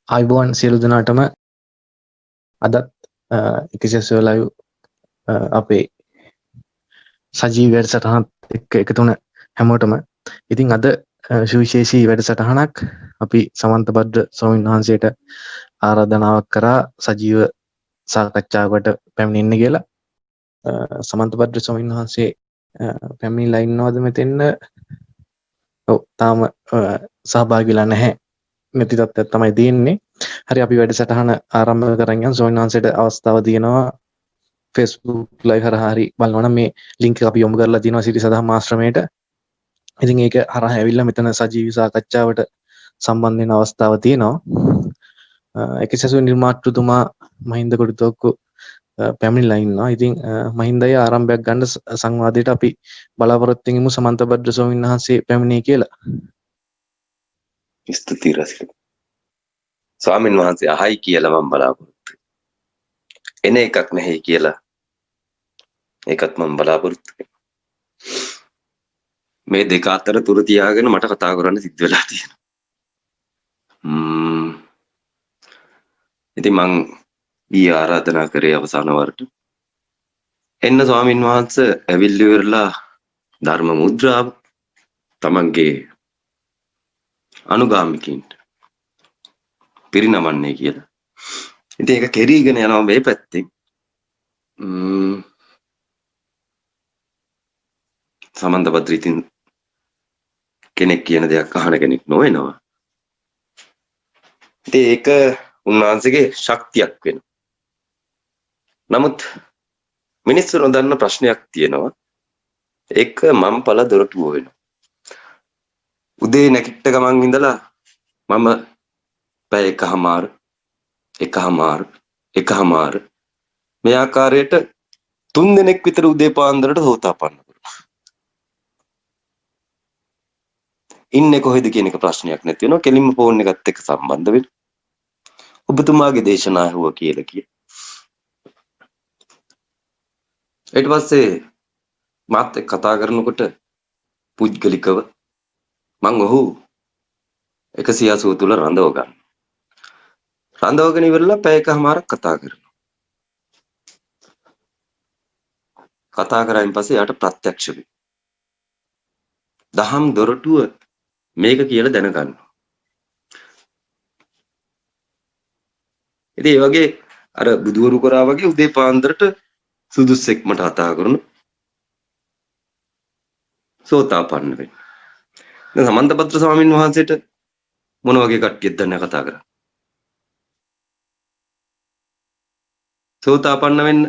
ආයුබෝවන් සියලු දෙනාටම අදත් එකසිය ලයිව් අපේ සජීවී වැඩසටහනත් එක්ක එකතු වුණ හැමෝටම ඉතින් අද සුවිශේෂී වැඩසටහනක් අපි සමන්තබද්ද ස්වාමීන් වහන්සේට ආරාධනාවක් කරා සජීව සාකච්ඡාවකට පැමිණෙන්න කියලා. සමන්තබද්ද ස්වාමීන් වහන්සේ පැමිණිලා ඉන්නවද මෙතෙන්න? ඔව් තාම සහභාගී වෙලා නැහැ. නැති තත්ත්වයක් තමයි තියෙන්නේ. හරි අපි වැඩසටහන ආරම්භ කරන් යමු. ස්වාමීන් වහන්සේට අවස්ථාව තියෙනවා Facebook live හරහා හරි බලනවා නම් මේ link එක අපි යොමු කරලා තියෙනවා සිටි සදහම් ආශ්‍රමයට. ඉතින් ඒක හරහා ඇවිල්ලා මෙතන සජීවී සාකච්ඡාවට සම්බන්ධ වෙන අවස්ථාව තියෙනවා. එකසසු නිර්මාතෘතුමා මහින්ද කොටිතෝක්කු පැමිණිලා ඉන්නවා. ඉතින් මහින්දය ආරම්භයක් ගන්න සංවාදයට අපි බලාපොරොත්තු වෙමු සමන්තබද්ද ස්වාමීන් වහන්සේ පැමිණේ කියලා. ස්තුතියි රසික. ස්වාමීන් වහන්සේ අහයි කියලා මම බලාපොරොත්තු එන එකක් නැහැ කියලා ඒකත් මම බලාපොරොත්තු මේ දෙක අතර තුර තියාගෙන මට කතා කරන්න සිද්ධ වෙලා තියෙනවා. ඉතින් මං ඊ ආරාධනා කරේ අවසාන වරට එන්න ස්වාමීන් වහන්සේ ඇවිල්ලි ඉවරලා ධර්ම මුද්‍රාව තමන්ගේ අනුගාමිකින්ට පිරිනමන්නේ කියලා. ඉතින් ඒක කෙරීගෙන යනවා මේ පැත්තෙන්. සමන්තපත්‍ර ඉතින් කෙනෙක් කියන දෙයක් අහන කෙනෙක් නොවෙනවා. ඉතින් ඒක උන්වහන්සේගේ ශක්තියක් වෙනවා. නමුත් මිනිස්සු නොදන්න ප්‍රශ්නයක් තියෙනවා. ඒක මම පළ දොරටුව වෙනවා. උදේ නැගිට ගමන් ඉඳලා මම පැය එකහමාර මේ ආකාරයට 3 දිනක් විතර උදේ පාන්දරට හොතාපන්න කරනවා. ඉන්නේ කොහෙද කියන එක ප්‍රශ්නයක් නැති වෙනවා. කෙලින්ම ෆෝන් එකත් එක්ක සම්බන්ධ වෙන්න. ඔබතුමාගේ දේශනා ඇහුවා කියලා කිය. ඊට පස්සේ මාත් එක්ක කතා කරනකොට පුද්ගලිකව මම ඔහු 180 තුල රඳව ගන්න. රඳවගෙන ඉවරලා පැය එකමාරක් කතා කරනවා. කතා කරායින් පස්සේ යාට ප්‍රත්‍යක්ෂ වෙයි. දහම් දොරටුව මේක කියලා දැනගන්නවා. ඉතින් ඒ වගේ අර බුදුවරු කරා වගේ උදේ පාන්දරට සුදුස්සෙක් මට කතා කරන සෝතාපන්න වෙන්න. දැන් සමන්තපත්‍ර ස්වාමීන් වහන්සේට මොන වගේ කට්ටියක්ද දැන් කතා කරන්නේ? සෝතාපන්න වෙන්න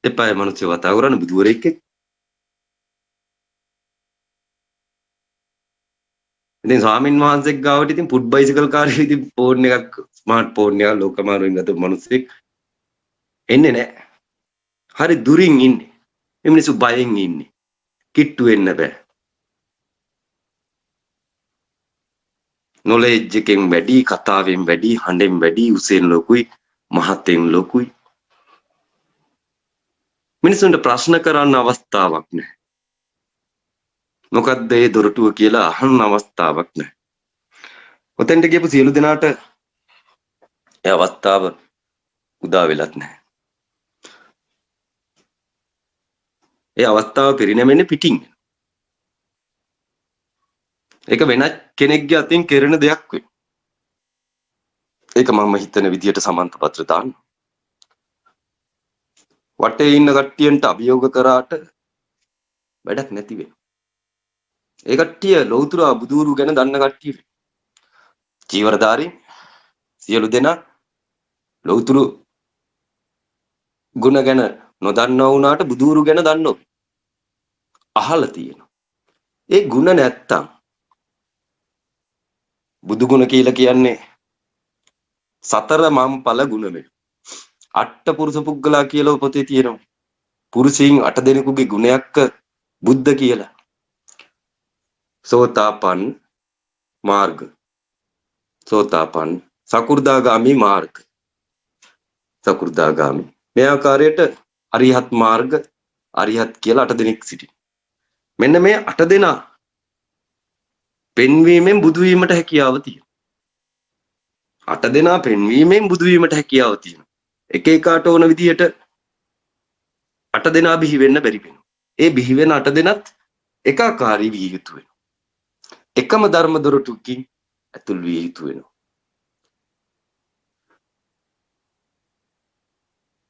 එපායි මිනිස්සු කතා කරන්නේ බුදුවරයෙක් එක්ක. ඉතින් ස්වාමීන් වහන්සේක් ගාවට ඉතින් ෆුඩ් බයිසිකල් කාර්යය ඉතින් ෆෝන් එකක් ස්මාර්ට් ෆෝන් එකක් ලෝකමාරුවෙන් ගත්ත මිනිස්සෙක් එන්නේ නැහැ. හරි දුරින් ඉන්නේ. මේ මිනිස්සු බයෙන් ඉන්නේ. කිට්ටු වෙන්න බෑ. නොලෙජ් එකෙන් වැඩි, කතාවෙන් වැඩි, හඬෙන් වැඩි, උසෙන් ලොකුයි, මහතෙන් ලොකුයි. මිනිස්සුන්ට ප්‍රශ්න කරන්න අවස්ථාවක් නැහැ. මොකද්ද ඒ දොරටුව කියලා අහන්න අවස්ථාවක් නැහැ. ඔතෙන්ට ගියපු සියලු දෙනාට ඒ අවස්ථාව උදා වෙලත් නැහැ. ඒ අවස්ථාව පිරිනැමෙන්නේ පිටින්. ඒක වෙනත් කෙනෙක්ගේ අතින් කෙරෙන දෙයක් වෙයි. ඒක මම හිතන විදියට සමන්තපත්‍ර දාන්න. වටේ ඉන්න කට්ටියන්ට අභියෝග කරාට වැඩක් නැති වෙනවා. ඒ කට්ටිය ලෞතර බුදුරු ගැන දන්න කට්ටිය. චීවරධාරී සියලු දෙනා ලෞතර ගුණ ගැන නොදන්නා වුණාට බුදුරු ගැන දන්නෝ. අහලා තියෙනවා. ඒ ගුණ නැත්තම් බුදු ගුණ කියලා කියන්නේ සතර මම්ඵල ගුණ වේ. අට පුරුෂ පුද්ගලයා කියලා පොතේ තියෙනවා. පුරුෂයින් 8 දෙනෙකුගේ ගුණයක් බුද්ධ කියලා. සෝතාපන්න මාර්ග. සෝතාපන්න සකු르දාගාමි මාර්ග. සකු르දාගාමි. මේ ආකාරයට අරිහත් මාර්ග අරිහත් කියලා 8 දෙනෙක් සිටිනවා. මෙන්න මේ 8 දෙනා පෙන්වීමෙන් බුදු වීමට හැකියාව තියෙනවා. අට දෙනා පෙන්වීමෙන් බුදු වීමට හැකියාව තියෙනවා. එක එකාට ඕන විදියට අට දෙනා බිහි වෙන්න බැරි වෙනවා. ඒ බිහි වෙන අට දෙනත් එකාකාරී විය යුතු වෙනවා. එකම ධර්ම දොරටුකින් ඇතුල් විය යුතු වෙනවා.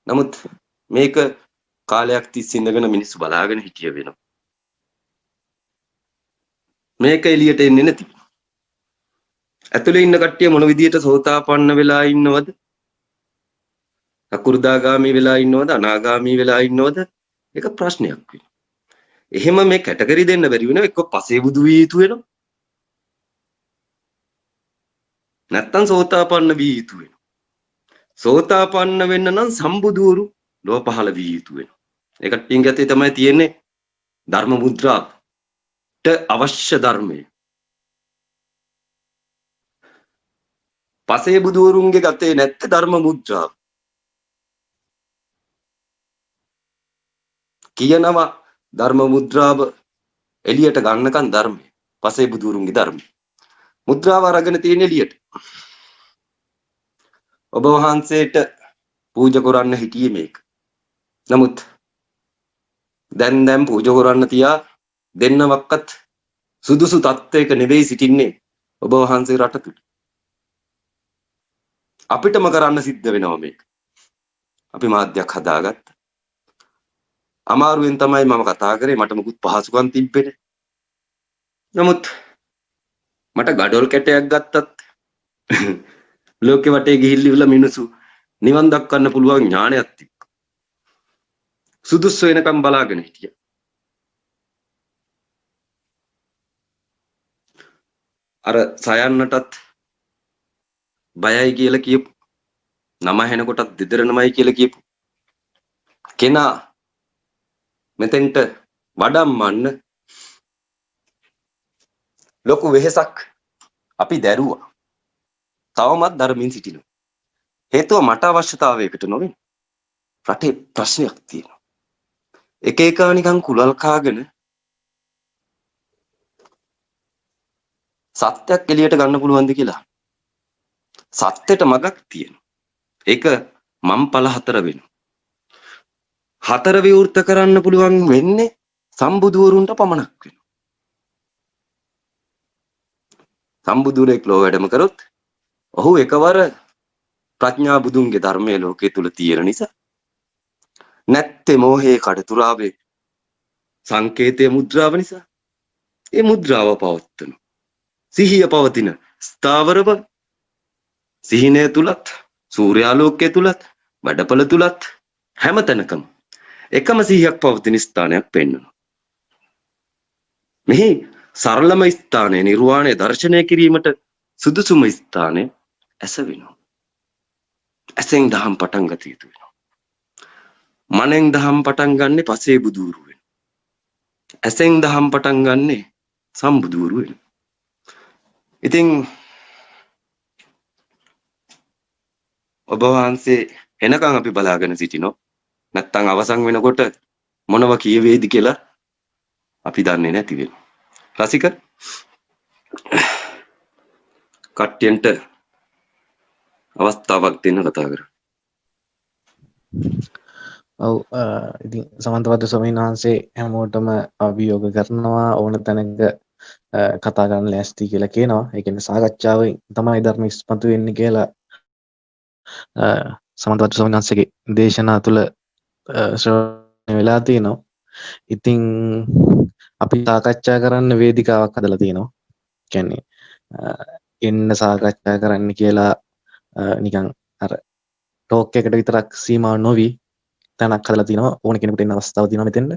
නමුත් මේක කාලයක් තිස්සේ ඉඳගෙන මිනිස්සු බලාගෙන හිටිය වෙනවා. මේක එළියට එන්නේ නැති. ඇතුලේ ඉන්න කට්ටිය මොන විදියට සෝතාපන්න වෙලා ඉන්නවද? අකුරුදාගාමී වෙලා ඉන්නවද? අනාගාමී වෙලා ඉන්නවද? ඒක ප්‍රශ්නයක් වෙනවා. එහෙම මේ කැටගරි දෙන්න බැරි වෙනවා. එක්ක පසේ බුදු විය යුතු වෙනවා. නැත්තම් සෝතාපන්න විය යුතු වෙනවා. සෝතාපන්න වෙන්න නම් සම්බුදුවරු ලෝ පහළ විය යුතු වෙනවා. ඒ කට්ටියන් ගැතේ තමයි තියෙන්නේ ධර්ම මුද්‍රාට අවශ්‍ය ධර්මය. පසේ බුදුවරුන්ගේ ගතේ නැත්තේ ධර්ම මුද්‍රාව. කියනවා ධර්ම මුද්‍රාව එළියට ගන්නකන් ධර්මය. පසේ බුදුවරුන්ගේ ධර්මය. මුද්‍රාව අරගෙන තියෙන එළියට. ඔබ වහන්සේට පූජා කරන්න හිටියේ මේක. නමුත් දැන් පූජා කරන්න තියා දෙන්නවක්වත් සුදුසු තත්ත්වයක නෙවෙයි සිටින්නේ ඔබ වහන්සේ රට තුල. අපිටම කරන්න සිද්ධ වෙනවා මේක. අපි මාධ්‍යයක් හදාගත්ත. අමාරුවෙන් තමයි මම කතා කරේ. මට මුකුත් පහසුකම් තිබ්බේ නමුත් මට ගඩොල් කැටයක් ගත්තත් ලෝකෙ වටේ ගිහිල්ලි ඉවලා මිනිසු නිවන් දක්වන්න පුළුවන් ඥානයක් තිබ්බා. සුදුසු වෙනකම් බලාගෙන හිටියා. අර සයන්නටත් බයයි කියලා කියපු නම හෙනකොටත් දෙදරනමයි කියලා කියපු කෙනා මෙතෙන්ට වඩම්මන්න ලොකු වෙහෙසක් අපි දැරුවා. තවමත් ධර්මයෙන් සිටිනවා. හේතුව මට අවශ්‍යතාවයකට නොවේ. රටේ ප්‍රශ්නයක් තියෙනවා. එක එකා නිකන් කුලල් කාගෙන සත්‍යයක් එළියට ගන්න පුළුවන්ද කියලා. සත්‍යට මගක් තියෙනවා. ඒක මම් පළ 4 වෙනවා. 4 විවෘත කරන්න පුළුවන් වෙන්නේ සම්බුදුවරුන්ට පමණක් වෙනවා. සම්බුදුරෙක් ලෝ වැඩම කරොත් ඔහු එකවර ප්‍රඥා බුදුන්ගේ ධර්මයේ ලෝකයේ තුල තියෙන නිසා නැත්තේ මෝහයේ කඩතුරාවේ සංකේතයේ මුද්‍රාව නිසා ඒ මුද්‍රාව පවත්වන සිහිය පවතින ස්ථාවරව සිහිනය තුලත් සූර්යාලෝකයේ තුලත් වැඩපළ තුලත් හැමතැනකම එකම සිහියක් පවතින ස්ථානයක් පෙන්වනවා. මෙහි සරලම ස්ථානය නිර්වාණය දර්ශනය කිරීමට සුදුසුම ස්ථානය ඇස වෙනවා. ඇසෙන් දහම් පටන් ගත යුතු වෙනවා. මනෙන් දහම් පටන් ගන්නේ පසේ බුදුරු වෙන. ඇසෙන් දහම් පටන් ගන්නේ සම්බුදුරු වෙන. ඉතින් ඔබ වහන්සේ එනකන් අපි බලාගෙන සිටිනවා. නැත්තම් අවසන් වෙනකොට මොනව කියවේද කියලා අපි දන්නේ නැති වෙනවා. රසික කට්ටියන්ට අවස්ථාවක් දෙන්න කතා කර. ඔව් ඉතින් සමන්තපද ස්වාමීන් වහන්සේ හැමෝටම අභියෝග කරනවා ඕන තැනක කතා කරන්න ලෑස්ති කියලා කියනවා. ඒ කියන්නේ සාකච්ඡාවෙන් තමයි ධර්ම ඉස්මතු වෙන්නේ කියලා සමන්තපද ස්වාමීන් වහන්සේගේ දේශනා තුළ ශ්‍රවණය වෙලා තියෙනවා. ඉතින් අපි සාකච්ඡා කරන්න වේදිකාවක් හදලා තියෙනවා. කියන්නේ එන්න සාකච්ඡා කරන්න කියලා නිකන් අර ටෝක් එකට විතරක් සීමා නොවි තැනක් හදලා තියෙනවා. ඕන කෙනෙකුට එන්න අවස්ථාවක් තියෙනවා මෙතෙන්ද.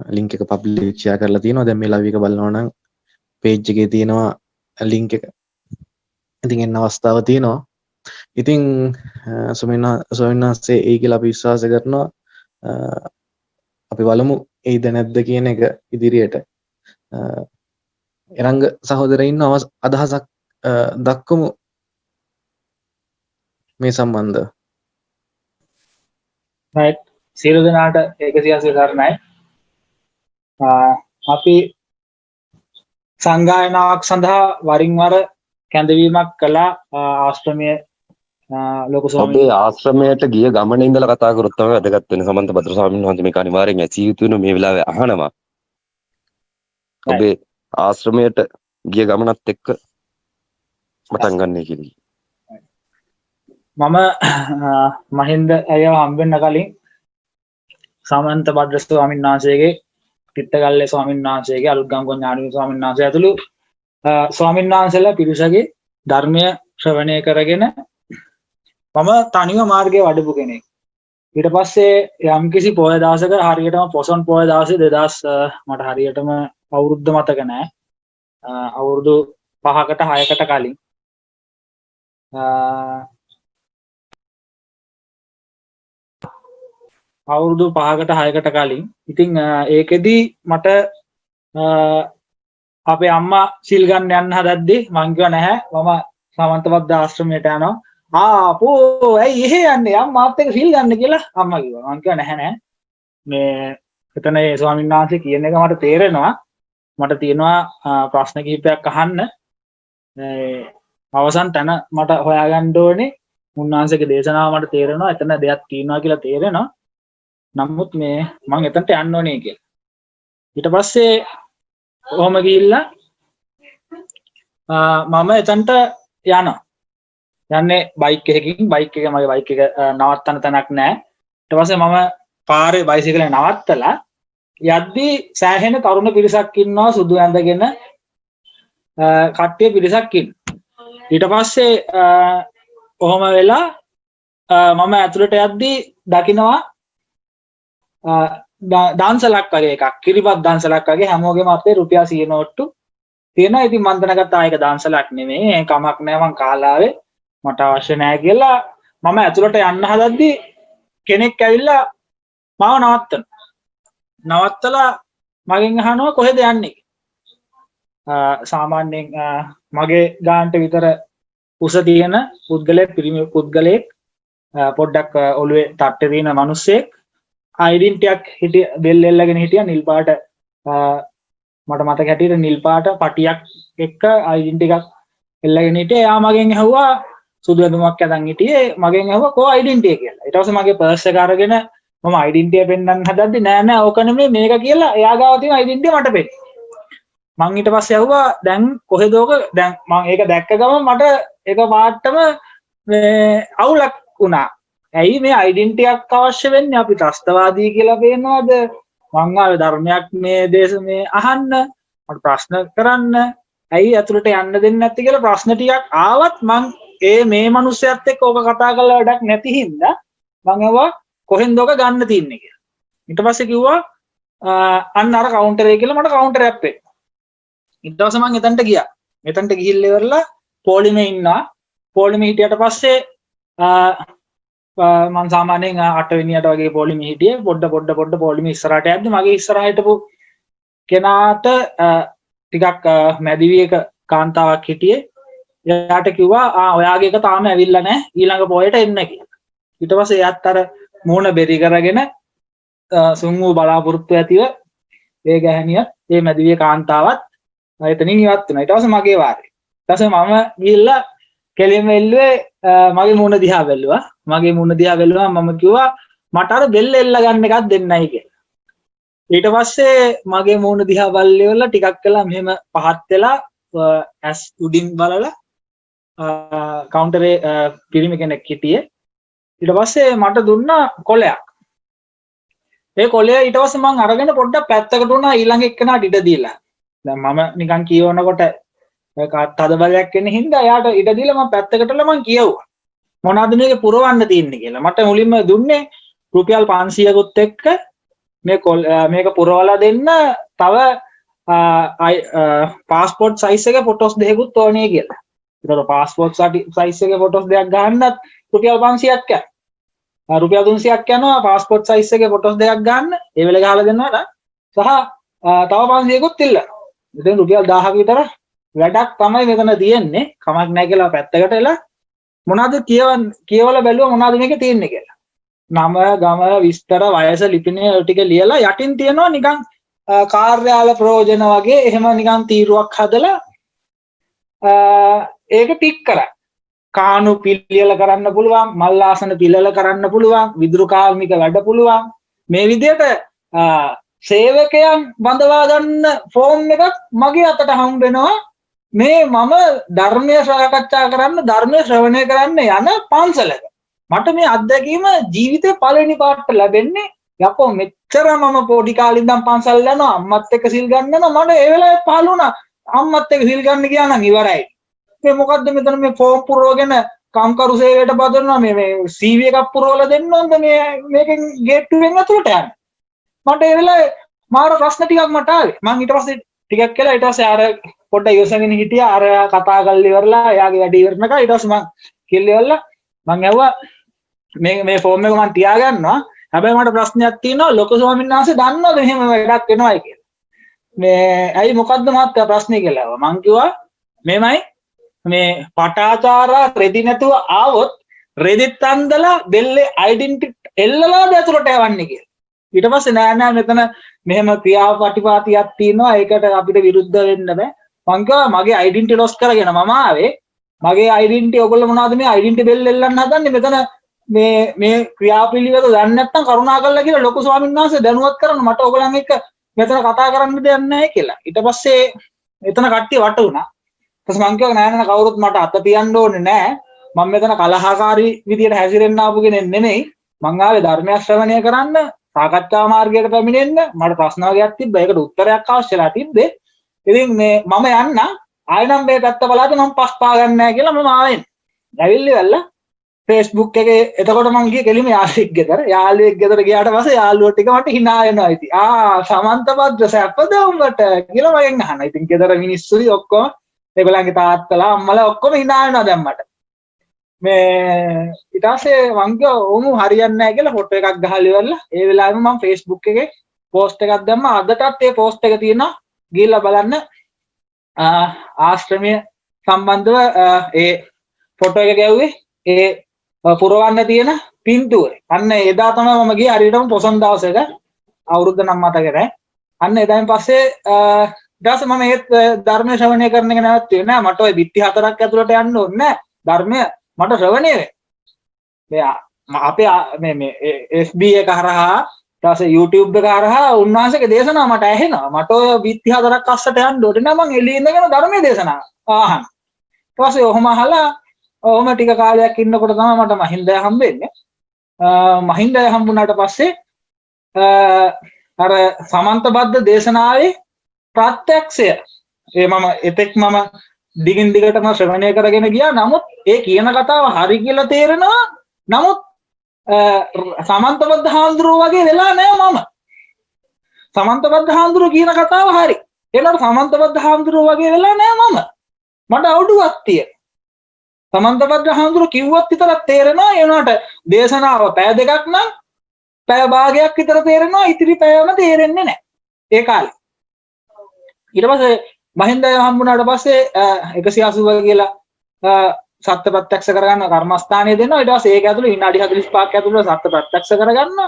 ලින්ක් එක පබ්ලිෂ් ෂෙයා කරලා තියෙනවා. දැන් මේ ලයිව් එක බලනවා නම් පේජ් එකේ තියෙනවා ලින්ක් එක. ඉතින් එන්න අවස්ථාව තියෙනවා. ඉතින් ස්වාමීන් වහන්සේ ඒ කියලා අපි විශ්වාස කරනවා. අපි බලමු එයිද නැද්ද කියන එක ඉදිරියට. එරංග සහෝදරයින් අදහසක් දක්වමු මේ සම්බන්ධව. right සියලු දෙනාට 180 කරණයි. අපි සංගායනාවක් සඳහා වරින් වර කැඳවීමක් කළා ආශ්‍රමයේ ලොකු ස්වාමීන් ඔබේ ආශ්‍රමයට ගිය ගමනේ ඉඳලා කතා කරොත් තමයි වැදගත් වෙන්නේ. සමන්ත භද්‍ර ස්වාමීන් වහන්සේ මේක අනිවාර්යෙන් ඇසිය යුතු වෙන මේ වෙලාවේ අහනවා. ඔබේ ආශ්‍රමයට ගිය ගමනත් එක්ක පටන් ගන්නයි කියන්නේ. මම මහින්ද අයව හම්බෙන්න කලින් සමන්ත භද්‍ර ස්වාමීන් වහන්සේගේ පිට්ටගල්ලේ ස්වාමීන් වහන්සේගේ අලුත්ගම්කො ඥානවීර ස්වාමීන් වහන්සේ ඇතුළු ස්වාමීන් වහන්සේලා පිරිසගේ ධර්මය ශ්‍රවණය කරගෙන මම තනිව මාර්ගයේ වඩපු කෙනෙක්. ඊට පස්සේ යම්කිසි පොය දවසක හරියටම පොසොන් පොය දවසේ 2000 මට හරියටම අවුරුද්ද මතක නැහැ. අවුරුදු 5කට 6කට කලින් අවුරුදු 5කට 6කට කලින් ඉතින් ඒකෙදි මට අපේ අම්මා සිල් ගන්න යන්න හදද්දි මං කිව්වා නැහැ මම සමන්තවද්ද ආශ්‍රමයට යනවා ආපෝ ඇයි එහෙ යන්නේ අම්මාත් එක්ක සිල් ගන්න කියලා අම්මා කිව්වා මං කිව්වා නැහැ නෑ මේ එතන ඒ ස්වාමීන් වහන්සේ කියන එක මට තේරෙනවා මට තියෙනවා ප්‍රශ්න කිහිපයක් අහන්න අවසන් තැන මට හොයාගන්න ඕනේ මුන්නාන්සේගේ දේශනාව මට තේරෙනවා එතන දෙයක් තියෙනවා කියලා තේරෙනවා නමුත් මේ මම එතනට යන්න ඕනේ කියලා. ඊට පස්සේ කොහොම ගිහිල්ලා මම එතනට යනවා. යන්නේ බයික් එකකින් බයික් එක මගේ බයික් එක නවත්තන තැනක් නැහැ. ඊට පස්සේ මම පාරේ බයිසිකලේ නවත්තලා යද්දී සෑහෙන තරුණ පිරිසක් ඉන්නවා සුදු ඇඳගෙන කට්ටිය පිරිසක් ඉන්නවා. ඊට පස්සේ කොහොම වෙලා මම ඇතුළට යද්දී දකින්නවා දාන්සලක් වගේ එකක් කිරිබත් දාන්සලක් වගේ හැමෝගෙම අපේ රුපියල් 100 නෝට්ටු තියෙනවා. ඉතින් මම දැනගත්තා ආයක දාන්සලක් නෙමෙයි කමක් නෑ මං කාලාවේ මට අවශ්‍ය නෑ කියලා මම ඇතුළට යන්න හදද්දී කෙනෙක් ඇවිල්ලා මාව නවත්තලා මගෙන් අහනවා කොහෙද යන්නේ සාමාන්‍යයෙන් මගේ ගානට විතර උස තියෙන පුද්ගලයෙක් පිරිමි පුද්ගලයෙක් පොඩ්ඩක් ඔළුවේ තට්ටේ තියෙන මිනිස්සෙක් ඩෙන්ටියක් හිටිය බෙල් එල්ලගෙන හිටියා නිල් පාට මට මතක හැටියට නිල් පාට පටියක් එක්ක ඩෙන්ටි එකක් එල්ලගෙන හිටියා එයා මගෙන් ඇහුවා සුදු ඇඳුමක් අඳන් හිටියේ මගෙන් ඇහුවා කො ඩෙන්ටි එක කියලා ඊට පස්සේ මගේ පර්ස් එක අරගෙන මම ඩෙන්ටි එක පෙන්නන්න හදද්දි නෑ ඕක නෙමෙයි මේක කියලා එයා ගාව තියෙන ඩෙන්ටි මට පෙන්නන මං ඊට පස්සේ ඇහුවා දැන් කොහෙද ඕක දැන් මං ඒක දැක්ක ගමන් මට එක පාටම මේ අවුලක් වුණා ඇයි මේ ඩෙන්ටියක් අවශ්‍ය වෙන්නේ අපි ත්‍ස්තවාදී කියලා පේනවද මං ආවේ ධර්මයක් මේ දේශ මේ අහන්න මට ප්‍රශ්න කරන්න ඇයි ඇතුළට යන්න දෙන්නේ නැත්තේ කියලා ප්‍රශ්න ටිකක් ආවත් මං මේ මිනිස්සයත් එක්ක ඕක කතා කරලා වැඩක් නැති හින්දා මං ඇහුවා කොහෙන්ද ඕක ගන්න තියන්නේ කියලා ඊට පස්සේ කිව්වා අන්න අර කවුන්ටරේ කියලා මට කවුන්ටර් එකක් පෙන්නනවා ඊට පස්සේ මං එතනට ගියා එතනට ගිහිල්ලා ඉවරලා පොලිමේ ඉන්නවා පොලිමේ හිටියට පස්සේ මම සාමාන්‍යයෙන් 8 වෙනියට වගේ පොලිමේ හිටියේ පොඩ්ඩ පොලිමේ ඉස්සරහට යද්දි මගේ ඉස්සරහ හිටපු කෙනාට ටිකක් මැදිවියක කාන්තාවක් හිටියේ එයාට කිව්වා ඔයාගේ එක තාම ඇවිල්ලා නැහැ ඊළඟ පොයට එන්න කියලා ඊට පස්සේ එයාත් අර මූණ බෙරි කරගෙන සුන් වූ බලාපොරොත්තු ඇතිව ඒ ගැහණිය මේ මැදිවිය කාන්තාවත් එතනින් ඉවත් වුණා ඊට පස්සේ මගේ වාරේ ඊට පස්සේ මම ගිහිල්ලා කෙලින්ම එල්ලුවේ මගේ මූණ දිහා බැලුවා මම කිව්වා මට අර බෙල්ල එල්ල ගන්න එකක් දෙන්නයි කියලා ඊට පස්සේ මගේ මූණ දිහා බලලා ටිකක් කළා මෙහෙම පහත් වෙලා ඇස් උඩින් බලලා කවුන්ටරේ පිරිමි කෙනෙක් හිටියේ ඊට පස්සේ මට දුන්නා කොලයක් ඒ කොලය ඊට පස්සේ මං අරගෙන පොඩ්ඩක් පැත්තකට වුණා ඊළඟ එක්කනට ඉඩ දීලා දැන් මම නිකන් කියවනකොට තද බලයක් එන්න හින්දා එයාට ඉඩ දීලා මම පැත්තකටලා මං කියවුවා මොනවද මේකේ පුරවන්න තියෙන්නේ කියලා මට මුලින්ම දුන්නේ රුපියල් 500කුත් එක්ක මේක පුරවලා දෙන්න තව පාස්පෝර්ට් සයිස් එකේ ෆොටෝස් දෙකකුත් ඕනේ කියලා. ඒතකොට පාස්පෝර්ට් සයිස් එකේ ෆොටෝස් දෙකක් ගන්නත් රුපියල් 500ක් යනවා. රුපියල් 300ක් යනවා පාස්පෝර්ට් සයිස් එකේ ෆොටෝස් දෙකක් ගන්න. ඒ වෙලේ ගහලා දෙන්නවට සහ තව 500කුත් ඉල්ලනවා. ඉතින් රුපියල් 1000ක විතර වැඩක් තමයි මෙතන තියෙන්නේ. කමක් නැහැ කියලා පැත්තකට එලා මොනවද කියවලා බැලුවා මොනවද මේකේ තියෙන්නේ කියලා. නම ගම විස්තර වයස ලිපිනේ ටික ලියලා යටින් තියෙනවා නිකන් කාර්යාල ප්‍රයෝජන වගේ එහෙම නිකන් තීරුවක් හදලා ඒක ටික් කරා. කාණු පිළියෙල කරන්න පුළුවන්, මල් ආසන පිළියෙල කරන්න පුළුවන්, විදුරු කාර්මික වැඩ පුළුවන්. මේ විදිහට සේවකයන් බඳවා ගන්න ෆෝම් එකක් මගේ අතට හම්බ වෙනවා. මේ මම ධර්මය සාකච්ඡා කරන්න, ධර්මය ශ්‍රවණය කරන්න යන පන්සලක. මට මේ අත්දැකීම ජීවිතේ පළවෙනි පාට ලැබෙන්නේ යකෝ මෙච්චර මම පොඩි කාලේ ඉඳන් පන්සල් යනවා, අම්මත් එක්ක සිල් ගන්න යනවා. මට ඒ වෙලාවේ පහළ වුණා අම්මත් එක්ක සිල් ගන්න ගියා නම් ඉවරයි. මේ මොකද්ද මෙතන මේ ෆෝම් පුරවගෙන කම්කරු සේවයට බදනවා, මේ CV එකක් පුරවලා දෙන්න ඕනද මේ මේකෙන් ගේට්ටුවෙන් ඇතුළට යන්න. මට ඒ වෙලාවේ මාර ප්‍රශ්න ටිකක් මට ආවේ. මම ඊට පස්සේ ටිකක් කියලා ඊට පස්සේ අර පොඩ්ඩක් ඉවසගෙන හිටියා. අර කතා කරලා ඉවරලා එයාගේ වැඩ ඉවරනකම් ඊට පස්සේ මම කිල්ලෙවලා මම ඇහුවා මේ ෆෝම් එක මම තියාගන්නවා. හැබැයි මට ප්‍රශ්නයක් තියෙනවා, ලොකු ස්වාමීන් වහන්සේ දන්නවද මෙහෙම වැඩක් වෙනවයි කියලා. මේ ඇයි මොකද්ද මහත්තයා ප්‍රශ්නේ කියලා ඇහුවා. මං කිව්වා මෙමයි මේ පටාචාරා රෙදි නැතුව ආවොත් රෙදිත් අන්දලා බෙල්ලේ ඩෙන්ටිටි එල්ලලාද ඇතුළට යවන්නේ කියලා. ඊට පස්සේ නෑ මෙතන මෙහෙම ක්‍රියාපටිපාතියක් තියෙනවා, ඒකට අපිට විරුද්ධ වෙන්න බෑ. මං කිව්වා මගේ ඩෙන්ටිටි ලොස් කරගෙන මම ආවේ. මගේ ඩෙන්ටිටි ඔයගොල්ලෝ මොනවද මේ ඩෙන්ටිටි බෙල්ල එල්ලන්න හදන්නේ? මෙතන මේ ක්‍රියාපිළිවෙල දන්නේ නැත්නම් කරුණාකරලා කියලා ලොකු ස්වාමීන් වහන්සේ දැනුවත් කරන්න, මට ඔයගොල්ලන් එක්ක මෙතන කතා කරන්න දෙයක් නැහැ කියලා. ඊට පස්සේ එතන කට්ටිය වට වුණා. ඊට පස්සේ මං කිව්වා නෑ කවුරුත් මට අත තියන්න ඕනේ නෑ. මම මෙතන කලහකාරී විදියට හැසිරෙන්න ආපු කෙනෙක් නෙමෙයි. මං ආවේ ධර්මය ශ්‍රවණය කරන්න, සාකච්ඡා මාර්ගයට පැමිණෙන්න. මට ප්‍රශ්න වගේක් තිබ්බා. ඒකට උත්තරයක් අවශ්‍යලා තිබ්බේ. ඉතින් මේ මම යන්න ආයෙ නම් මේ පැත්ත බලද්දි මම පස් පා ගන්න නැහැ කියලා මම ආවෙන්. ඇවිල්ලිවල්ලා Facebook එකේ එතකොට මං ගියේ කෙලිම යාළුවෙක් ගෙදර. යාළුවෙක් ගෙදර ගියාට පස්සේ යාළුවෝ ටික මට hina වෙනවා ඉතින්. සමන්තපද්ද සැපද උඹට කියලා මගෙන් අහනවා. ඉතින් ගෙදර මිනිස්සුයි ඔක්කොම ඒගොල්ලන්ගේ තාත්තලා අම්මලා ඔක්කොම hina වෙනවා දැන් මට. මේ ඊට පස්සේ මං කිව්වා ඔමු හරියන්නේ නැහැ කියලා ෆොටෝ එකක් ගහලා ඉවරලා ඒ වෙලාවෙම මම Facebook එකේ පෝස්ට් එකක් දැම්මා. අදටත් ඒ පෝස්ට් එක තියෙනවා. ගිහලා බලන්න. ආශ්‍රමය සම්බන්ධව ඒ ෆොටෝ එක ගැව්වේ ඒ පුරවන්න තියෙන පින්තූරේ. අන්න එදා තමයි මම ගියේ හරියටම පොසොන් දවසක. අවුරුද්ද නම් මතක නැහැ. අන්න එදායින් පස්සේ ඊට මම ඒත් ධර්ම ශ්‍රවණය කරන එක නැවතුනේ නෑ. මට ওই බිත්ති හතරක් ඇතුළට යන්න ඕනේ නෑ. ධර්මය මට ශ්‍රවණය වෙයි. අපේ මේ FB එක හරහා ඊට පස්සේ YouTube එක හරහා උන්වහන්සේගේ දේශනාව මට ඇහෙනවා. මට ඔය බිත්ති හතරක් අස්සට යන්න ඕනේ නෑ. මං එළියේ ඉඳගෙන ධර්මයේ දේශනාව ආහන. ඊට පස්සේ ඔහොම අහලා ඔහොම ටික කාලයක් ඉන්නකොට තමයි මට මහින්දය හම්බෙන්නේ. මහින්දය හම්බුණාට පස්සේ අර සමන්තබද්ද දේශනාවේ ප්‍රත්‍යක්ෂය මම එතෙක් මම දිගින් දිගටම ශ්‍රවණය කරගෙන ගියා. නමුත් ඒ කියන කතාව හරි කියලා තේරෙනවා. නමුත් සමන්තබද්ද හාමුදුරුවෝ වගේ වෙලා නෑ මම. සමන්තබද්ද හාමුදුරුවෝ කියන කතාව හරි. ඒනට සමන්තබද්ද හාමුදුරුවෝ වගේ වෙලා නෑ මම. මට අවුඩුවක් තියෙනවා. සමන්තබද්ද හාමුදුරුවෝ කිව්වත් විතරක් තේරෙනවා. ඒ වුණාට දේශනාව පැය දෙකක් නම් පැය භාගයක් විතර තේරෙනවා. ඉතිරි පැයම තේරෙන්නේ නැහැ ඒ කාලේ. ඊට පස්සේ මහින්දය හම්බුනාට පස්සේ 180 කියලා සත්‍ය ප්‍රත්‍යක්ෂ කරගන්න කර්මස්ථානය දෙනවා. ඊට පස්සේ ඒක ඇතුළේ විනාඩි 45ක් ඇතුළත සත්‍ය ප්‍රත්‍යක්ෂ කරගන්න.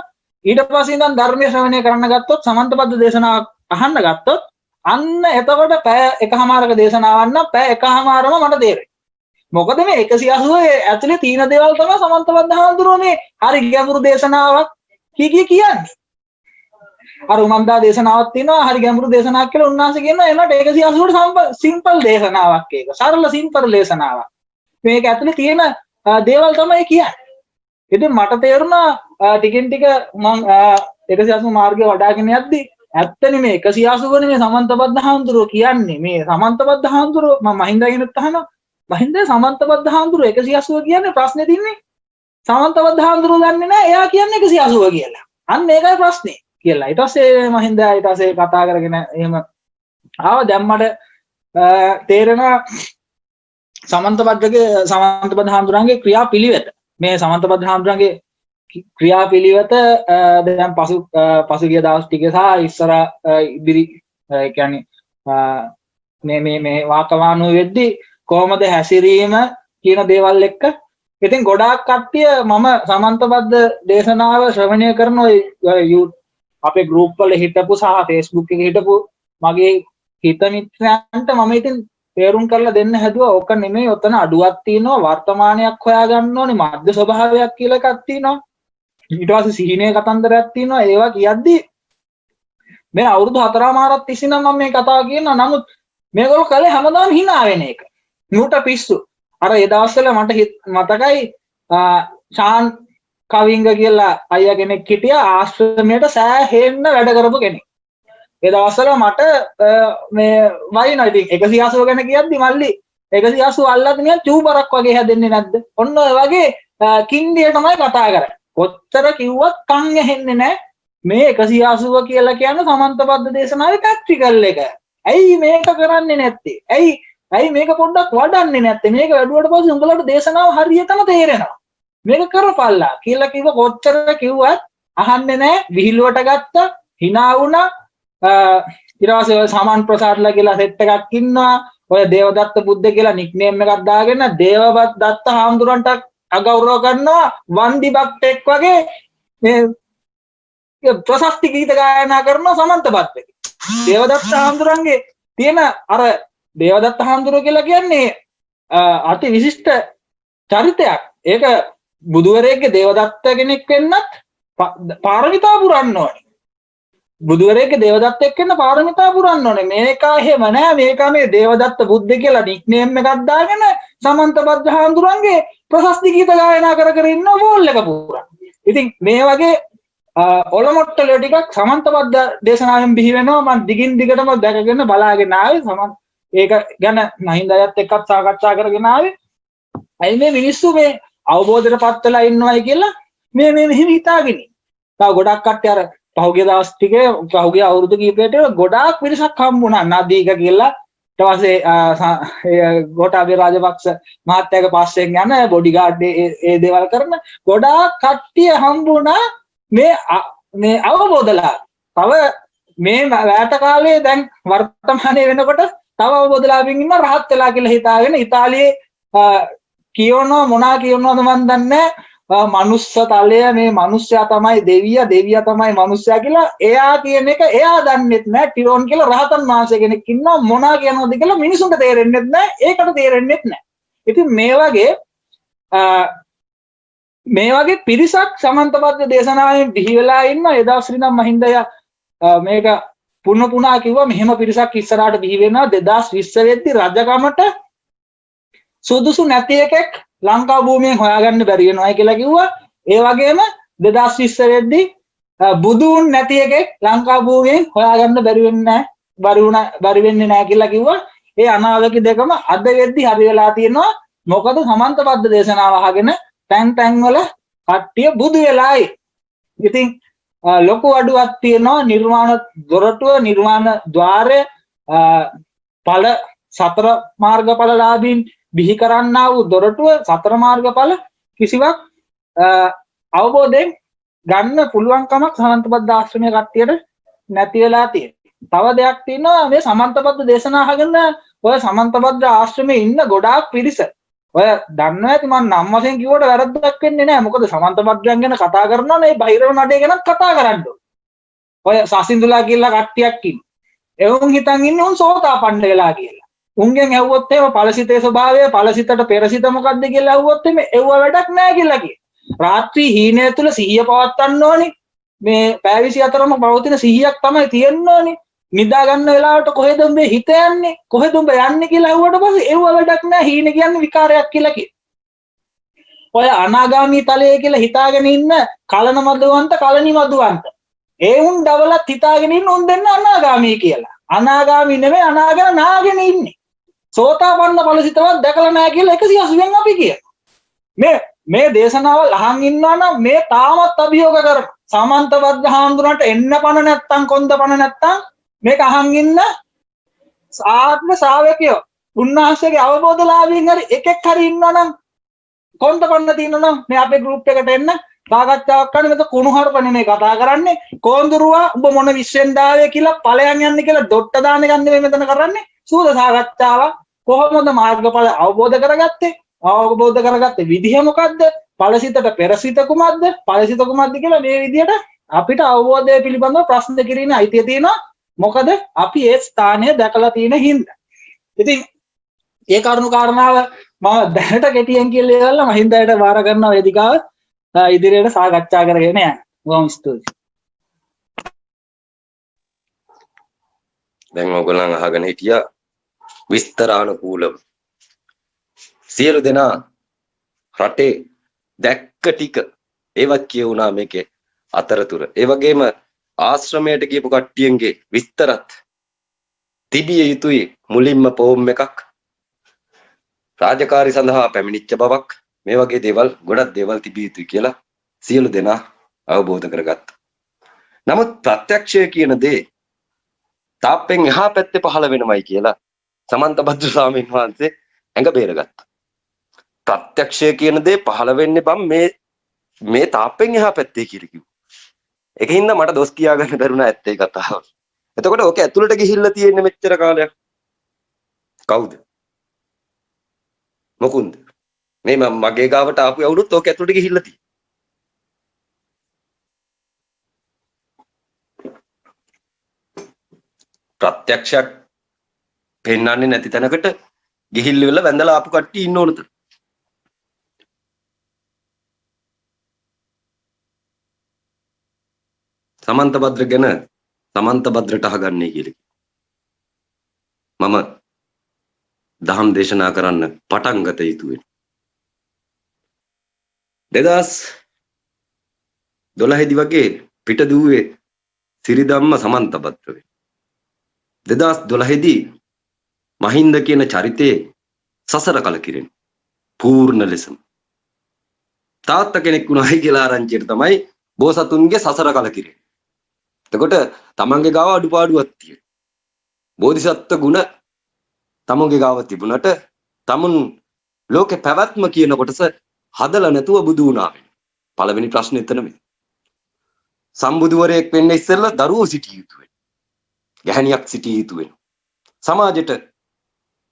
ඊට පස්සේ ඉඳන් ධර්මයේ ශ්‍රවණය කරන්න ගත්තොත්, සමන්තබද්ද දේශනාවක් අහන්න ගත්තොත්, අන්න එතකොට පැය එකමාරක දේශනාවක් නම් පැය එකමාරම මට තේරෙයි. මොකද මේ 180 ඇතුලේ තියෙන දේවල් තමයි සමන්තබද්ද හාමුදුරුවෝ මේ හරි ගැඹුරු දේශනාවක් කියන්නේ. අර උමන්දා දේශනාවක් තියෙනවා හරි ගැඹුරු දේශනාවක් කියලා උන්වහන්සේ කියනවා. එනකොට 180ට සිම්පල් දේශනාවක් ඒක. සරල සිම්පල් දේශනාවක්. මේක ඇතුලේ තියෙන දේවල් තමයි කියන්නේ. ඉතින් මට තේරුණා ටිකෙන් ටික මම 180 මාර්ගය වඩාගෙන යද්දි ඇත්තනේ මේ 180 නේ සමන්තබද්ද හාමුදුරුවෝ කියන්නේ. මේ සමන්තබද්ද හාමුදුරුවෝ මම මහින්දගෙනුත් අහනවා. මහින්ද සමන්තබද්ද හාමුදුරුවෝ 180 කියන්නේ ප්‍රශ්නේ තින්නේ. සමන්තබද්ද හාමුදුරුවෝ දන්නේ නැහැ එයා කියන්නේ 180 කියලා. අන්න ඒකයි ප්‍රශ්නේ කියලා. ඊට පස්සේ මහින්ද ඊට පස්සේ කතා කරගෙන එහෙම ආව. දැන් මට තේරෙනවා සමන්තබද්ද හාමුදුරන්ගේ ක්‍රියාපිළිවෙත. මේ සමන්තබද්ද හාමුදුරන්ගේ ක්‍රියාපිළිවෙත දැන් පසුගිය දවස් ටික සහ ඉස්සර ඉදිරි කියන්නේ මේ වාකවානුව වෙද්දී කොහොමද හැසිරීම කියන දේවල් එක්ක. ඉතින් ගොඩාක් කට්ටිය මම සමන්තබද්ද දේශනාව ශ්‍රවණය කරන අපේ ගෲප් වල හිටපු සහ Facebook එකේ හිටපු මගේ හිත මිත්‍රයන්ට මම ඉතින් තේරුම් කරලා දෙන්න හැදුවා. ඕක නෙමෙයි, ඔතන අඩුවක් තියෙනවා, වර්තමානයක් හොයාගන්න ඕනේ, මධ්‍ය ස්වභාවයක් කියලා එකක් තියෙනවා. ඊට පස්සේ සීනේ කතන්දරයක් තියෙනවා. ඒවා කියද්දි මේ අවුරුදු 4මාරක් තිස්සේ නම් මම මේ කතාව කියනවා. නමුත් මේගොල්ලෝ කලේ හැමදාම hina වෙන එක. නූට පිස්සු. අර ඒ දවස්වල මට මතකයි ශාන් කවිංග කියලා අයියා කෙනෙක් හිටියා, ආශ්‍රමයට සෑහෙන්න වැඩ කරපු කෙනෙක්. ඒ දවස්වල මට මේ වයින්නවා. ඉතින් 180 ගැන කියද්දි මල්ලි 180 අල්ලද්දි නිකන් චූබරක් වගේ හැදෙන්නේ නැද්ද? ඔන්න ඔය වගේ කින්ඩිය තමයි කතා කරන්නේ. කොච්චර කිව්වත් කන් ඇහෙන්නේ නැහැ. මේ 180 කියලා කියන්නේ සමන්තපද්ද දේශනාවේ ප්‍රැක්ටිකල් එක. ඇයි මේක කරන්නේ නැත්තේ? ඇයි මේක පොඩ්ඩක් වඩන්නේ නැත්තේ? මේක වැඩුවට පස්සේ උඹලට දේශනාව හරියටම තේරෙනවා. මේක කරපල්ලා කියලා කිව්ව කොච්චර කිව්වත් අහන්නේ නැහැ. විහිළුවට ගත්තා, hina වුණා. ඊට පස්සේ සමන් ප්‍රසාදලා කියලා සෙට් එකක් ඉන්නවා. ඔය දේවදත්ත බුද්ධ කියලා නික්නේම් එකක් දාගෙන දේවදත්ත හාමුදුරන්ට අගෞරව කරනවා. වන්දි බක්ටෙක් වගේ මේ ප්‍රශස්ති ගීත ගායනා කරනවා සමන්තපද්ද. දේවදත්ත හාමුදුරන්ගේ තියෙන අර දේවදත්ත හාමුදුරුව කියලා කියන්නේ අති විශිෂ්ට චරිතයක්. ඒක බුදුවරයෙක්ගේ දේවදත්ත කෙනෙක් වෙන්නත් පාරමිතා පුරන්න ඕනේ. බුදුවරයෙක්ගේ දේවදත්තෙක් වෙන්න පාරමිතා පුරන්න ඕනේ. මේකා එහෙම නෑ. මේකා මේ දේවදත්ත බුද්ධ කියලා නික්නේම් එකක් දාගෙන සමන්තපද්ද හාමුදුරන්ගේ ප්‍රශස්ති ගීත ගායනා කර ඉන්න වෝල් එක පුරා. ඉතින් මේ වගේ ඔලොමොට්ටල ටිකක් සමන්තපද්ද දේශනාවෙන් බිහි වෙනවා. මම දිගින් දිගටම දැකගෙන බලාගෙන ආවේ. ඒක ගැන නහින්ද අයත් එක්කත් සාකච්ඡා කරගෙන ආවේ. ඇයි මේ මිනිස්සු මේ අවබෝධයටපත් වෙලා ඉන්නවයි කියලා මේ මෙහෙම හිතාගෙන. තව ගොඩක් කට්ටිය අර පහුගිය දවස් ටිකේ පහුගිය අවුරුදු කිහිපයකට ගොඩාක් පිරිසක් හම්බුණා. නදීක කියලා ඊට පස්සේ ගෝඨාභය රාජපක්ෂ මහත්තයාගේ පස්සෙන් යන බොඩිගාඩ් ඒ දේවල් කරන ගොඩාක් කට්ටිය හම්බුණා මේ අවබෝධලා. තව මේ වැට කාලේ දැන් වර්තමානයේ වෙනකොට තව අවබෝධලාභින් ඉන්න රහත් වෙලා කියලා හිතාගෙන ඉතාලියේ කියනවා මොනා කියනවද මන් දන්නේ. මනුස්ස තලය මේ මනුස්සයා තමයි දෙවියා තමයි මනුස්සයා කියලා එයා කියන එක එයා දන්නෙත් නැහැ. ටිරෝන් කියලා රහතන් වහන්සේ කෙනෙක් ඉන්නවා. මොනා කියනවද කියලා මිනිසුන්ට තේරෙන්නෙත් නැහැ. ඒකට තේරෙන්නෙත් නැහැ. ඉතින් මේ වගේ පිරිසක් සමන්තපද්ද දේශනාවෙන් බිහි වෙලා ඉන්නවා. එදා ශ්‍රීනම් මහින්දයා මේක පුණා කිව්වා මෙහෙම පිරිසක් ඉස්සරහට බිහි වෙනවා 2020 වෙද්දි රජකමට සුදුසු නැති එකෙක් ලංකා භූමියෙන් හොයාගන්න බැරි වෙනවා කියලා කිව්වා. ඒ වගේම 2020 වෙද්දි බුදුන් නැති එකෙක් ලංකා භූමියෙන් හොයාගන්න බැරි වෙන්නේ නැහැ කියලා කිව්වා. ඒ අනාවැකි දෙකම අද වෙද්දි හරි වෙලා තියෙනවා. මොකද සමන්තපද්ද දේශනාව අහගෙන තැන් වල කට්ටිය බුදු වෙලායි. ඉතින් ලොකු අඩුවක් තියෙනවා. නිර්වාණ දොරටුව, නිර්වාණ ద్వාරය, ඵල සතර මාර්ගඵලලාභීන් බිහි කරන්නා වූ දොරටුව, සතර මාර්ගඵල කිසිවක් අවබෝධයෙන් ගන්න පුළුවන් කමක් සමන්තපද්ද ආශ්‍රමයේ කට්ටියට නැති වෙලා තියෙනවා. තව දෙයක් තියෙනවා. මේ සමන්තපද්ද දේශනා අහගෙන ඔය සමන්තපද්ද ආශ්‍රමයේ ඉන්න ගොඩාක් පිරිස ඔය දන්නවා ඇති. මම නම් වශයෙන් කිව්වට වැරද්දක් වෙන්නේ නැහැ. මොකද සමන්තපද්දයන් ගැන කතා කරනවා නේ බහිරව නඩේ ගැනත් කතා කරන්න ඕන. ඔය සසින්දුලා කියලා කට්ටියක් ඉන්නේ. එවුන් හිතන් ඉන්නේ උන් සෝතාපන්න වෙලා කියලා. උන්ගෙන් ඇහුවොත් එහෙම ඵලසිතේ ස්වභාවය, ඵලසිතට පෙරසිත මොකද්ද කියලා ඇහුවොත් එහෙම එව්ව වැඩක් නැහැ කියලා කියන. රාත්‍රී හීනය තුල සිහිය පවත්වන්න ඕනේ. මේ පැය 24ම පවතින සිහියක් තමයි තියෙන්න ඕනේ. නිදා ගන්න වෙලාවට කොහෙද උඹේ හිත යන්නේ? කොහෙද උඹ යන්නේ කියලා ඇහුවට පස්සේ එව්ව වැඩක් නැහැ. හීන කියන්නේ විකාරයක් කියලා කියන. ඔය අනාගාමී තලයේ කියලා හිතාගෙන ඉන්න කලන මදුවන්ත, කලනි මදුවන්ත. ඒ උන් දවලත් හිතාගෙන ඉන්න උන් දෙන්න අනාගාමී කියලා. අනාගාමී නෙමෙයි අනාගම නාගෙන ඉන්නේ. සෝතාපන්න ඵලසිතවත් දැකලා නැහැ කියලා 180න් අපි කියනවා. මේ දේශනාවල් අහන් ඉන්නවා නම් මේ තාමත් අභියෝග කර සමන්තපද්ද හාමුදුරන්ට එන්න පණ නැත්තම් කොන්ද පණ නැත්තම් මේක අහන් ඉන්න ආත්ම ශ්‍රාවකයෝ උන්වහන්සේගේ අවබෝධලාභීන් හරි එකෙක් හරි ඉන්නවා නම් කොන්ද පන්න තියෙනවා නම් මේ අපේ ගෲප් එකට එන්න සාකච්ඡාවක් කරන්න. මෙතන කුණුහරුප නෙමෙයි කතා කරන්නේ. කොන්දරුවා උඹ මොන විශ්වෙන්ද ආවේ කියලා ඵලයන් යන්නේ කියලා ඩොට්ට දාන්න ගන්න නෙමෙයි මෙතන කරන්නේ. සූද සාකච්ඡාවක්. කොහොමද මාර්ගඵල අවබෝධ කරගත්තේ? අවබෝධ කරගත්තේ විදිහ මොකද්ද? ඵලසිතට පෙරසිත කුමක්ද? ඵලසිත කුමක්ද කියලා මේ විදිහට අපිට අවබෝධය පිළිබඳව ප්‍රශ්න කිරීමේ අයිතිය තියෙනවා. මොකද අපි ඒ ස්ථානය දැකලා තියෙන හින්දා. ඉතින් ඒ කරුණු කාරණාව මම දැනට කෙටියෙන් කියලා ඉවරලා මහින්දයට වාර කරන වේදිකාව ඉදිරියට සාකච්ඡා කරගෙන යන්න. බොහොම ස්තුතියි. දැන් ඔයගොල්ලන් අහගෙන හිටියා විස්තරානුකූලව සියලු දෙනා රටේ දැක්ක ටික ඒවත් කියුණා මේකේ අතරතුර. ඒ වගේම ආශ්‍රමයට ගියපු කට්ටියන්ගේ විස්තරත් තිබිය යුතුයි. මුලින්ම ෆෝම් එකක් රාජකාරී සඳහා පැමිණිච්ච බවක් මේ වගේ දේවල් ගොඩක් දේවල් තිබිය යුතුයි කියලා සියලු දෙනා අවබෝධ කරගත්තා. නමුත් ප්‍රත්‍යක්ෂය කියන දේ තාප්පෙන් එහා පැත්තේ පහළ වෙනමයි කියලා සමන්ත භද්‍ර ස්වාමීන් වහන්සේ ඇඟ බේරගත්තා. ප්‍රත්‍යක්ෂය කියන දේ පහළ වෙන්නේ බම් මේ තාප්පෙන් එහා පැත්තේ කියලා කිව්වා. ඒකින්ද මට දොස් කියා ගන්න බැරුණා ඇත්තේ කතාව. එතකොට ඕක ඇතුළට ගිහිල්ලා තියෙන්නේ මෙච්චර කාලයක්. කවුද? මොකුන්ද? මේ මගේ ගාවට ආපු යවුනුත් ඕක ඇතුළට ගිහිල්ලා තියෙන්නේ. ප්‍රත්‍යක්ෂයක් පෙන්වන්නේ නැති තැනකට ගිහිල්ලා වැඳලා ආපු කට්ටිය ඉන්න ඕනද? සමන්ත භද්‍ර ගැන සමන්ත භද්‍රට අහගන්නේ කියලා. මම දහම් දේශනා කරන්න පටන් ගත යුතු වෙනවා. 2012 දී වගේ පිට දුවේ සිරිධම්ම සමන්ත භද්‍ර වේ. 2012 දී මහින්ද කියන චරිතයේ සසර කලකිරෙන පූර්ණ ලෙසම තාත්තා කෙනෙක් වුණායි කියලා ආරංචියට තමයි බෝසතුන්ගේ සසර කලකිරෙන්නේ. එතකොට තමන්ගේ ගාව අඩුපාඩුවක් තියෙනවා. බෝධිසත්ව ගුණ තමන්ගේ ගාව තිබුණට තමුන් ලෝකේ පැවැත්ම කියන කොටස හදලා නැතුව බුදු වුණා වෙන. පළවෙනි ප්‍රශ්නේ එතනම. සම්බුදුවරයෙක් වෙන්න ඉස්සෙල්ලා දරුවෝ සිටිය යුතු වෙනවා. ගැහණියක් සිටිය යුතු වෙනවා. සමාජයට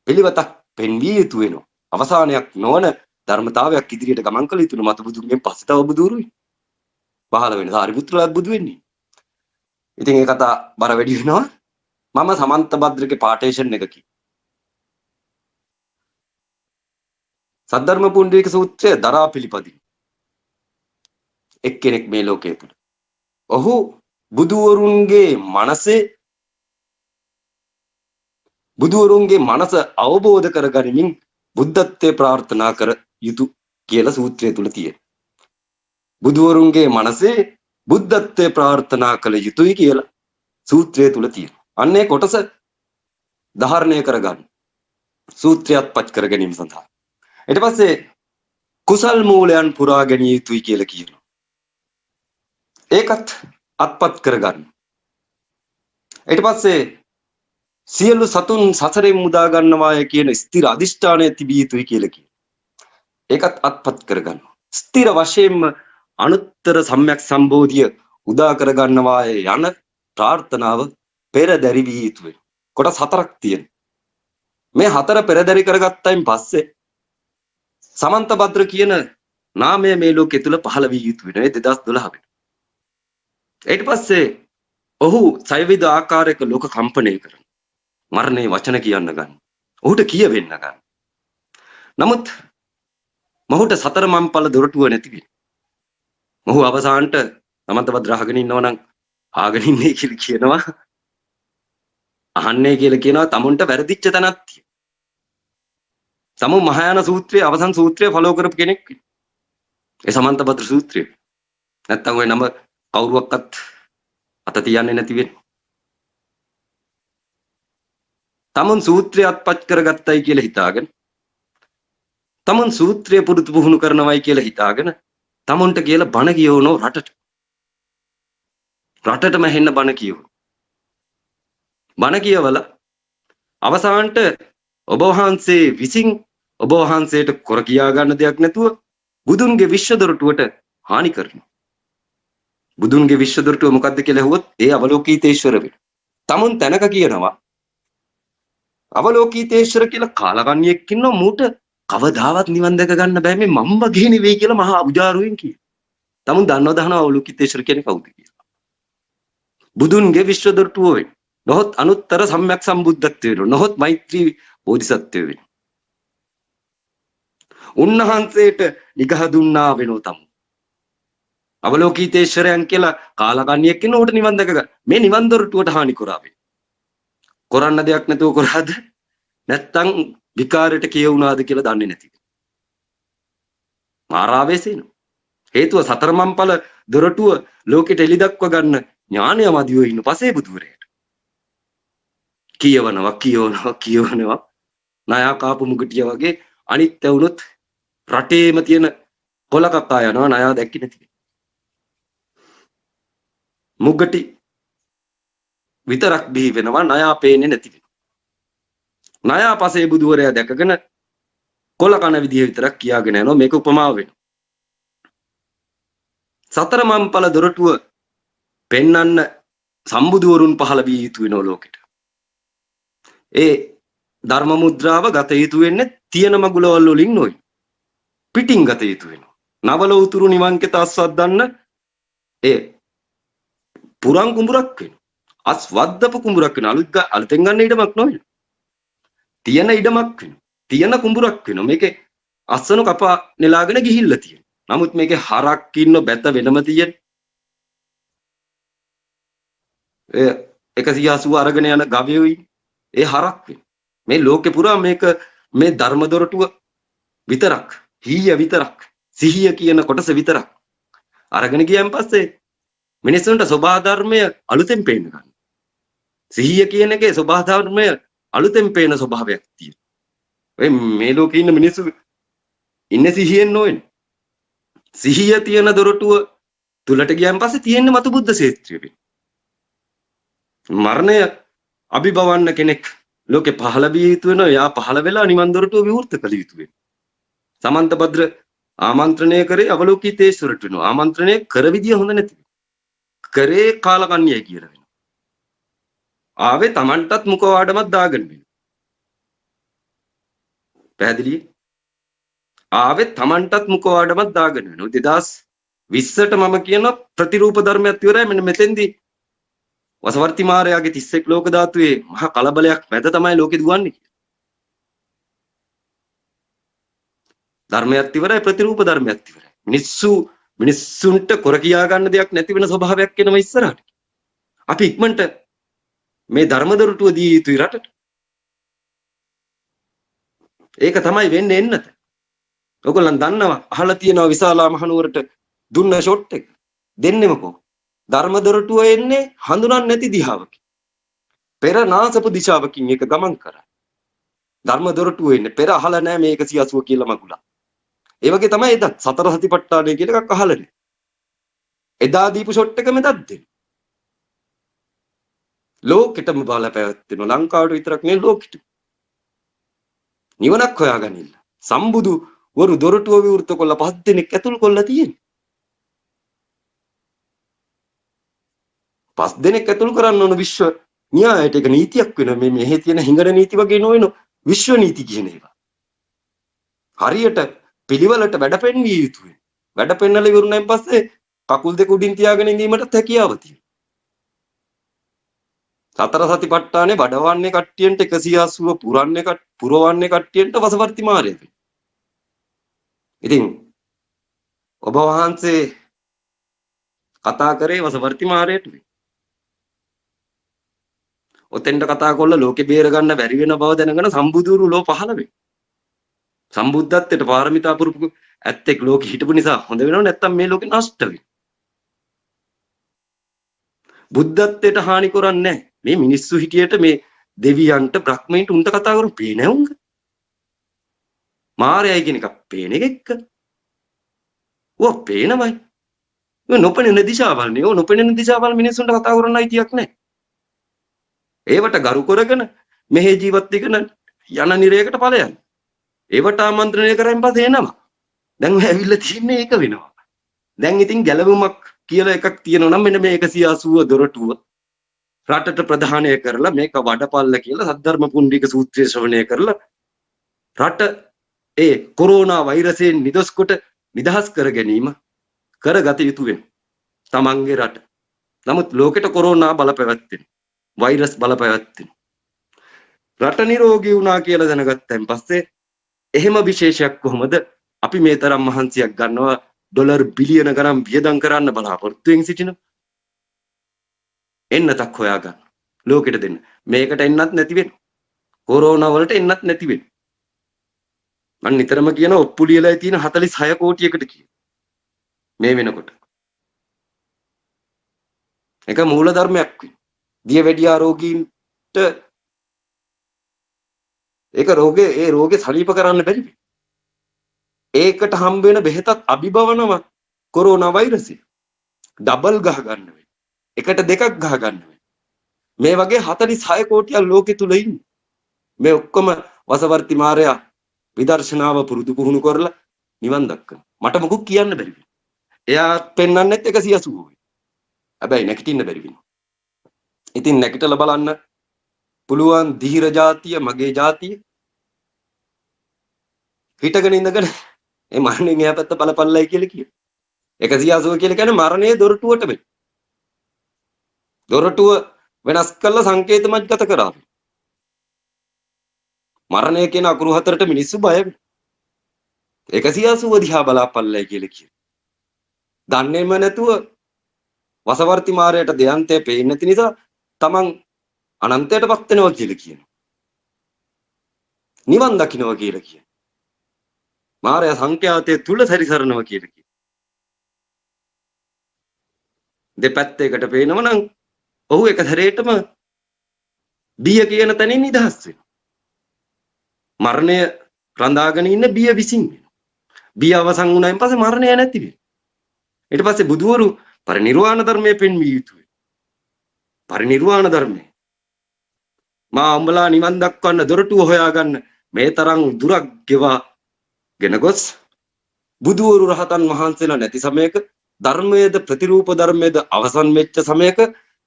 පිළිවෙතක් පෙන්විය යුතු වෙනවා. අවසානයක් නොවන ධර්මතාවයක් ඉදිරියට ගමන් කළ යුතු මත බුදුන්ගෙන් පස්සේ තව බුදුරුයි. පහළ වෙන සාරිපුත්‍රලාත් බුදු වෙන්නේ. ඉතින් ඒ කතා බර වැඩි වෙනවා. මම සමන්ත භද්‍රගේ පාටේෂන් එකකි. සද්ධර්ම පුණ්ඩරීක සූත්‍රය දරා පිළිපදින එක්කෙනෙක් මේ ලෝකයේ තුල. ඔහු බුදුවරුන්ගේ මනස අවබෝධ කරගනිමින් බුද්ධත්වයේ ප්‍රාර්ථනා කර යුතු කියලා සූත්‍රය තුල තියෙනවා. බුදුවරුන්ගේ මනසේ බුද්ධත්වයේ ප්‍රාර්ථනා කළ යුතුයි කියලා සූත්‍රය තුල තියෙනවා. අන්නේ කොටස ධාරණය කරගන්න. සූත්‍රය අත්පත් කර ගැනීම සඳහා. ඊට පස්සේ කුසල් මූලයන් පුරා ගැනීම යුතුයි කියලා කියනවා. ඒකත් අත්පත් කරගන්න. ඊට පස්සේ සියලු සතුන් සසරෙන් මුදා ගන්නවාය කියන ස්ථිර අදිෂ්ඨානය තිබිය යුතුයි කියලා කියනවා. ඒකත් අත්පත් කරගන්න. ස්ථිර වශයෙන්ම අනුත්තර සම්‍යක් සම්බෝධිය උදා කරගන්නවාය යන ප්‍රාර්ථනාව පෙරදැරි විය යුතුයි. කොටස් හතරක් තියෙනවා. මේ හතර පෙරදැරි කරගත්තයින් පස්සේ සමන්ත භද්‍ර කියන නාමය මේ ලෝකෙ තුල පහළ විය යුතු වෙනවා. 2012 වෙන. ඊට පස්සේ ඔහු සයවිද ආකාරයක ලෝක කම්පණය කරන මරණේ වචන කියන්න ගන්න. ඔහුට කියවෙන්න ගන්න. නමුත් මොහුට සතර මම්පල දොරටුව නැති වෙන. මොහු අවසානට සමන්ත භද්‍ර අහගෙන ඉන්නවා නම් ආගෙන ඉන්නේ කියලා කියනවා. අහන්නේ කියලා කියනවා තමුන්ට වැරදිච්ච තැනක් තියෙනවා. සමු මහායාන සූත්‍රයේ අවසන් සූත්‍රය ෆලෝ කරපු කෙනෙක් වෙනවා. ඒ සමන්ත භද්‍ර සූත්‍රය. නැත්තම් ওই නම කවුරුවක්වත් අත තියන්නේ නැති වෙන්නේ. තමුන් සූත්‍රය අත්පත් කරගත්තයි කියලා හිතාගෙන තමුන් සූත්‍රය පුරුදු පුහුණු කරනවයි කියලා හිතාගෙන තමුන්ට කියලා බණ කියවනෝ රටටම හෙන්න බණ කියවන. බණ කියවලා අවසානට ඔබ වහන්සේ විසින් ඔබ වහන්සේට කර කියා ගන්න දෙයක් නැතුව බුදුන්ගේ විශ්ව දොරටුවට හානි කරනවා. බුදුන්ගේ විශ්ව දොරටුව මොකද්ද කියලා ඇහුවොත් ඒ අවලෝකීතේශ්වර වෙන. තමුන් තැනක කියනවා අවලෝකීතේශ්වර කියලා කාලකන්ණියෙක් ඉන්නවා මූට කවදාවත් නිවන් දැක ගන්න බෑ මේ මම්ම ගේ නෙවෙයි කියලා මහා උජාරුවෙන් කියන. තමුන් දන්නවද අවලෝකීතේශ්වර කියන්නේ කවුද කියලා? බුදුන්ගේ විශ්ව දොරටුව වෙන. නොහොත් අනුත්තර සම්‍යක් සම්බුද්ධත්වය වෙන. නොහොත් මෛත්‍රී බෝධිසත්වය වෙන. උන්වහන්සේට නිගහ දුන්නා වෙනෝ තමු. අවලෝකීතේශ්වරයන් කියලා කාලකන්ණියෙක් කෙන උට නිවන් දැක ගන්න. මේ නිවන් දොරටුවට හානි කරාවේ. කරන්න දෙයක් නැතුව කරාද? නැත්තම් විකාරයට කියවුණාද කියලා දන්නේ නැති. මාරාවේසේන. හේතුව සතර මම්පල දොරටුව ලෝකෙට එලි දක්ව ගන්න ඥානය මදියෝ ඉන්න පසේ බුදුරයට. කියවනවා ණයා කාපු මුගටිය වගේ අනිත් ඇවුනොත් රටේම තියෙන කොල කක්කා යනවා ණයා දැක්කේ නැති. මුගටි විතරක් බිහි වෙනවා ණයා පේන්නේ නැති වෙනවා. ණයා පසේ බුදුරයා දැකගෙන කොල කන විදිය විතරක් කියාගෙන යනවා මේක උපමාව වෙනවා. සතර මම්පල දොරටුව පෙන්වන්න සම්බුදුවරුන් පහළ විය යුතු වෙනවා ලෝකෙට. ඒ ධර්ම මුද්‍රාව ගත යුතු වෙන්නේ තියෙන මගුලවල වලින් නොයි. පිටින් ගත යුතු වෙනවා. නවල උතුරු නිවන් කෙත අස්වද්දන්න ඒ පුරන් කුඹුරක් වෙනවා. අස්වද්දපු කුඹුරක් වෙනවා. අලුතෙන් ගන්න ඉඩමක් නොයි. තියෙන ඉඩමක් වෙනවා. තියෙන කුඹුරක් වෙනවා. මේකේ අස්සනු කපා නෙලාගෙන ගිහිල්ලා තියෙනවා. නමුත් මේකේ හරක් ඉන්න බැත වෙනම තියෙන. 180 අරගෙන යන ගවයෝයි ඒ හරක් වෙනවා. මේ ලෝකේ පුරා මේක මේ ධර්ම දොරටුව විතරක් හීය විතරක් සිහිය කියන කොටස විතරක් අරගෙන ගියන් පස්සේ මිනිස්සුන්ට සබහා ධර්මය අලුතෙන් පේන්න ගන්නවා. සිහිය කියන එකේ සබහා ධර්මය අලුතෙන් පේන ස්වභාවයක් තියෙනවා. මේ ලෝකේ ඉන්න මිනිස්සු ඉන්නේ සිහියෙන් නොවෙන්නේ. සිහිය තියෙන දොරටුව තුලට ගියන් පස්සේ තියෙන්නේ මතු බුද්ධ ක්ෂේත්‍රය වෙන්නේ. මරණය අභිභවන්න කෙනෙක් ලෝකේ පහළ විය යුතු වෙනවා. යා පහළ වෙලා නිවන් දොරටුව විවෘත කළ යුතු වෙනවා. සමන්ත භද්‍ර ආමන්ත්‍රණය කරේ අවලෝකිතේශ්වරට වෙනවා. ආමන්ත්‍රණය කර විදිය හොඳ නැති. කරේ කාලකන්ණියයි කියලා වෙනවා. ආවේ Tamanටත් මුඛ වාඩමක් දාගෙන වෙනවා. පැහැදිලි? ආවේ Tamanටත් මුඛ වාඩමක් දාගෙන වෙනවා. 2020ට මම කියන ප්‍රතිරූප ධර්මයක් ඉවරයි. මෙන්න මෙතෙන්දී වසවර්ති මාරයාගේ 31 ලෝක ධාතුවේ මහා කලබලයක් මැද තමයි ලෝකෙ දුවන්නේ. ධර්මයක් ඉවරයි ප්‍රතිරූප ධර්මයක් ඉවරයි. මිනිස්සුන්ට කර කියා ගන්න දෙයක් නැති වෙන ස්වභාවයක් එනවා ඉස්සරහට. අපි ඉක්මනට මේ ධර්ම දොරටුව දී යුතුයි රටට. ඒක තමයි වෙන්නේ එන්නත. ඔයගොල්ලන් දන්නවා අහලා තියෙනවා විශාලා මහනුවරට දුන්න ෂොට් එක. දෙන්නෙමකෝ. ධර්ම දොරටුව එන්නේ හඳුනන්නේ නැති දිහාවකින්. පෙර නාසපු දිශාවකින් ඒක ගමන් කරා. ධර්ම දොරටුව එන්නේ පෙර අහලා නැහැ මේ 180 කියලා මගුලා. ඒ වගේ තමයි එදත් සතර සතිපට්ඨානය කියලා එකක් අහලා නැහැ. එදා දීපු ෂොට් එක මෙතත් දෙන්න. ලෝකෙටම බාල පැවැත්වෙනවා. ලංකාවට විතරක් නෙවෙයි ලෝකෙට. නිවනක් හොයාගනින්න. සම්බුදු වරු දොරටුව විවෘත කොල්ල 5 දෙනෙක් ඇතුල් කොල්ල තියෙන්නේ. 5 දෙනෙක් ඇතුල් කරන්න ඕන විශ්ව න්‍යායයට ඒක නීතියක් වෙනවා. මේ මෙහි තියෙන හිඟන නීති වගේ නොවන විශ්ව නීති කියන ඒවා. හරියට පිළිවෙලට වැඩ පෙන්විය යුතුයි. වැඩ පෙන්නලා ඉවරුණායින් පස්සේ කකුල් දෙක උඩින් තියාගෙන ඉඳීමට හැකියාව තියෙනවා. සතර සතිපට්ඨානේ වඩවන්නේ කට්ටියන්ට 180 පුරවන්නේ කට්ටියන්ට වසවර්ති මාරය. ඉතින් ඔබ වහන්සේ කතා කරේ වසවර්ති මාරයට. ඔතෙන්ට කතා කරලා ලෝකේ බේර ගන්න බැරි වෙන බව දැනගෙන සම්බුදුරු ලෝ පහළ වෙයි. සම්බුද්ධත්වයට පාරමිතා පුරුපු ඇත්තෙක් ලෝකෙ හිටපු නිසා හොඳ වෙනව නැත්තම් මේ ලෝකෙ නෂ්ට වෙයි. බුද්ධත්වයට හානි කරන්නේ නැහැ. මේ මිනිස්සු හිටියට මේ දෙවියන්ට බ්‍රහ්මයන්ට උන්ට කතා කරමු පේන්නේ උංග. මායයි කියන එක පේන එකෙක්. ඔව් පේනමයි. ඔය නොපෙනෙන දිශාවල් නේ. ඔය නොපෙනෙන දිශාවල් මිනිස්සුන්ට කතා කරන්න අයිතියක් නැහැ. ඒවට ගරු කරගෙන මෙහි ජීවත් වෙගෙන යන නිරයකට ඵලයන්. ඒවට ආමන්ත්‍රණය කරන් පස්සේ එනවා. දැන් ඔය ඇවිල්ලා තින්නේ ඒක වෙනවා. දැන් ඉතින් ගැලවුමක් කියලා එකක් තියෙනවා නම් මෙන්න මේ 180 දොරටුව රටට ප්‍රධානය කරලා මේක වඩපල්ල කියලා සද්ධර්ම පුණ්ඩික සූත්‍රය ශ්‍රවණය කරලා රට ඒ කොරෝනා වෛරසයෙන් නිදොස් කොට නිදහස් කර ගැනීම කරගත යුතු වෙනවා. තමන්ගේ රට. නමුත් ලෝකෙට කොරෝනා බලපැවැත්වෙන වෛරස් බලපැවැත්වෙන රට නිරෝගී වුණා කියලා දැනගත්තන් පස්සේ එහෙම විශේෂයක් කොහොමද අපි මේ තරම් මහන්සියක් ගන්නවා ඩොලර් බිලියන ගණන් වියදම් කරන්න බලාපොරොත්තු වෙමින් සිටිනවා. එන්නතක් හොයාගන්න. ලෝකෙට දෙන්න. මේකට එන්නත් නැති වෙන. කොරෝනා වලට එන්නත් නැති වෙන. මම නිතරම කියන ඔප්පු ලියලා තියෙන 46 කෝටියකට කියන. මේ වෙනකොට. ඒක මූල ධර්මයක් වෙන. දියවැඩියා රෝගීන්ට ඒක ඒ රෝගේ සනීප කරන්න බැරි වෙන. ඒකට හම්බ වෙන බෙහෙතත් අභිභවනවා කොරෝනා වෛරසය. ඩබල් ගහ ගන්න වෙන. එකට දෙකක් ගහ ගන්න වෙන. මේ වගේ 46 කෝටියක් ලෝකෙ තුල ඉන්නේ. මේ ඔක්කොම වසවර්ති මාරයා විදර්ශනාව පුරුදු පුහුණු කරලා නිවන් දක්කන. මට මොකුත් කියන්න බැරි වෙනවා. එයා පෙන්වන්නෙත් 180. හැබැයි නැගිටින්න බැරි වෙනවා. ඉතින් නැගිටලා බලන්න පුළුවන් ධීර જાතිය මගේ જાතිය. හිටගෙන ඉඳගෙන මේ මරණයෙන් එහා පැත්ත බලපල්ලයි කියලා කියනවා. 180 කියලා කියන්නේ මරණයේ දොරටුවට වෙයි. දොරටුව වෙනස් කරලා සංකේත මජ්ගත කරා. මරණය කියන අකුරු හතරට මිනිස්සු බය වෙනවා. 180 දිහා බලාපල්ලයි කියලා කියනවා. දන්නේම නැතුව වසවර්ති මාරයට දෙයන්තේ පේන්නේ නැති නිසා තමන් අනන්තයටපත් වෙනවා කියලා කියනවා. නිවන් දකින්නවා කියලා කියනවා. මාරයා සංඛ්‍යාතයේ තුල සැරිසරනවා කියලා කියනවා. දෙපැත්තකට පේනව නම් ඔහු එක හැරේටම බිය කියන තැනින් නිදහස් වෙනවා. මරණය රඳාගෙන ඉන්න බිය විසින් වෙනවා. බිය අවසන් වුණායින් පස්සේ මරණය නැති වෙනවා. ඊට පස්සේ බුදුවරු පරිනිර්වාණ ධර්මයේ පෙන්විය යුතුයි. පරිනිර්වාණ ධර්මය. මා උඹලා නිවන් දක්වන්න දොරටුව හොයාගන්න මේ තරම් දුරක් ගෙවාගෙන ගොස් බුදුවරු රහතන් වහන්සේලා නැති සමයක ධර්මයේද ප්‍රතිරූප ධර්මයේද අවසන් වෙච්ච සමයක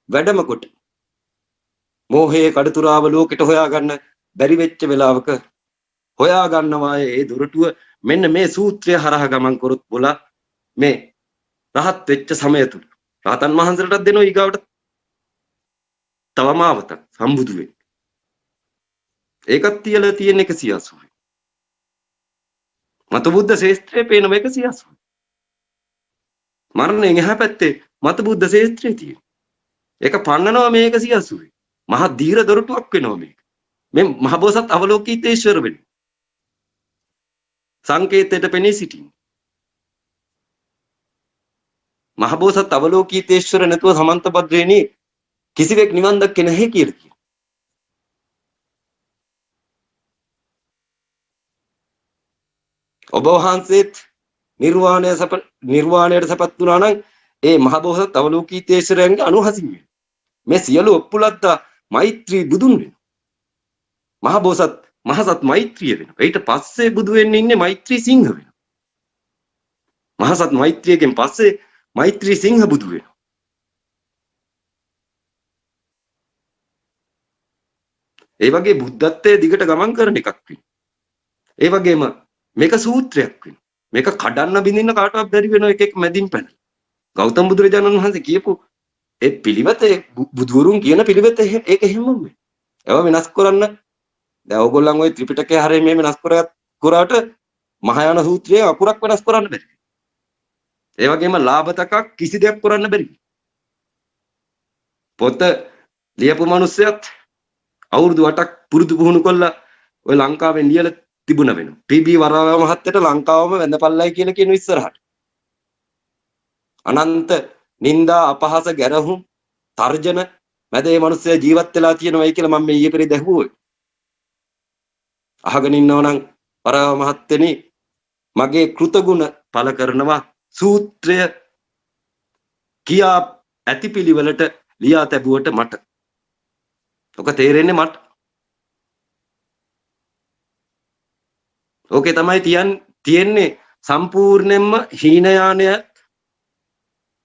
වැඩම කොට මෝහයේ කඩතුරාව ලෝකෙට හොයාගන්න බැරි වෙච්ච වෙලාවක හොයා ගන්නවා ඒ දොරටුව මෙන්න මේ සූත්‍රය හරහා ගමන් කරොත් બોලා මේ රහත් වෙච්ච සමය තුල රහතන් වහන්සේලටත් දෙනවා ඊගාවට තවමාවත සම්බුදු වෙන්න. ඒකත් තියලා තියෙන 180. මත බුද්ධ ශේස්ත්‍රයේ පේන 180. මරණයෙන් එහා පැත්තේ මත බුද්ධ ශේස්ත්‍රයේ තියෙන. ඒක පන්නනවා මේ 180. මහා දීර්ඝ දොරටුවක් වෙනවා මේක. මේ මහබෝසත් අවලෝකිතේශ්වර වෙන්නේ. සංකේතයට පෙනී සිටින්. මහබෝසත් අවලෝකිතේශ්වර නැතුව සමන්ත භද්‍රේනි කිසිවෙක් නිවන් දක්කේ නැහැ කියලා කියනවා. ඔබ වහන්සේත් නිර්වාණයට සපත් වුණා නම් ඒ මහබෝසත් අවලෝකිතේශ්වරයන්ගේ අනුහසින් වෙනවා. මේ සියලු ඔප්පුලද්දා මෛත්‍රී බුදුන් වෙනවා. මහබෝසත් මහසත් මෛත්‍රිය වෙනවා. ඊට පස්සේ බුදු වෙන්නේ ඉන්නේ මෛත්‍රී සිංහ වෙනවා. මහසත් මෛත්‍රියකින් පස්සේ මෛත්‍රී සිංහ බුදු වෙනවා. ඒ වගේ බුද්ධත්වයේ දිගට ගමන් කරන එකක් වෙනවා. ඒ වගේම මේක සූත්‍රයක් වෙනවා. මේක කඩන්න බින්දින්න කාටවත් බැරි වෙන එකෙක් මැදින් පැන. ගෞතම බුදුරජාණන් වහන්සේ කියපු ඒ පිළිවෙතේ බුදුවරුන් කියන පිළිවෙත ඒක එහෙමම වෙනවා. ඒවා වෙනස් කරන්න දැන් ඕගොල්ලන් ওই ත්‍රිපිටකය හරිය මේ වෙනස් කරාට මහායාන සූත්‍රයේ අකුරක් වෙනස් කරන්න බැරි. ඒ වගේම ලාභතකක් කිසි දෙයක් කරන්න බැරි. පොත ලියපු මිනිස්සයත් අවුරුදු 8ක් පුරුදු පුහුණු කළා ඔය ලංකාවෙන් ලියලා තිබුණ වෙනවා. පී.බී. වරාව මහත්තයට ලංකාවම වැඳපල්ලයි කියලා කියන ඉස්සරහට. අනන්ත නිന്ദා අපහාස ගැරහුම් තර්ජන මැද මේ මිනිස්සයා ජීවත් වෙලා තියෙනවයි කියලා මම මේ ඊයේ පෙරේද ඇහුවෝ. අහගෙන ඉන්නව නම් වරාව මහත්තයනි මගේ කෘතගුණ පළ කරනවා සූත්‍රය කියා ඇතිපිලිවෙලට ලියා තැබුවට මට. ඔක තේරෙන්නේ මට. ඕකේ තමයි තියෙන්නේ සම්පූර්ණයෙන්ම හීනයානයත්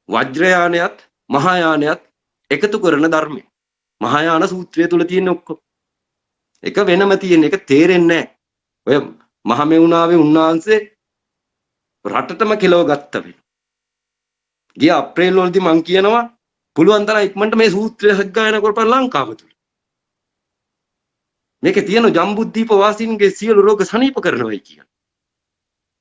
වජ්‍රයානයත් මහායානයත් එකතු කරන ධර්මය. මහායාන සූත්‍රය තුල තියෙන ඔක්කොම. එක වෙනම තියෙන එක තේරෙන්නේ නැහැ. ඔය මහමෙවුනාවේ උන්වහන්සේ රටටම කෙලව ගත්ත වෙයි. ගිය අප්‍රේල් වලදී මං කියනවා පුළුවන් තරම් ඉක්මනට මේ සූත්‍රය සජ්ජායනා කරපන් ලංකාව තුල. මේකේ තියෙන ජම්බුද්දීප වාසීන්ගේ සියලු රෝග සනීප කරනවායි කියන.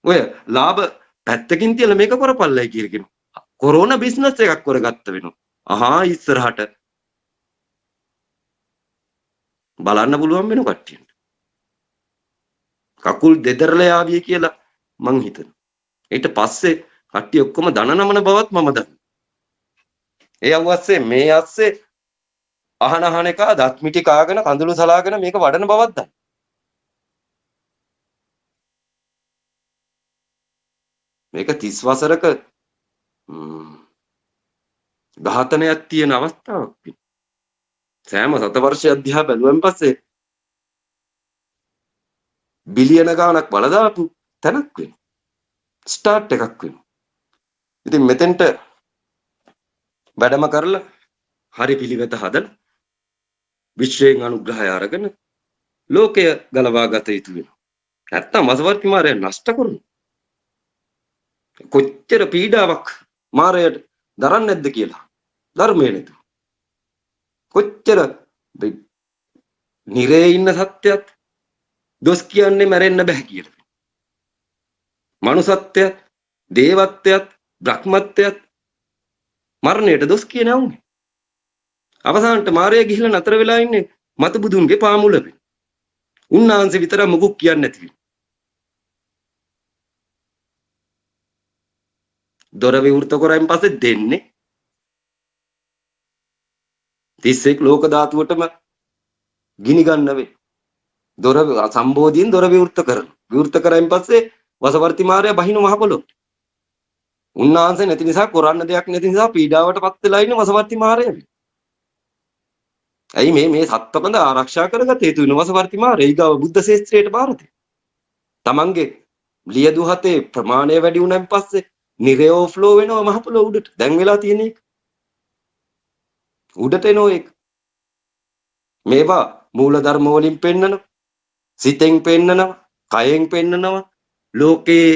ඔය ලාභ පැත්තකින් තියලා මේක කරපල්ලයි කියලා කියනවා. කොරෝනා බිස්නස් එකක් කරගත්ත වෙනවා. අහා ඉස්සරහට බලන්න පුළුවන් වෙන කට්ටියට. කකුල් දෙදරලා යාවිය කියලා මං හිතනවා. ඊට පස්සේ කට්ටිය ඔක්කොම දන නමන බවත් මම දන්නවා. ඒ අවස්සේ මේ ඇස්සේ අහන එක දත් මිටි කාගෙන කඳුළු සලාගෙන මේක වඩන බවක් දන්නවා. මේක 30 වසරක ඝාතනයක් තියෙන අවස්ථාවක්. සෑම සතවර්ෂයක් දිහා බැලුවෙන් පස්සේ බිලියන ගාණක් බලදාපු තැනක් වෙනවා. ස්ටාර්ට් එකක් වෙනවා. ඉතින් මෙතෙන්ට වැඩම කරලා හරි පිළිවෙත හදලා විශ්වයෙන් අනුග්‍රහය අරගෙන ලෝකය ගලවා ගත යුතු වෙනවා. නැත්තම් වසවර්ති මාරය නෂ්ට කරනවා. කොච්චර පීඩාවක් මාරයට දරන්නේ නැද්ද කියලා ධර්මයේ නේද? කොච්චර නිරේ ඉන්න සත්‍යයත් දොස් කියන්නේ මැරෙන්න බෑ කියලා. මනුසත්වයත්, දේවත්වයත්, බ්‍රහ්මත්වයත් මරණයට දොස් කියන අවුනේ. අවසානට මාරය ගිහිල්ලා නතර වෙලා ඉන්නේ මත බුදුන්ගේ පාමුලේ. උන්වහන්සේ විතර මුකුත් කියන්නේ නැති. දොර විවෘත කරායින් පස්සේ දෙන්නේ 31 ලෝක ධාතුවටම ගිනි ගන්න වේ. දොර සම්බෝධියෙන් දොර විවෘත කරනවා. විවෘත කරායින් පස්සේ වසවර්ති මාරයා බහින මහ පොළොව. උන්වහන්සේ නැති නිසා කරන්න දෙයක් නැති නිසා පීඩාවටපත් වෙලා ඉන්න වසවර්ති මාරයා. ඇයි මේ සත්ත්වබඳ ආරක්ෂා කරගත යුතු වෙන වසවර්ති මාරයා ඊගාව බුද්ධ ශාස්ත්‍රයට බාරද? තමන්ගේ ලියදු හතේ ප්‍රමාණය වැඩි වුණාන් පස්සේ නිරේ ඕෆ්ලෝ වෙනවා මහ පොළොව උඩට. දැන් වෙලා තියෙන එක. උඩට එනෝ එක. මේවා මූල ධර්ම වලින් පෙන්නනවා. සිතෙන් පෙන්නනවා. කයෙන් පෙන්නනවා. ලෝකේ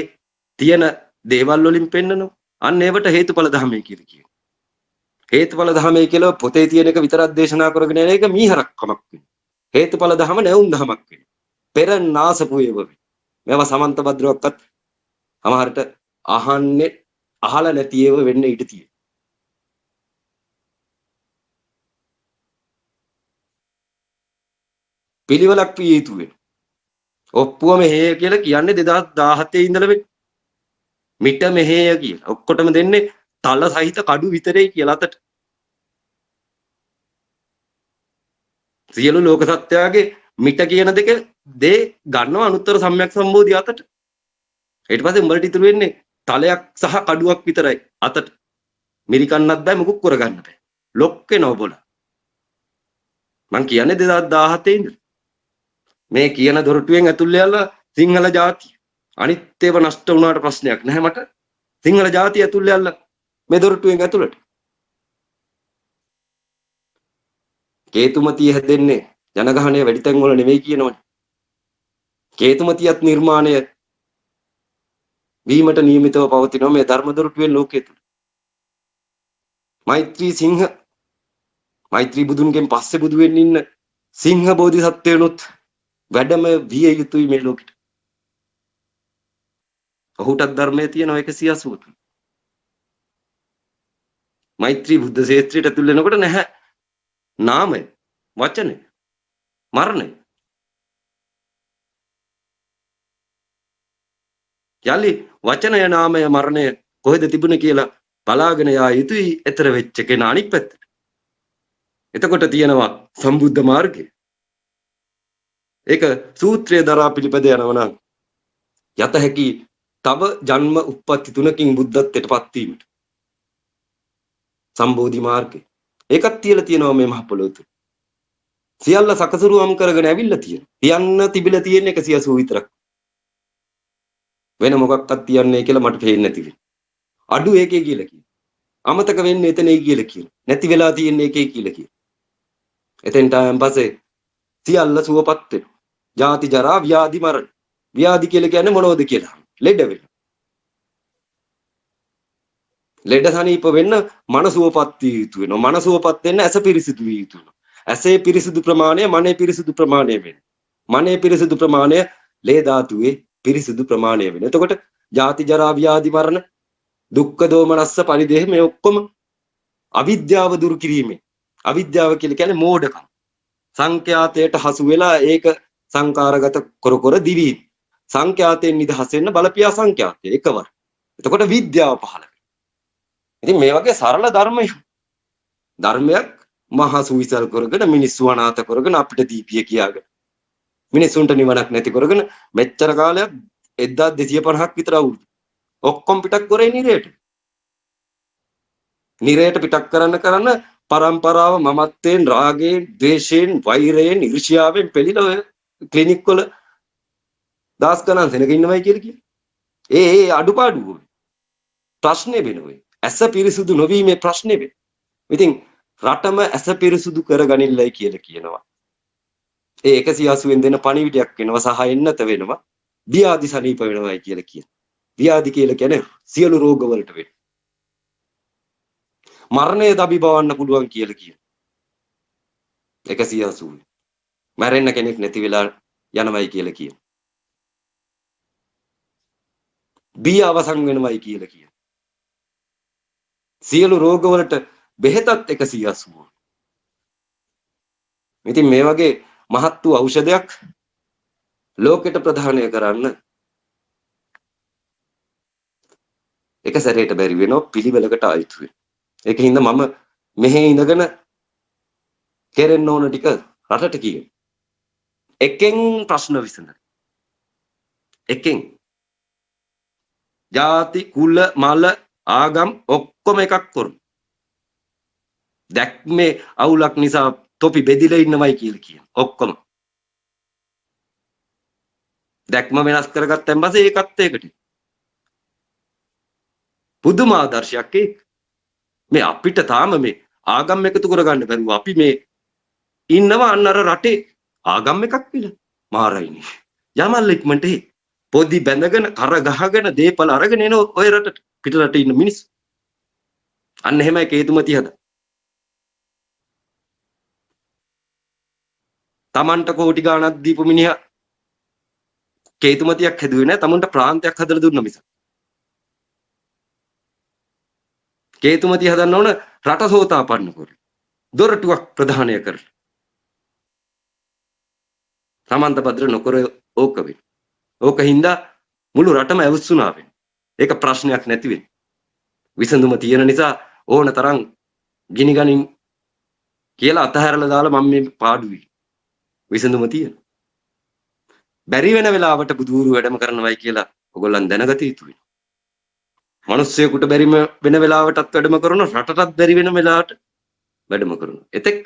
තියෙන දේවල් වලින් පෙන්නනවා. අන්න ඒවට හේතුඵල ධර්මය කියලා කියනවා. හේතුඵල ධර්මය කියලා පොතේ තියෙන එක විතරක් දේශනා කරගෙන යන එක මීහරක්කමක් වෙනවා. හේතුඵල ධර්ම නැවුම් ධමයක් වෙනවා. පෙර නාසපු ඒවා. මේවා සමන්ත භද්‍රවක්වත් අමහරට අහන්නේ අහලා නැති ඒවා වෙන්න ඉඩ තියෙනවා. පිළිවෙලක් විය යුතු වෙනවා. ඔප්පුව මෙහෙය කියලා කියන්නේ 2017 ඉඳලා වෙන්නේ. මිට මෙහෙය කියලා. ඔක්කොටම දෙන්නේ තල සහිත කඩු විතරයි කියලා අතට. සියලු ලෝක සත්‍යයේ මිට කියන දෙක දේ ගන්නවා අනුත්තර සම්‍යක් සම්බෝධිය අතට. ඊට පස්සේ උඹලට ඉතුරු වෙන්නේ තලයක් සහ කඩුවක් විතරයි අතට. මිරිකන්නත් බෑ මුකුත් කරගන්න බෑ. ලොක්කේ නෝබොල. මං කියන්නේ 2017 ඉඳලා. මේ කියන දොරටුවෙන් ඇතුල් වෙලා සිංහල ජාතිය අනිත් ඒවා නෂ්ට වුණාට ප්‍රශ්නයක් නැහැ මට. සිංහල ජාතිය ඇතුල් වෙලා මේ දොරටුවෙන් ඇතුළට. කේතුමතිය හැදෙන්නේ ජනගහනය වැඩි තැන් වල නෙවෙයි කියනවනේ. කේතුමතියත් නිර්මාණය වීමට නියමිතව පවතිනවා මේ ධර්ම දොරටුවෙන් ලෝකයේ තුල. මෛත්‍රී සිංහ මෛත්‍රී බුදුන්ගෙන් පස්සේ බුදු වෙන්න ඉන්න සිංහ බෝධිසත්වයනොත් වැඩම විය යුතුයි මේ ලෝකෙට. ඔහුටත් ධර්මයේ තියෙනවා 183. මෛත්‍රී බුද්ධ ශාස්ත්‍රයට ඇතුල් වෙනකොට නැහැ නාමය, වචනය, මරණය. යලි වචනය, නාමය, මරණය කොහෙද තිබුණේ කියලා බලාගෙන යා යුතුයි ඊතර වෙච්ච කෙනා අනිත් පැත්තට. එතකොට තියෙනවා සම්බුද්ධ මාර්ගය. ඒක සූත්‍රය දරා පිළිපද යනවා නම් යත හැකි තව ජන්ම උප්පත්ති තුනකින් බුද්ධත්වයටපත් වීමට. සම්බෝධි මාර්ගය. ඒකත් තියලා තියෙනවා මේ මහ පොළොව තුල. සියල්ල සකසුරුවම් කරගෙන ඇවිල්ලා තියෙනවා. තියන්න තිබිලා තියෙන 180 විතරක්. වෙන මොකක්වත් තියන්නේ කියලා මට පේන්නේ නැති වෙයි. අඩු ඒකේ කියලා කියනවා. අමතක වෙන්නේ එතනයි කියලා කියනවා. නැති වෙලා තියෙන එකේ කියලා කියනවා. එතෙන්ට ආයන් පස්සේ සියල්ල සුවපත් වෙනවා. ජාති ජරා ව්‍යාධි මරණ. ව්‍යාධි කියලා කියන්නේ මොනවද කියලා? ලෙඩ වෙනවා. ලෙඩ සනීප වෙන්න මනසුවපත් විය යුතු වෙනවා. මනසුවපත් වෙන්න ඇස පිරිසිදු විය යුතු වෙනවා. ඇසේ පිරිසිදු ප්‍රමාණය මනේ පිරිසිදු ප්‍රමාණය වෙනවා. මනේ පිරිසිදු ප්‍රමාණය ලේ ධාතුවේ පිරිසිදු ප්‍රමාණය වෙනවා. එතකොට ජාති ජරා ව්‍යාධි මරණ දුක්ඛ දෝමනස්ස පරිදේහ මේ ඔක්කොම අවිද්‍යාව දුරු කිරීමෙන් අවිද්‍යාව කියලා කියන්නේ මෝඩකම සංඛ්‍යාතයට හසු වෙලා ඒක සංකාරගත කර දිවි සංඛ්‍යාතයෙන් නිදහස් වෙන්න බලපියා සංඛ්‍යාතය එකවර එතකොට විද්‍යාව පහළ වෙනවා ඉතින් මේ වගේ සරල ධර්මයක් මහා සුවිසල් කරගෙන මිනිස්සු අනාථ කරගෙන අපිට දීපිය කියාගෙන මිනිසුන්ට නිවනක් නැති කරගෙන මෙච්චර කාලයක් 1250ක් විතර අවුරුදු ඔක්කොම පිටක් කරේ නිරේට පිටක් කරන්න පරම්පරාව මමත්වයෙන් රාගයෙන් ද්වේෂයෙන් වෛරයෙන් ඊර්ෂ්‍යාවෙන් පෙළිලා ඔය ක්ලිනික් වල දාස් ගණන් සෙනග ඉන්නවයි කියලා කියන්නේ. ඒ අඩුපාඩු ප්‍රශ්නේ වෙනවා. ඇස පිරිසුදු නොවීමේ ප්‍රශ්නේ වෙනවා. ඉතින් රටම ඇස පිරිසුදු කරගනින්නයි කියලා කියනවා. ඒ 180න් දෙන පණිවිඩයක් වෙනවා සහ එන්නත වෙනවා. ව්‍යාධි සනීප වෙනවයි කියලා කියනවා. ව්‍යාධි කියලා කියන්නේ සියලු රෝග වලට වෙන. මරණය දබිබවන්න පුළුවන් කියලා කියනවා. 180. මැරෙන්න කෙනෙක් නැති වෙලා යනවයි කියලා කියනවා. බිය අවසන් වෙනවයි කියලා කියනවා. සියලු රෝග වලට බෙහෙතත් 180. ඉතින් මේ වගේ මහත් වූ ඖෂධයක් ලෝකෙට ප්‍රදානය කරන්න එක සැරේට බැරි වෙනවා පිළිවෙලකට ආයුතු වෙනවා. ඒකින්ද මම මෙහි ඉඳගෙන කෙරෙන්න ඕන ටික රටට කියනවා. එකෙන් ප්‍රශ්න විසඳන. එකෙන් ಜಾති කුල මල ආගම් ඔක්කොම එකක් කරමු. දැක්මේ අවුලක් නිසා තොපි බෙදිලා ඉන්නවයි කියලා කියනවා. ඔක්කොම දැක්ම වෙනස් කරගත්තන් පස්සේ ඒකත් ඒකට පුදුම ආදර්ශයක් ඒක. මේ අපිට තාම මේ ආගම් එකතු කරගන්න බැරුව අපි මේ ඉන්නවා අන්න අර රටේ ආගම් එකක් විල මාරයිනේ. යමල් ඉක්මනට පොඩි බැඳගෙන කර ගහගෙන දීපල අරගෙන එන ඔය රටට පිටරට ඉන්න මිනිස්සු. අන්න එහෙමයි කේතුමති හද. තමන්ට කෝටි ගාණක් දීපු මිනිහා කේතුමතියක් හැදුවේ නැහැ. තමන්ට ප්‍රාන්තයක් හදලා දුන්නා මිස. කේතුමතිය හදන්න ඕන රට සෝතාපන්න කරලා. දොරටුවක් ප්‍රදානය කරලා. සමන්ත භද්‍ර නොකර ඕක වෙයි. ඕක හින්දා මුළු රටම ඇවිස්සුනා වෙන්නේ. ඒක ප්‍රශ්නයක් නැති වෙන්නේ. විසඳුම තියෙන නිසා ඕන තරම් ගිනි ගනින් කියලා අතහැරලා දාලා මම මේ පාඩුවේ. විසඳුම තියෙන. බැරි වෙන වෙලාවට බුදුරු වැඩම කරනවයි කියලා ඔයගොල්ලන් දැනගත යුතුයි. මිනිස්සෙකුට බැරිම වෙන වෙලාවටත් වැඩම කරන රටටත් බැරි වෙන වෙලාවට වැඩම කරන. එතෙක්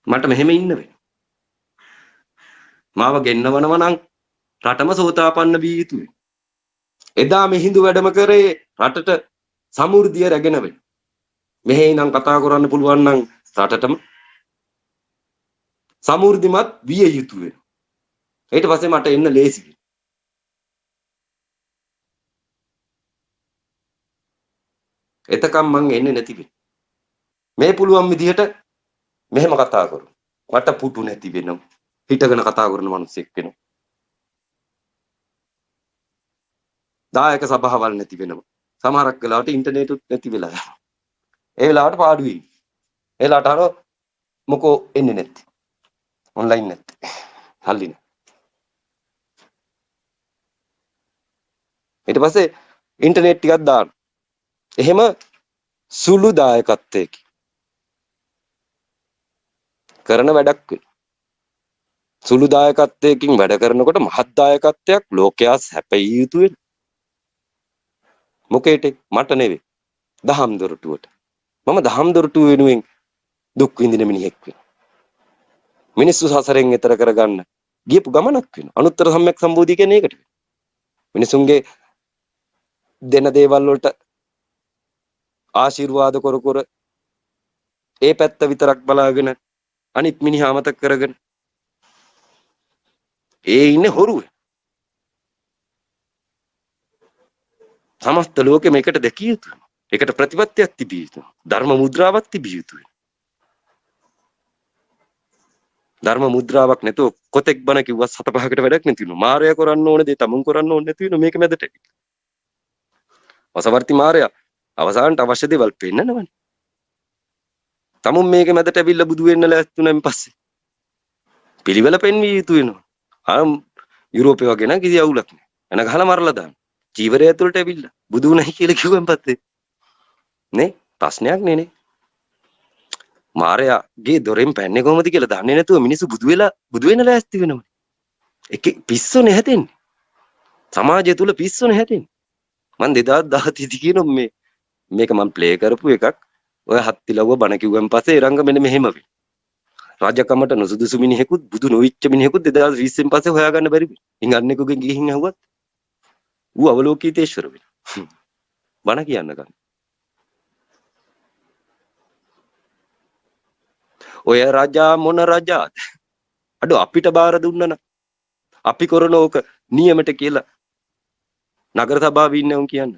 මට මෙහෙම ඉන්න වෙනවා. මාව ගෙන්නවනවා නම් රටම සෝතාපන්න විය යුතුයි. එදා මිහිඳු වැඩම කරේ රටට සමෘද්ධිය රැගෙන වෙන්න. මෙහේ ඉඳන් කතා කරන්න පුළුවන් නම් රටටම සමෘද්ධිමත් විය යුතුයි. ඊට පස්සේ මට එන්න ලේසියි. එතකම් මං එන්නේ නැති වෙයි. මේ පුළුවන් විදිහට මෙහෙම කතා කරු. මට පුටු නැති වෙනවා. හිටගෙන කතා කරන මිනිස්සෙක් වෙනවා. දායක සභාවල් නැති වෙනවා. සමහරක් වෙලාවට ඉන්ටර්නෙටුත් නැති වෙලා යනවා. ඒ වෙලාවට පාඩු වෙයි. ඒ වෙලාවට අර මොකෝ එන්නේ නැති. ඔන්ලයින් නැති. හල්ලින. ඊට පස්සේ ඉන්ටර්නෙට් ටිකක් දාන්න. එහෙම සුළු දායකත්වයක කරන වැඩක් වෙනවා. සුළු දායකත්වයකින් වැඩ කරනකොට මහත් දායකත්වයක් ලෝකයා සැපිය යුතු වෙන. මොකේට මට නෙවෙයි. දහම් දොරටුවට. මම දහම් දොරටුව වෙනුවෙන් දුක් විඳින මිනිහෙක් වෙනවා. මිනිස්සු සසරෙන් එතර කරගන්න ගියපු ගමනක් වෙනවා. අනුත්තර සම්‍යක් සම්බෝධිය කියන්නේ ඒකට. මිනිසුන්ගේ දෙන දේවල් වලට ආශිර්වාද කර ඒ පැත්ත විතරක් බලාගෙන අනිත් මිනිහා අමතක කරගෙන ඒ ඉන්නේ හොරුවේ. සමස්ත ලෝකෙම එකට දැකිය යුතුයි. එකට ප්‍රතිපත්තියක් තිබිය යුතුයි. ධර්ම මුද්‍රාවක් තිබිය යුතුයි. ධර්ම මුද්‍රාවක් නැතුව කොතෙක් බණ කිව්වා 7-5කට වැඩක් නැති වෙනවා. මායя කරන්න ඕනේ දේ තමුන් කරන්න ඕනේ නැති වෙනවා මේක මැදට. වසවර්ති මායя අවසානට අවශ්‍ය දේවල් පෙන්නනවනේ. තමුන් මේක මැදට ඇවිල්ලා බුදු වෙන්න ලෑස්තුණෙන් පස්සේ පිළිවෙල පෙන්විය යුතු වෙනවා. යුරෝපේ වගේ නම් කිසි අවුලක් නැහැ. එන ගහලා මරලා දාන්න. චීවරය ඇතුළට ඇවිල්ලා බුදු නැහැ කියලා කිව්වන් පස්සේ නේ ප්‍රශ්නයක් නේ. මාරයාගේ දොරෙන් පැන්නේ කොහොමද කියලා දන්නේ නැතුව මිනිස්සු බුදු වෙන්න ලෑස්ති වෙනවනේ. එකේ පිස්සුනේ හැදෙන්නේ. සමාජය තුල පිස්සුනේ හැදෙන්නේ. මම 2017 කියන මේක මම ප්ලේ කරපු එකක්. ඔය හත්තිලව්ව බණ කිව්වන් පස්සේ ඒ රංග මෙන්න මෙහෙම වෙයි. රාජකමට නුසුදුසු මිනිහෙකුත් බුදු නොවිච්ච මිනිහෙකුත් 2020න් පස්සේ හොයාගන්න බැරි වෙයි. ඉන් අන්නෙකුගෙන් ගිහින් ඇහුවත් ඌ අවලෝකිතේශ්වර වෙනවා. බණ කියන්න ගන්න. ඔය රජා මොන රජාද? අඩෝ අපිට බාර දුන්නා අපි කරන ඕක නියමට කියලා නගර සභාවේ ඉන්නවුන් කියන්න.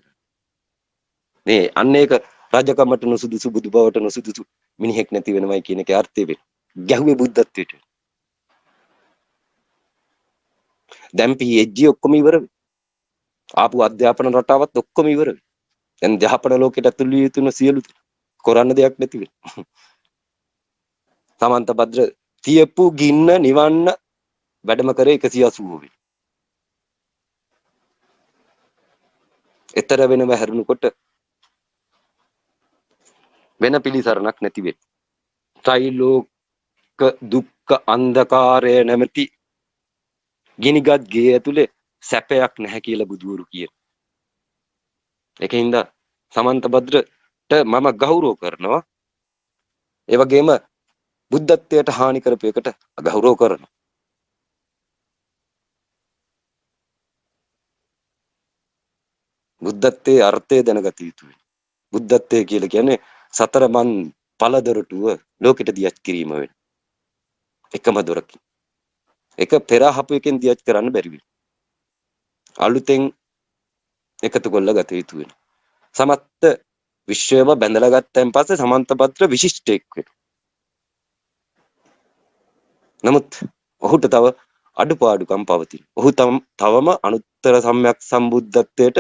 නේ අන්න ඒක රජකමට නුසුදුසු බුදු බවට නුසුදුසු මිනිහෙක් නැති වෙනවයි කියන එකේ අර්ථය වෙන්නේ. ගැහුවේ බුද්ධත්වයට. දැන් PhD ඔක්කොම ඉවර වෙයි. ආපු අධ්‍යාපන රටාවත් ඔක්කොම ඉවර වෙයි. දැන් ජහපන ලෝකෙට ඇතුළු යුතුන සියලු කරන්න දෙයක් නැති වෙයි. සමන්ත භද්‍ර තියපු ගින්න නිවන්න වැඩම කරේ 180 වෙනි. ඊතර වෙනව හැරුණකොට වෙන පිළිසරණක් නැති වෙයි. ත්‍රිලෝක දුක්ඛ අන්ධකාරය නැමැති ගිනිගත් ගේ ඇතුලේ සැපයක් නැහැ කියලා බුදුවරු කියන. ඒකින්ද සමන්ත භද්‍රට මම ගෞරව කරනවා. ඒ වගේම බුද්ධත්වයට හානි කරපු එකට අගෞරව කරනවා. බුද්ධත්වයේ අර්ථය දැනගත යුතුයි. බුද්ධත්වය කියලා කියන්නේ සතර මන් පළදොරටුව ලෝකෙට දියත් කිරීම වෙන. එකම දොරකින්. එක පෙරහපු එකෙන් දියත් කරන්න බැරි වෙන. අලුතෙන් එකතු කරලා ගත යුතු වෙන. සමත්ත විශ්වයම බැඳලා ගත්තන් පස්සේ සමන්ත භද්‍ර විශිෂ්ටෙක් වෙනවා. නමුත් ඔහුට තව අඩුපාඩුකම් පවතින. ඔහු තවම අනුත්තර සම්‍යක් සම්බුද්ධත්වයට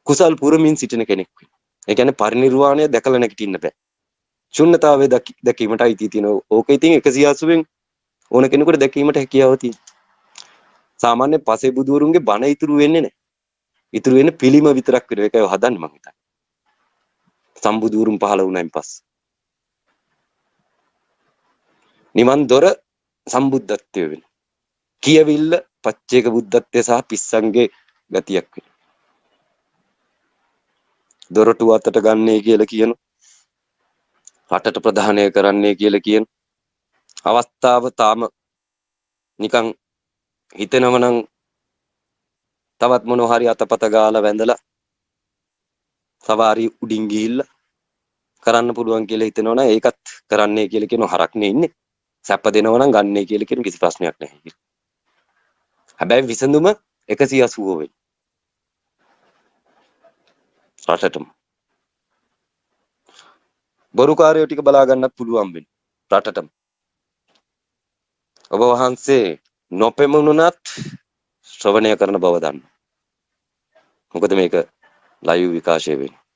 කුසල් පුරමින් සිටින කෙනෙක් වෙනවා. ඒ කියන්නේ පරිනිර්වාණය දැකලා නැගිටින්න බෑ. ශුන්්‍යතාවයේ දැකීමට අයිති තියෙනවා. ඕක ඉතින් 180න් ඕන කෙනෙකුට දැකීමට හැකියාව තියෙනවා. සාමාන්‍ය පසේ බුදුවරුන්ගේ බණ ඉතුරු වෙන්නේ නැහැ. ඉතුරු වෙන්නේ පිළිම විතරක් වෙන එකයි හදන්නේ මං හිතන්නේ. සම්බුදුවරුන් පහළ වුණායින් පස්සේ. නිවන් දොර සම්බුද්ධත්වය වෙන. කියවිල්ල පච්චේක බුද්ධත්වය සහ පිස්සන්ගේ ගතියක් වෙන. දොරටු අතට ගන්නේ කියලා කියන. රටට ප්‍රධානය කරන්නේ කියලා කියන. අවස්ථාව තාම නිකන් හිතෙනව නම් තවත් මොනවා හරි අතපත ගාලා වැඳලා සවාරි උඩින් ගිහිල්ලා කරන්න පුළුවන් කියලා හිතෙනවා නම් ඒකත් කරන්නේ කියලා කියන හරක්නේ ඉන්නේ. සැප දෙනවා නම් ගන්නයි කියලා කියන කිසි ප්‍රශ්නයක් නැහැ. හැබැයි විසඳුම 180 වෙයි. රටටම බොරුකාරයෝ ටික බලා ගන්නත් පුළුවන් වෙන්නේ රටටම. ඔබ වහන්සේ නොපෙමුණුනත් ශ්‍රවණය කරන බව දන්න. මොකද මේක ලයිව් විකාශය වෙන්නේ.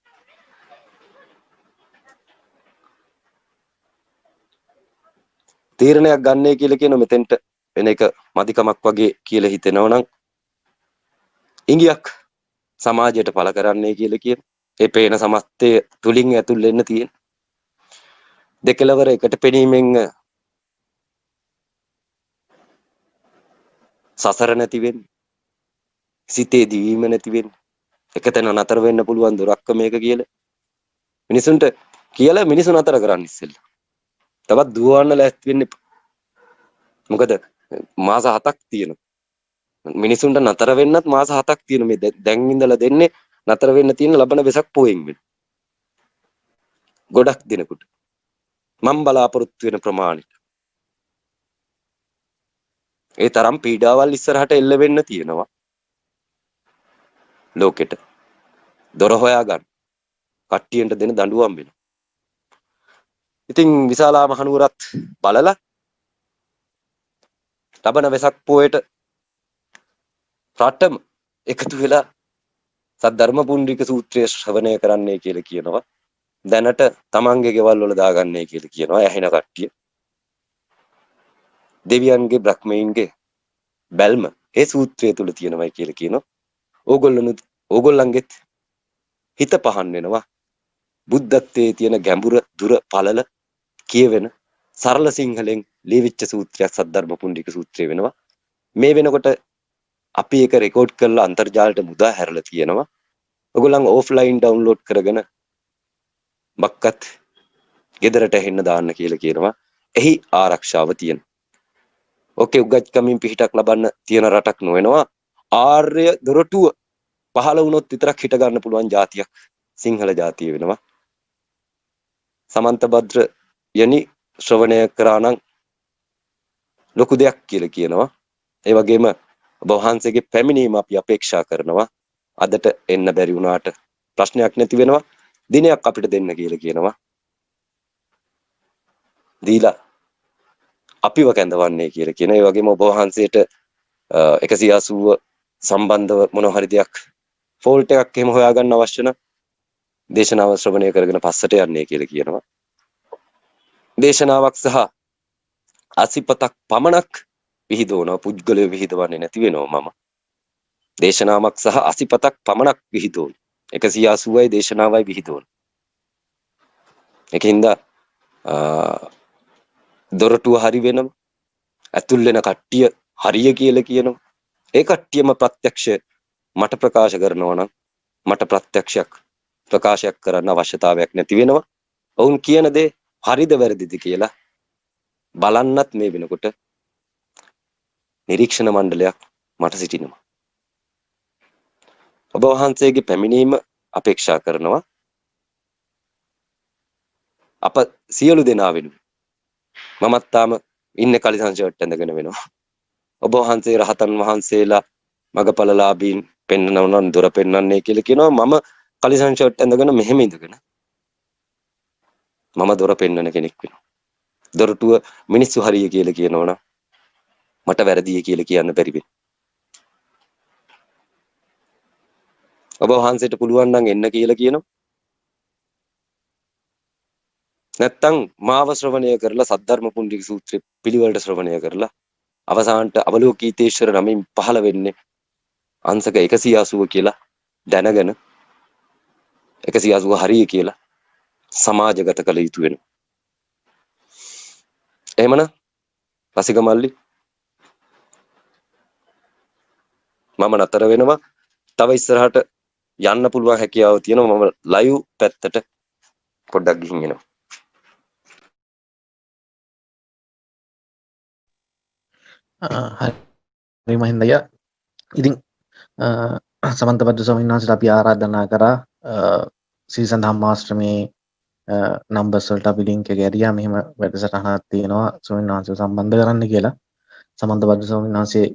තීරණයක් ගන්නයි කියලා කියන මෙතෙන්ට වෙන එක මදිකමක් වගේ කියලා හිතෙනවා නම් ඉංගියක් සමාජයට පළ කරන්නයි කියලා කියන ඒ පේන සමස්තය තුලින් ඇතුල් වෙන්න තියෙන දෙකලවර එකට පෙනීමෙන් සසර නැති වෙන්නේ සිතේ දිවීම නැති වෙන්නේ එකතැන නතර වෙන්න පුළුවන් දොරක්ක මේක කියලා මිනිසුන්ට කියලා මිනිසුන් නතර කරන්න ඉස්සෙල්ලා තවත් දුවවන්න ලෑස්ති වෙන්න එපා. මොකද මාස 7ක් තියෙනවා. මිනිසුන්ට නතර වෙන්නත් මාස 7ක් තියෙනවා. මේ දැන් ඉඳලා දෙන්නේ නතර වෙන්න තියෙන ලබන වෙසක් පොයෙන් වෙන. ගොඩක් දිනකට. මම බලාපොරොත්තු වෙන ප්‍රමාණයට. ඒ තරම් පීඩාවල් ඉස්සරහට එල්ල වෙන්න තියෙනවා. ලෝකෙට. දොර හොයා ගන්න. කට්ටියන්ට දෙන දඬුවම් වෙනවා. ඉතින් විශාලා මහනුවරත් බලලා ලබන වෙසක් පෝයට රටම එකතු වෙලා සද්ධර්ම පුණ්ඩික සූත්‍රය ශ්‍රවණය කරන්නයි කියලා කියනවා. දැනට තමන්ගේ ගෙවල් වල දාගන්නයි කියලා කියනවා. ඇහෙන කට්ටිය. දෙවියන්ගේ බ්‍රහ්මීන්ගේ බැල්ම ඒ සූත්‍රය තුල තියෙනවයි කියලා කියනවා. ඕගොල්ලන්ගෙත් හිත පහන් වෙනවා. බුද්ධත්වයේ තියෙන ගැඹුර දුර පළල කියවෙන සරල සිංහලෙන් ලියවිච්ච සූත්‍රයක් සද්ධර්ම පුණ්ඩික සූත්‍රය වෙනවා. මේ වෙනකොට අපි ඒක රෙකෝඩ් කරලා අන්තර්ජාලයට මුදා හැරලා තියෙනවා. ඔයගොල්ලන් ඕෆ්ලයින් ඩවුන්ලෝඩ් කරගෙන මක්කත් ගෙදරට එන්න දාන්න කියලා කියනවා. එහි ආරක්ෂාව තියෙන. ඕකේ උගත්කමින් පිහිටක් ලබන්න තියෙන රටක් නොවෙනවා. ආර්ය දොරටුව පහළ වුණොත් විතරක් හිට ගන්න පුළුවන් જાතියක් සිංහල જાතිය වෙනවා. සමන්ත භද්‍ර යනි ශ්‍රවණය කරා නම් ලොකු දෙයක් කියලා කියනවා. ඒ වගේම ඔබ වහන්සේගේ පැමිණීම අපි අපේක්ෂා කරනවා. අදට එන්න බැරි වුණාට ප්‍රශ්නයක් නැති වෙනවා. දිනයක් අපිට දෙන්න කියලා කියනවා. දීලා අපිව කැඳවන්නේ කියලා කියන. ඒ වගේම ඔබ වහන්සේට 180 සම්බන්ධව මොන හරි දෙයක් ෆෝල්ට් එකක් එහෙම හොයාගන්න අවශ්‍ය නම් දේශනාව ශ්‍රවණය කරගෙන පස්සට යන්නේ කියලා කියනවා. දේශනාවක් සහ අසිපතක් පමණක් විහිදුවනවා. පුද්ගලය විහිදවන්නේ නැති වෙනවා. මම දේශනාවක් සහ අසිපතක් පමණක් විහිදුවන 180යි දේශනාවයි විහිදුවන. ඒකින්ද දොරටුව හරි වෙනම ඇතුල් වෙන කට්ටිය හරිය කියලා කියනවා. ඒ කට්ටියම ප්‍රත්‍යක්ෂ මට ප්‍රකාශ කරනවා නම් මට ප්‍රකාශයක් කරන්න අවශ්‍යතාවයක් නැති වෙනවා. ඔවුන් කියන දේ හරිද වැරදිද කියලා බලන්නත් මේ වෙනකොට නිරීක්ෂණ මණ්ඩලයක් මට සිටිනවා. ඔබ වහන්සේගේ පැමිණීම අපේක්ෂා කරනවා. අප සියලු දෙනා වෙනුවෙන් මමත් තාම ඉන්නේ කලිසම් ෂර්ට් ඇඳගෙන වෙනවා. ඔබ වහන්සේ රහතන් වහන්සේලා මගපලලාභීන් පෙන්වනවා දොර පෙන්වන්නේ කියලා කියනවා. මම කලිසම් ෂර්ට් ඇඳගෙන මෙහෙම ඉඳගෙන මම දොර පෙන්වන කෙනෙක් වෙනවා. දොරටුව මිනිස්සු හරිය කියලා කියනවනම් මට වැරදියි කියලා කියන්න බැරි වෙනවා. ඔබ වහන්සේට පුළුවන් නම් එන්න කියලා කියනවා. නැත්තම් මාව ශ්‍රවණය කරලා සද්ධර්ම පුණ්ඩික සූත්‍රය පිළිවෙලට ශ්‍රවණය කරලා අවසානට අවලෝකීතේශ්වර නමින් පහළ වෙන්නේ අංශක 180 කියලා දැනගෙන 180 හරිය කියලා සමාජගත කළ යුතු වෙනවා. එහෙමනම් රසික මල්ලි මම නතර වෙනවා. තව ඉස්සරහට යන්න පුළුවන් හැකියාව තියෙනවා. මම ලයිව් පැත්තට පොඩ්ඩක් ගිහින් එනවා. හරි මහින්ද අයියා. ඉතින් සමන්ත භද්‍ර ස්වාමීන් වහන්සේට අපි ආරාධනා කරා සීසන් ධම්මාශ්‍රමේ නම්බර්ස් වලට අපි ලින්ක් එක ඇරියා. මෙහෙම වැඩසටහනක් තියෙනවා ස්වාමීන් වහන්සේව සම්බන්ධ කරන්න කියලා. සමන්ත භද්‍ර ස්වාමීන් වහන්සේ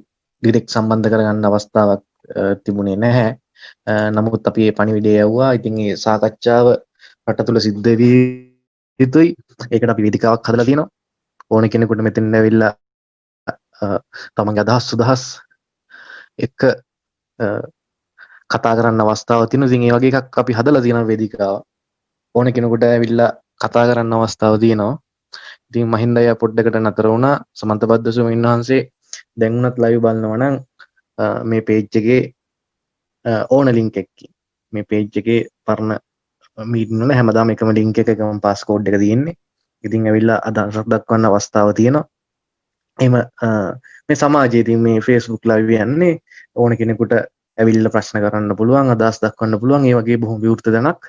ඩිරෙක්ට් සම්බන්ධ කරගන්න අවස්ථාවක් තිබුණේ නැහැ. නමුත් අපි මේ පණිවිඩය යවුවා. ඉතින් මේ සාකච්ඡාව රට තුල සිද්ධ විය යුතුයි. ඒකට අපි වේදිකාවක් හදලා තියෙනවා. ඕන කෙනෙකුට මෙතෙන් ඇවිල්ලා තමන්ගේ අදහස් සුදහස් එක්ක කතා කරන්න අවස්ථාව තියෙනවා. ඉතින් ඒ වගේ එකක් අපි හදලා තියෙනවා වේදිකාව. ඕන කෙනෙකුට ඇවිල්ලා කතා කරන්න අවස්ථාව තියෙනවා. ඉතින් මහින්ද අයියා පොඩ්ඩකට නතර වුණා. සමන්ත භද්‍ර ස්වාමීන් වහන්සේ දැන් උනත් ලයිව් බලනවා නම් මේ පේජ් එකේ ඕන ලින්ක් එකකින් මේ පේජ් එකේ පරණ මීටින් වල හැමදාම එකම ලින්ක් එකකම පාස්කෝඩ් එක තියෙන්නේ. ඉතින් ඇවිල්ලා අදහසක් දක්වන්න අවස්ථාව තියෙනවා. එහෙම මේ සමාජයේ ඉතින් මේ Facebook live යන්නේ ඕන කෙනෙකුට ඇවිල්ලා ප්‍රශ්න කරන්න පුළුවන්, අදහස් දක්වන්න පුළුවන්. ඒ වගේ බොහොම විවෘත දැනක්.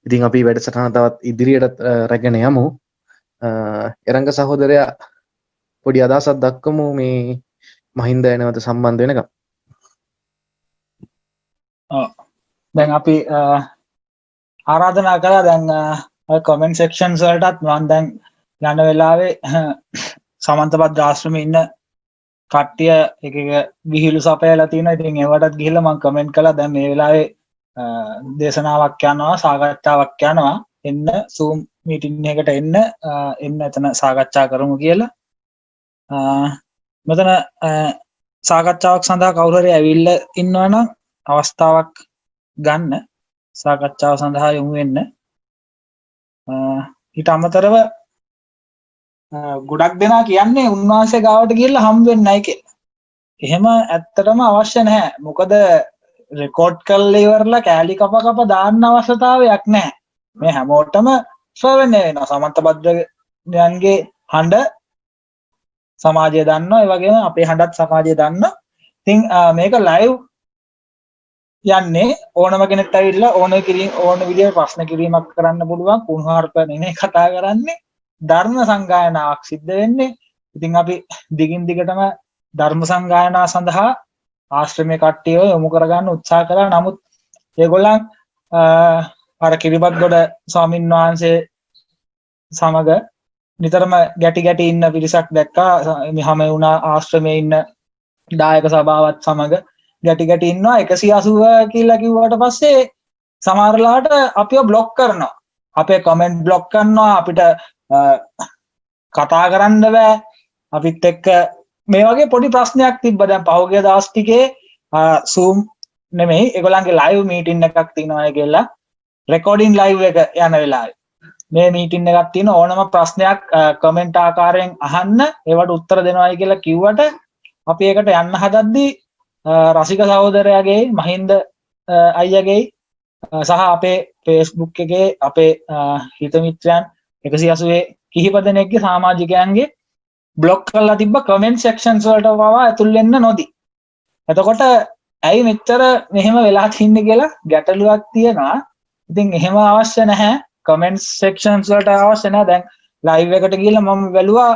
ඉතින් අපි වැඩසටහන තවත් ඉදිරියට රැගෙන යමු. එරංග සහෝදරයා පොඩි අදහසක් දක්වමු මේ මහින්ද නැවත සම්බන්ධ වෙනකම්. දැන් අපි ආරාධනා කළා. දැන් කමෙන්ට් සෙක්ෂන්ස් වලටත් මම දැන් යන වෙලාවේ සමන්ත භද්‍ර ආශ්‍රමේ ඉන්න කට්ටිය එක විහිළු සපයලා තියෙනවා. ඉතින් ඒවටත් ගිහිල්ලා මම කමෙන්ට් කළා. දැන් මේ වෙලාවේ දේශනාවක් යනවා, සාකච්ඡාවක් යනවා. එන්න Zoom meeting එකට එන්න එතන සාකච්ඡා කරමු කියලා. මෙතන සාකච්ඡාවක් සඳහා කවුරු හරි ඇවිල්ලා ඉන්නවනම් අවස්ථාවක් ගන්න සාකච්ඡාව සඳහා යොමු වෙන්න. ඊට අමතරව ගොඩක් දෙනා කියන්නේ උන්වහන්සේ ගාවට ගිහිල්ලා හම් වෙන්නේ නැහැ කියලා. එහෙම ඇත්තටම අවශ්‍ය නැහැ. මොකද රෙකෝඩ් කරලා ඉවරලා කෑලි කප කප දාන්න අවශ්‍යතාවයක් නැහැ. මේ හැමෝටම ශ්‍රවණය වෙනවා. සමන්ත භද්‍රයන්ගේ හඬ සමාජය දන්නවා. ඒ වගේම අපේ හඬත් සමාජය දන්නවා. ඉතින් මේක ලයිව් යන්නේ ඕනම කෙනෙක් ඇවිල්ලා ඕන විදිහට ප්‍රශ්න කිරීමක් කරන්න පුළුවන්. කුණුහරුප නෙමෙයි කතා කරන්නේ. ධර්ම සංගායනාවක් සිද්ධ වෙන්නේ. ඉතින් අපි දිගින් දිගටම ධර්ම සංගායනා සඳහා ආශ්‍රමයේ කට්ටියව යොමු කරගන්න උත්සාහ කළා. නමුත් ඒගොල්ලන් අර කිරිබත්ගොඩ ස්වාමින් වහන්සේ සමග නිතරම ගැටි ඉන්න පිරිසක් දැක්කා. මෙහම වුණා ආශ්‍රමයේ ඉන්න දායක සභාවත් සමග ගැටි ඉන්නවා. 180 කියලා කිව්වට පස්සේ සමහරලාට අපිව බ්ලොක් කරනවා. අපේ කමෙන්ට් බ්ලොක් කරනවා. අපිට කතා කරන්න බෑ. අපිත් එක්ක මේ වගේ පොඩි ප්‍රශ්නයක් තිබ්බා. දැන් පහුගිය දවස් ටිකේ Zoom නෙමෙයි ඒගොල්ලන්ගේ live meeting එකක් තියෙනවා කියලා recording live එක යන වෙලාවේ මේ meeting එකක් තියෙන ඕනම ප්‍රශ්නයක් කමෙන්ට් ආකාරයෙන් අහන්න ඒවට උත්තර දෙනවායි කියලා කිව්වට අපි ඒකට යන්න හදද්දී රසික සහෝදරයාගේ මහින්ද අයියාගේ සහ අපේ Facebook එකේ අපේ හිත මිත්‍රයන් 180 කිහිප දෙනෙක්ගේ සමාජිකයන්ගේ බ්ලොක් කරලා තිබ්බ කමෙන්ට් සෙක්ෂන්ස් වලට පවා ඇතුල් වෙන්න නොදී. එතකොට ඇයි මෙච්චර මෙහෙම වෙලා තින්නේ කියලා ගැටලුවක් තියෙනවා. ඉතින් එහෙම අවශ්‍ය නැහැ. කමෙන්ට් සෙක්ෂන්ස් වලට අවශ්‍ය නැහැ. දැන් ලයිව් එකට ගිහලා මම බැලුවා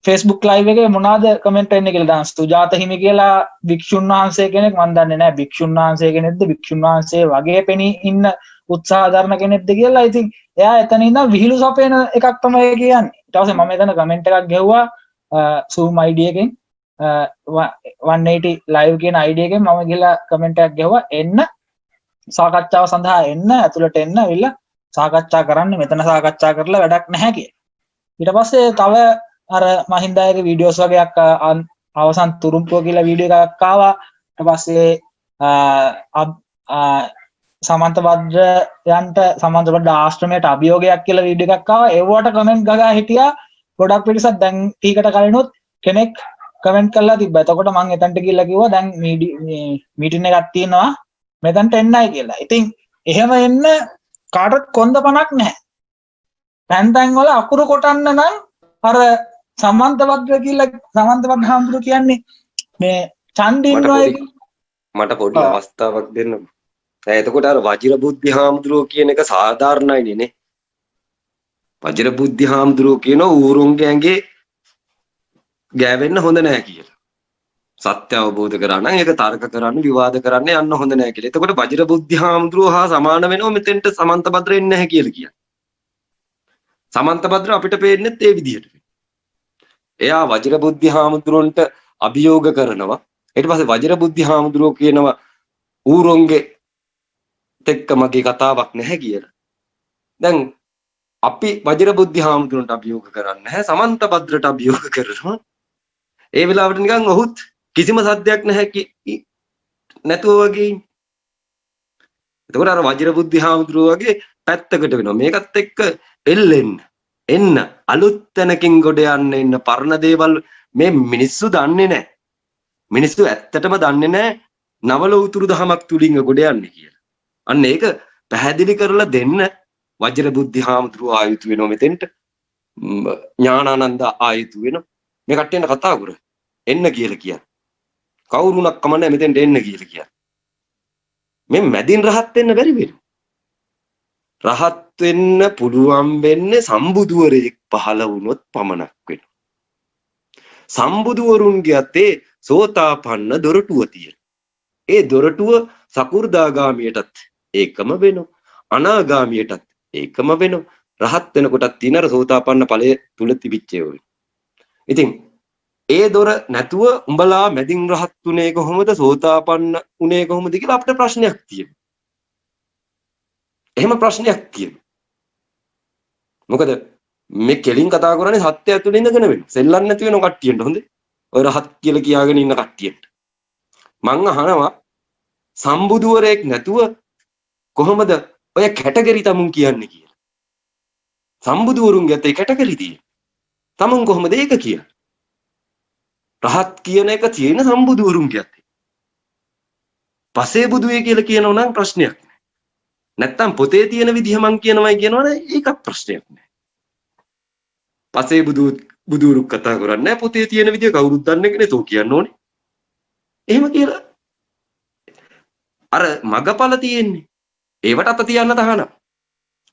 Facebook live එකේ මොනවාද කමෙන්ට් එන්නේ කියලා. දැන් සුජාත හිමි කියලා භික්ෂුන් වහන්සේ කෙනෙක් මම දන්නේ නැහැ භික්ෂුන් වහන්සේ කෙනෙක්ද භික්ෂුන් වහන්සේ වගේ පෙනී ඉන්න උත්සාහ දරන කෙනෙක්ද කියලා. ඉතින් එයා එතන ඉඳන් විහිළු සපේන එකක් තමයි කියන්නේ. ඊට පස්සේ මම එතන කමෙන්ට් එකක් ගැහුවා Zoom ID එකෙන් 180 live කියන ID එකෙන් මම ගිහලා කමෙන්ට් එකක් ගැහුවා එන්න සාකච්ඡාව සඳහා එන්න ඇතුළට එන්න ඇවිල්ලා සාකච්ඡා කරන්න මෙතන සාකච්ඡා කරලා වැඩක් නැහැ කියලා. ඊට පස්සේ තව අර මහින්දාගේ වීඩියෝස් වගේක් අවසන් තුරුම්පුව කියලා වීඩියෝ එකක් ආවා. ඊට පස්සේ සමන්ත භද්‍රයන්ට සමන්ත භද්‍ර ආශ්‍රමයට අභියෝගයක් කියලා වීඩියෝ එකක් ආවා. ඒවට කමෙන්ට් ගගා හිටියා ගොඩක් පිරිසක්. දැන් ටීකට කලිනුත් කෙනෙක් කමෙන්ට් කරලා තිබ්බා. එතකොට මම එතනට ගිහලා කිව්වා දැන් මීටින් එකක් තියෙනවා මෙතනට එන්නයි කියලා. ඉතින් එහෙම එන්න කාටවත් කොන්ද පණක් නැහැ. පැන්තන් වල අකුරු කොටන්න නම් අර සමන්ත භද්‍ර කියලා සමන්ත භද්‍ර හාමුදුරුවෝ කියන්නේ මේ ඡන්දින්වයි මට පොඩි අවස්ථාවක් දෙන්න. එතකොට අර වජිරබුද්ධි හාමුදුරුවෝ කියන එක සාධාරණයි නේ. වජිරබුද්ධි හාමුදුරුවෝ කියන ඌරුන්ගේ ඇඟේ ගෑවෙන්න හොඳ නැහැ කියලා. සත්‍ය අවබෝධ කරා නම් ඒක තර්ක කරන්න විවාද කරන්න යන්න හොඳ නැහැ කියලා. එතකොට වජිරබුද්ධි හාමුදුරුවෝ හා සමාන වෙනවා මෙතෙන්ට සමන්ත භද්‍ර එන්නේ නැහැ කියලා කියන්නේ. සමන්ත භද්‍ර අපිට පේන්නේ ඒ විදිහට. එයා වජිරබුද්ධි හාමුදුරුවන්ට අභියෝග කරනවා. ඊට පස්සේ වජිරබුද්ධි හාමුදුරුවෝ කියනවා ඌරුන්ගේ එක්ක මගේ කතාවක් නැහැ කියලා. දැන් අපි වජිරබුද්ධි හාමුදුරන්ට අභියෝග කරන්නේ නැහැ සමන්ත භද්‍රට අභියෝග කරනවා. ඒ වෙලාවට නිකන් ඔහුත් කිසිම සද්දයක් නැහැ නැතුව වගේ ඉන්නේ. එතකොට අර වජිරබුද්ධි හාමුදුරුවෝ වගේ පැත්තකට වෙනවා. මේකත් එක්ක එන්න අලුත් තැනකින් ගොඩ යන්න ඉන්න පරණ දේවල් මේ මිනිස්සු දන්නේ නැහැ. මිනිස්සු ඇත්තටම දන්නේ නැහැ නවල උතුරු දහමක් තුලින් ගොඩ යන්නේ කියලා. අන්න ඒක පැහැදිලි කරලා දෙන්න වජිරබුද්ධි හාමුදුරුවෝ ආයුතු වෙනවා මෙතෙන්ට. ඥානානන්ද ආයුතු වෙනවා. මේ කට්ටියන්ට කතා කර එන්න කියලා කියන්නේ. කවුරුණක් කමන්නේ මෙතෙන්ට එන්න කියලා කියන්නේ. මේ මැදින් රහත් වෙන්න බැරි වෙන්නේ. රහත් වෙන්න පුළුවන් වෙන්නේ සම්බුදුවරයෙක් පහළ වුණොත් පමණක් වෙනවා. සම්බුදුවරුන්ගේ අතේ සෝතාපන්න දොරටුව තියෙනවා. ඒ දොරටුව සකු르දාගාමියටත් ඒකම වෙනවා. අනාගාමියටත් ඒකම වෙනවා. රහත් වෙනකොටත් තියෙන අර සෝතාපන්න ඵලයේ තුල තිබිච්ච ඒවා. ඉතින් ඒ දොර නැතුව උඹලා මැදින් රහත් උනේ කොහොමද සෝතාපන්න උනේ කොහොමද කියලා අපිට ප්‍රශ්නයක් තියෙනවා. එහෙම ප්‍රශ්නයක් තියෙනවා. මොකද මේ කෙලින් කතා කරන්නේ සත්‍ය ඇතුළේ ඉඳගෙන වෙන. සෙල්ලම් නැති වෙන කට්ටියට හොඳේ. ඔය රහත් කියලා කියාගෙන ඉන්න කට්ටියට. මං අහනවා සම්බුදුවරයෙක් නැතුව කොහොමද ඔය කැටගරි තමුන් කියන්නේ කියලා. සම්බුදුවරුන්ගේ අතේ කැටගරි තියෙන්නේ. තමුන් කොහොමද ඒක කියන්නේ? රහත් කියන එක තියෙන සම්බුදුවරුන්ගේ අතේ. පසේ බුදුවේ කියලා කියනෝ නම් ප්‍රශ්නයක් නෑ. නැත්තම් පොතේ තියෙන විදිහ මං කියනවයි කියනවනේ ඒකත් ප්‍රශ්නයක් නෑ. පසේ බුදුරු කතා කරන්නේ පොතේ තියෙන විදිහ කවුරුත් දන්නේ නැහැ තෝ කියන්න ඕනේ. එහෙම කියලා අර මගපල තියෙන්නේ. ඒවට අත තියන්න තහනම්.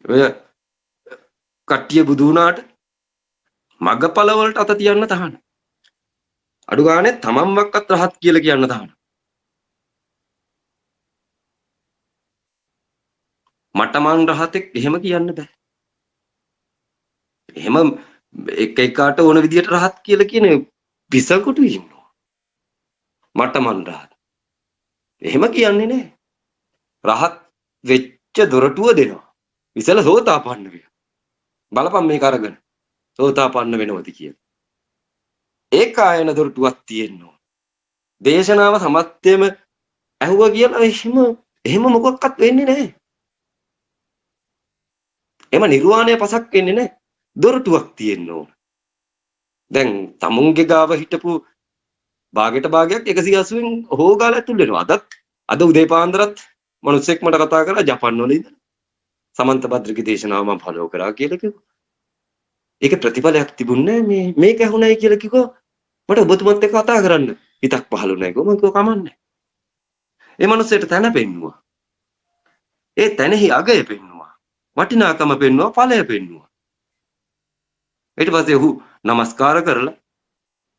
ඔය කට්ටිය බුදු වුණාට මගපල වලට අත තියන්න තහනම්. අඩු ගානේ තමන්වත් රහත් කියලා කියන්න තහනම්. මට මං රහතෙක් එහෙම කියන්න බෑ. එහෙම එක එකාට ඕන විදියට රහත් කියලා කියන පිසකොටු ඉන්නවා. මට මං රහත්. එහෙම කියන්නේ නෑ. රහත් වෙච්ච දොරටුව දෙනවා. ඉතල සෝතාපන්න වෙනවා. බලපන් මේක අරගෙන. සෝතාපන්න වෙනවද කියලා. ඒකායන දොරටුවක් තියෙනවා. දේශනාව සමත්යෙම ඇහුවා කියලා එහෙම මොකක්වත් වෙන්නේ නැහැ. එම නිර්වාණය පසක් වෙන්නේ නැහැ. දොරටුවක් තියෙන්න ඕන. දැන් තමුන්ගේ ගාව හිටපු භාගයට භාගයක් 180න් හොගාලා ඇතුල් වෙනවා. අද උදේ පාන්දරත් මිනිස්සෙක් මට කතා කරලා ජපන් වල ඉඳලා සමන්ත භද්‍රගේ දේශනාව මම ෆලෝ කරා කියලා කිව්වා. ඒක ප්‍රතිඵලයක් තිබුණේ මේක ඇහුණයි කියලා කිව්වා. මට ඔබතුමත් එක්ක කතා කරන්න හිතක් පහළුණා කිව්වා. මම කිව්වා කමන්නේ. ඒ මිනිස්සෙට තැන පෙන්නුවා. ඒ තැනෙහි අගය පෙන්නුවා. වටිනාකම පෙන්නුවා, ඵලය පෙන්නුවා. ඊට පස්සේ ඔහු নমස්කාර කරලා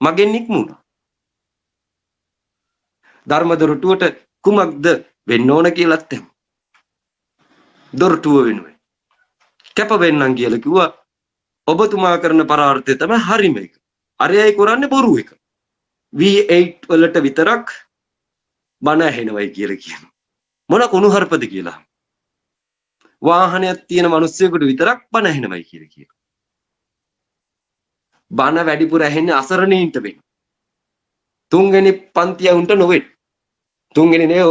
මගෙන් නික්මුණා. ධර්ම දොරටුවට කුමක්ද වෙන්න ඕන කියලාත් එහෙම. දොරටුව වෙනුවෙන් කැප වෙන්නම් කියලා කිව්වා. ඔබතුමා කරන පරාර්ථය තමයි හරිම එක. අරයයි කරන්නේ බොරු එක. V8 වලට විතරක් බණ ඇහෙනවයි කියලා කියනවා. මොන කුණුහරුපද කියලා. වාහනයක් තියෙන මිනිස්සුෙකුට විතරක් බණ ඇහෙනවයි කියලා කියනවා. බණ වැඩිපුර ඇහෙන්නේ අසරණීන්ට වෙන. තුන්වෙනි පන්තිය උන්ට නොවේ. තුන්වෙනි නේ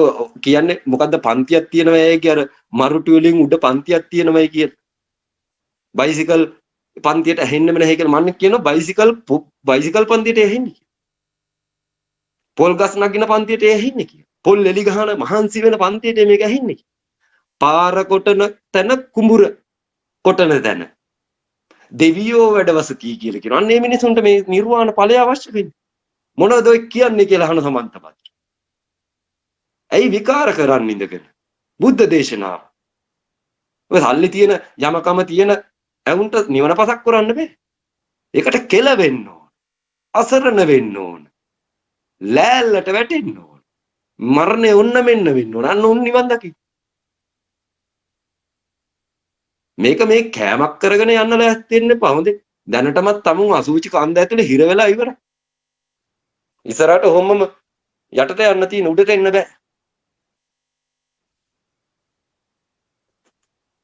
කියන්නේ මොකද්ද පන්තියක් තියෙනවා ඒකේ අර මරුටු වලින් උඩ පන්තියක් තියෙනවයි කියලා. බයිසිකල් පන්තියට ඇහෙන්නෙම නැහැ කියලා මම කියනවා බයිසිකල් පන්තියට ඇහෙන්නේ. පොල් ගස් නගින පන්තියට ඇහෙන්නේ කියලා. පොල් එලි ගහන මහන්සි වෙන පන්තියට මේක ඇහෙන්නේ. පාර කොටන තැන කුඹුර කොටන තැන දෙවියෝ වැඩවසති කියලා කියනවා. අන්න මේ මිනිසුන්ට මේ නිර්වාණ ඵලය අවශ්‍ය වෙන්නේ. මොනවද ඔය කියන්නේ කියලා අහන සමන්තපත්. ඇයි විකාර කරන්න ඉඳගෙන? බුද්ධ දේශනාව. ඔය සල්ලි තියෙන යමකම තියෙන ඇවුන්ට නිවන පසක් කරන්න බෑ. ඒකට කෙල වෙන්න ඕන. අසරණ වෙන්න ඕන. ලෑල්ලට වැටෙන්න ඕන. මරණය ඔන්න මෙන්න වෙන්න ඕන. අන්න උන් නිවන් දකි. මේක මේ කෑමක් කරගෙන යන්න ලෑස්ති වෙන්න එපා. හොඳේ. දැනටමත් තමුන් අසුචි කන්ද ඇතුලේ හිර වෙලා ඉවරයි. ඉස්සරහට ඔහොමම යටට යන්න තියෙන උඩට එන්න බෑ.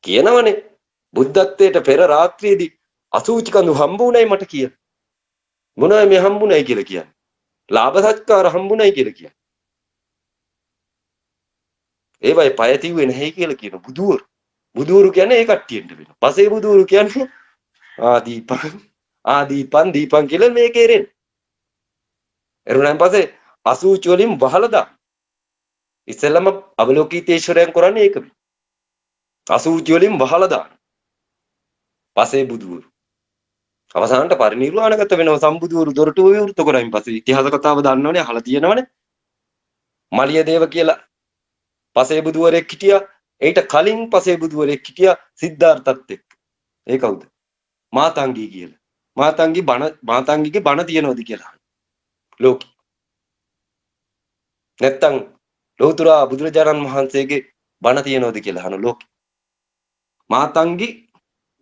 කියනවනේ බුද්ධත්වයට පෙර රාත්‍රියේදී අසුචි කඳු හම්බුණයි මට කිය. මොනවයි මේ හම්බුණයි කියලා කියන්නේ? ලාභ සත්කාර හම්බුණයි කියලා කියන්නේ. ඒවයි පය තිව්වේ නැහැ කියලා කියන බුදුවරු. බුදුවරු කියන්නේ ඒ කට්ටියට වෙනවා. පසේ බුදුවරු කියන්නේ ආදීපන් කියලා මේකේ රෙන්. එරුණාන් පස්සේ අසුචි වලින් වහලා දාන. ඉස්සෙල්ලම අවලෝකිතේශ්වරයන් කරන්නේ ඒක. අසුචි වලින් වහලා දාන. පසේ බුදුවරු. අවසානට පරිනිර්වාණගත වෙනව සම්බුදුවරු දොරටුව විවෘත කරමින් පස්සේ ඉතිහාස කතාව දන්නවනේ අහලා තියෙනවනේ. මලිය දේව කියලා පසේ බුදුවරයෙක් හිටියා. ඊට කලින් පසේ බුදුවරයෙක් හිටියා සිද්ධාර්ථත් එක්ක. ඒ කවුද? මාතංගී කියලා. මාතංගීගේ බණ තියනවද කියලා. ලෝකෙ. නැත්තම් ලෞතර බුදුරජාණන් වහන්සේගේ බණ තියනවද කියලා අහන ලෝකෙ. මාතංගී